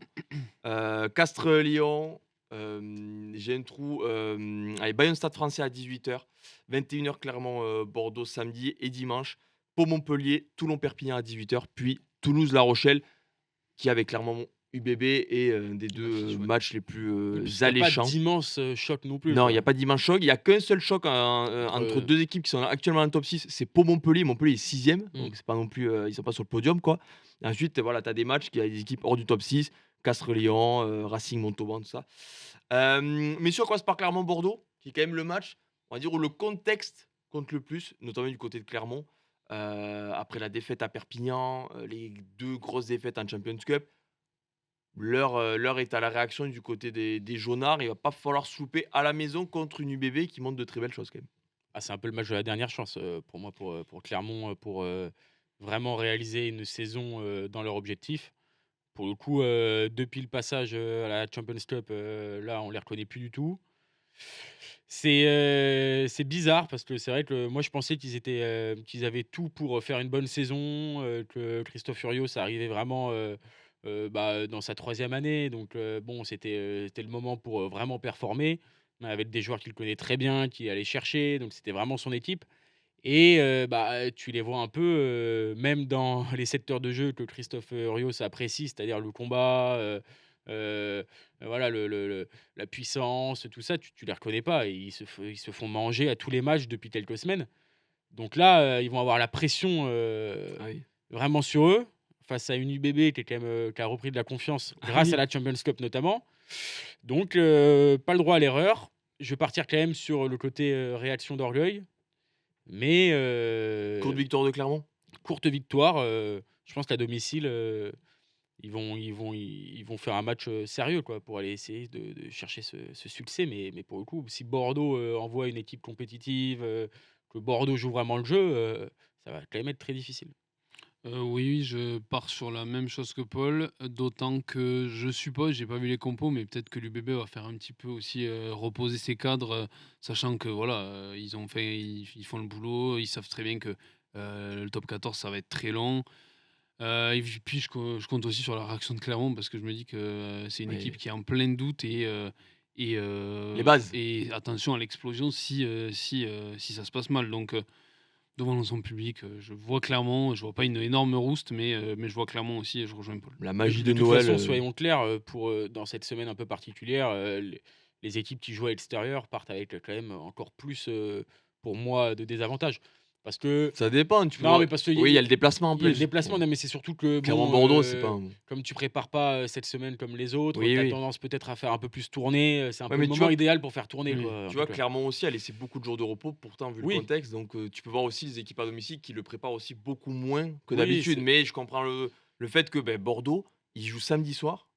Castres-Lyon. J'ai un trou. Allez, Bayonne Stade Français à 18h. 21h, Clermont-Bordeaux samedi et dimanche. Pau-Montpellier, Toulon-Perpignan à 18h. Puis Toulouse-La Rochelle, qui avec Clermont UBB est un des deux c'est chouette. matchs les plus Et puis, t'as alléchants. pas d'immense choc non plus. Non, quoi. il n'y a pas d'immense choc. Il n'y a qu'un seul choc entre deux équipes qui sont actuellement dans le top 6. C'est Pau-Montpellier. Montpellier est 6ème. Donc, c'est pas non plus, ils sont pas sur le podium. Quoi. Et ensuite, voilà, tu as des matchs qui ont des équipes hors du top 6. Castres-Lyon, Racing Montauban, tout ça. Mais on commence par Clermont-Bordeaux, qui est quand même le match, on va dire, où le contexte compte le plus, notamment du côté de Clermont. Après la défaite à Perpignan, les 2 grosses défaites en Champions Cup. L'heure est à la réaction du côté des Jaunards. Il va pas falloir se louper à la maison contre une UBB qui montre de très belles choses quand même. Ah, c'est un peu le match de la dernière chance pour moi, pour Clermont, pour vraiment réaliser une saison dans leur objectif. Pour le coup, depuis le passage à la Champions Cup, là, on les reconnaît plus du tout. C'est bizarre parce que c'est vrai que moi, je pensais qu'ils avaient tout pour faire une bonne saison, que Christophe Furios arrivait vraiment dans sa 3e année. Donc, bon, c'était le moment pour vraiment performer avec des joueurs qu'il connaît très bien, qui allait chercher. Donc, c'était vraiment son équipe. Et tu les vois un peu, même dans les secteurs de jeu que Christophe Rios apprécie, c'est-à-dire le combat, voilà, la puissance, tout ça, tu les reconnais pas. Et ils se font manger à tous les matchs depuis quelques semaines. Donc là, ils vont avoir la pression vraiment sur eux, face à une UBB qui, est quand même, qui a repris de la confiance grâce à la Champions Cup notamment. Donc, pas le droit à l'erreur. Je vais partir quand même sur le côté réaction d'orgueil. Mais Courte victoire de Clermont. courte victoire, je pense qu'à domicile, ils vont faire un match sérieux quoi, pour aller essayer de chercher ce succès. Mais pour le coup, si Bordeaux envoie une équipe compétitive, que Bordeaux joue vraiment le jeu, ça va quand même être très difficile. Oui, je pars sur la même chose que Paul, d'autant que je suppose, j'ai pas vu les compos, mais peut-être que l'UBB va faire un petit peu aussi reposer ses cadres, sachant que voilà, ils font le boulot, ils savent très bien que le top 14 ça va être très long. Et puis je compte aussi sur la réaction de Clermont parce que je me dis que c'est une Oui. équipe qui est en plein doute et Les bases. et attention à l'explosion si ça se passe mal. Donc Devant son public, je vois Clermont, je vois pas une énorme rouste, mais je vois Clermont aussi et je rejoins Paul. La magie de De toute Noël. façon, soyons clairs, dans cette semaine un peu particulière, les équipes qui jouent à l'extérieur partent avec quand même encore plus, pour moi, de désavantages. Parce que Ça dépend, tu peux non, voir. mais parce qu'il Oui, il y a le déplacement en il y a le plus. déplacement, non, mais c'est surtout que bon, Clermont-Bordeaux, c'est pas. comme tu prépares pas, cette semaine comme les autres, Oui, tu as oui. tendance peut-être à faire un peu plus tourner, c'est un Ouais, peu mais le tu moment vois- idéal pour faire tourner, Oui. quoi, un Tu vois, peu. Clermont aussi a laissé beaucoup de jours de repos, pourtant, vu Oui. le contexte. Donc, tu peux voir aussi les équipes à domicile qui le préparent aussi beaucoup moins que Oui, d'habitude. c'est Mais je comprends le fait que Bordeaux, ils jouent samedi soir,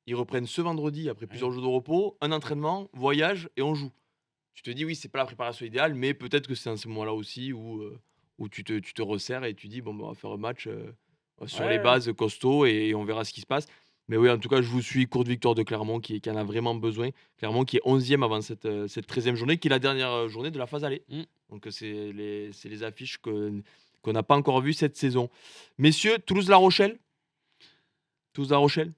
ils reprennent ce vendredi après plusieurs Ouais. jours de repos, un entraînement, voyage et on joue. Tu te dis, oui, c'est pas la préparation idéale, mais peut-être que c'est à ce moment-là aussi où tu te resserres et tu dis, bon, on va faire un match sur les Ouais. bases costauds et on verra ce qui se passe. Mais oui, en tout cas, je vous suis. Courte victoire de Clermont qui en a vraiment besoin. Clermont qui est 11e avant cette 13e journée, qui est la dernière journée de la phase aller. Mmh. Donc, c'est les affiches qu'on n'a pas encore vues cette saison. Messieurs, Toulouse-La Rochelle. Toulouse-La Rochelle.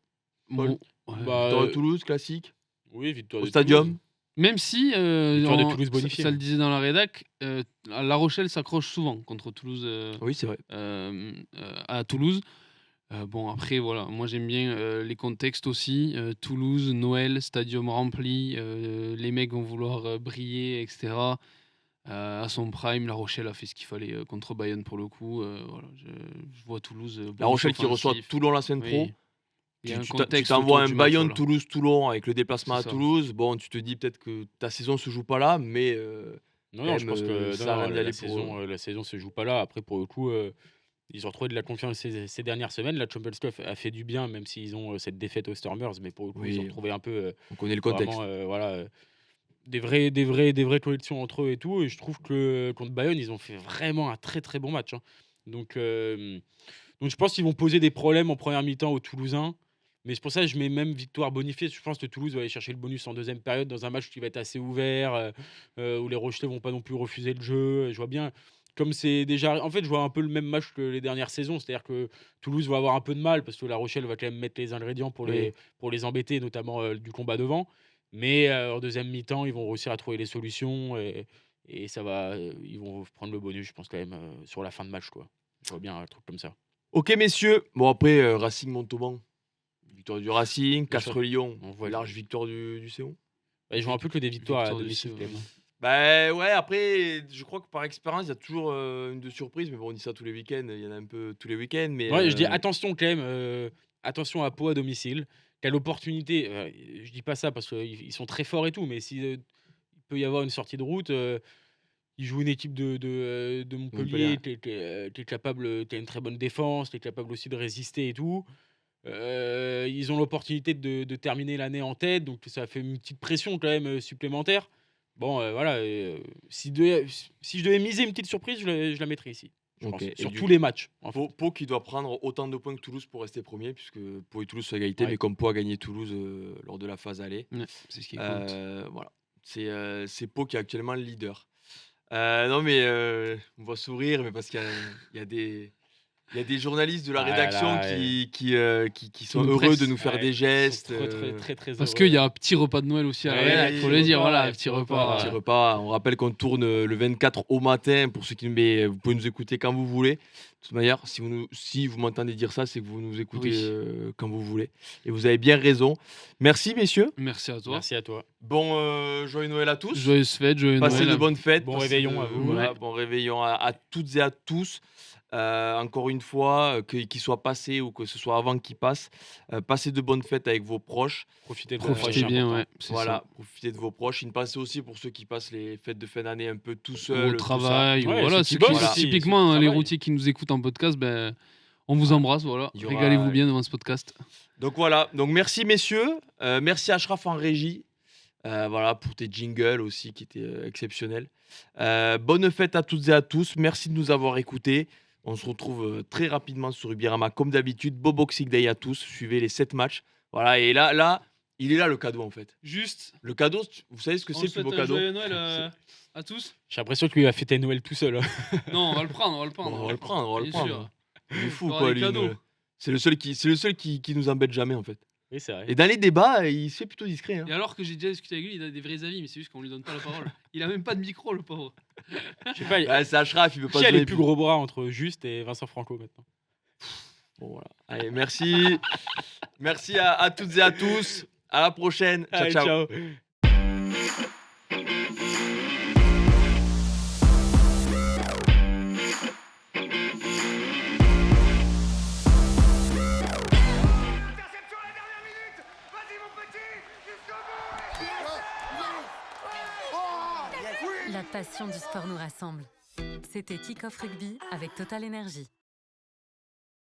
Paul. Bon, ouais. Bah, Victoire de Toulouse, classique. oui, victoire Au de stadium. Toulouse. Même si, Victoire de Toulouse ça, bonifiée. ça le disait dans la rédac, La Rochelle s'accroche souvent contre Toulouse, Oui, c'est vrai. à Toulouse. Bon, après, voilà, moi j'aime bien les contextes aussi. Toulouse, Noël, stadium rempli, les mecs vont vouloir briller, etc. À son prime, La Rochelle a fait ce qu'il fallait contre Bayonne pour le coup. Voilà, je vois Toulouse. La bonus Rochelle qui reçoit offensif. Toulon la semaine pro. Oui. Il y a un Tu contexte t'envoies autour un du match, Bayonne, voilà. Toulouse, Toulon avec le déplacement C'est à ça. Toulouse. Bon, tu te dis peut-être que ta saison se joue pas là, mais Non, je pense que ça non, a rien non, d'aller pour. la saison se joue pas là. Après, pour le coup, ils ont retrouvé de la confiance ces dernières semaines. La Champions Cup a fait du bien, même s'ils ont cette défaite aux Stormers, mais pour le coup, ils ont Oui, retrouvé un peu on connaît le contexte. vraiment voilà, des vraies connexions entre eux et tout. Et je trouve que contre Bayonne, ils ont fait vraiment un très très bon match, hein. Donc, je pense qu'ils vont poser des problèmes en première mi-temps aux Toulousains. Mais c'est pour ça que je mets même victoire bonifiée. Je pense que Toulouse va aller chercher le bonus en deuxième période dans un match qui va être assez ouvert, où les Rochelais vont pas non plus refuser le jeu. Je vois bien, comme c'est déjà. En fait, je vois un peu le même match que les dernières saisons. C'est-à-dire que Toulouse va avoir un peu de mal parce que La Rochelle va quand même mettre les ingrédients pour Oui. les embêter, notamment du combat devant. Mais en deuxième mi-temps, ils vont réussir à trouver les solutions et ça va. Ils vont prendre le bonus, je pense, quand même, sur la fin de match, quoi. Je vois bien un truc comme ça. Ok, messieurs. Bon, après, Racing Montauban. Victoire du Racing. Bien sûr. Castres-Lyon. On voit Large victoire du CO. Bah, ils jouent un peu que des victoires à Victoire de domicile, CO, quand même, hein. Bah ouais, après, je crois que par expérience, il y a toujours une de surprise. Mais bon, on dit ça tous les week-ends. Il y en a un peu tous les week-ends. Mais Ouais, je dis attention quand même, attention à Pau à domicile. Quelle opportunité, je dis pas ça parce qu'ils sont très forts et tout, mais si, il peut y avoir une sortie de route, ils jouent une équipe de Montpellier. Montpellier, tu es capable, tu as une très bonne défense, tu es capable aussi de résister et tout. Ils ont l'opportunité de terminer l'année en tête, donc ça fait une petite pression quand même, supplémentaire. Bon, voilà, si je devais miser une petite surprise, je la mettrais ici, je Ok, pense, et sur du tous les matchs, en fait. Pau qui doit prendre autant de points que Toulouse pour rester premier, puisque Pau et Toulouse sont à égalité, Ouais. mais comme Pau a gagné Toulouse lors de la phase aller, Ouais, c'est ce qui compte. voilà. C'est Pau qui est actuellement le leader. Non, mais on va sourire, mais parce qu'il y a il y a des journalistes de la Ah là rédaction là, ouais. qui sont nous heureux pressent. de nous faire Ouais, des ils sont gestes. très, très Parce heureux. qu'il y a un petit repas de Noël aussi à la Ouais, rédac, oui, faut le dire, repas, voilà, petit petit repas. Petit repas. repas. On rappelle qu'on tourne le 24 au matin pour ceux qui nous. Mais vous pouvez nous écouter quand vous voulez. De toute manière, si vous m'entendez dire ça, c'est que vous nous écoutez Oui. quand vous voulez. Et vous avez bien raison. Merci, messieurs. Merci à toi. Merci à toi. Bon joyeux Noël à tous. Joyeuse fête, joyeux Passez Noël. de bonnes fêtes. Bon passez réveillon à vous. voilà, Ouais. bon réveillon à toutes et à tous. Encore une fois, qu'ils soient passés ou que ce soit avant qu'ils passent, passez de bonnes fêtes avec vos proches. Profitez de Profitez c'est bien, important. ouais. C'est Voilà, ça. profitez de vos proches. Une pensée aussi pour ceux qui passent les fêtes de fin d'année un peu tout Ou seuls. au tout ça. travail, ou Ouais, voilà, ceux qui ceux qui- bossent aussi, typiquement ceux qui les travaillent. routiers qui nous écoutent en podcast, ben, on vous embrasse, voilà. Il y aura- Régalez-vous bien devant ce podcast. Donc voilà, donc merci messieurs, merci Ashraf en régie, voilà pour tes jingles aussi qui étaient exceptionnels. Bonne fête à toutes et à tous, merci de nous avoir écoutés. On se retrouve très rapidement sur Rugbyarama comme d'habitude. Beau Boxing Day à tous, suivez les 7 matchs. Voilà, et là, il est là le cadeau en fait. Juste, Le cadeau, vous savez ce que c'est le plus beau cadeau? Noël à tous. J'ai l'impression que lui va fêter Noël tout seul, hein. Non, on va le prendre, on va le Bon, prendre. on va le prendre, on va le Bien prendre. sûr. Il est fou Il y aura quoi, des lui, cadeaux. C'est le seul qui nous embête jamais en fait. Oui, c'est vrai. Et dans les débats, il se fait plutôt discret. Hein. Et alors que j'ai déjà discuté avec lui, il a des vrais avis, mais c'est juste qu'on lui donne pas la parole. Il a même pas de micro, le pauvre. Je sais pas, Ouais, c'est Ashraf, il veut pas qui se a les donner plus gros bras entre Juste et Vincent Franco maintenant? Bon, voilà. Allez, merci. Merci à toutes et à tous. À la prochaine. Ciao, Allez, ciao. ciao. Interception à la dernière minute. Vas-y mon petit, jusqu'au bout. La passion du sport nous rassemble. C'était Kick-Off Rugby avec Total Energy.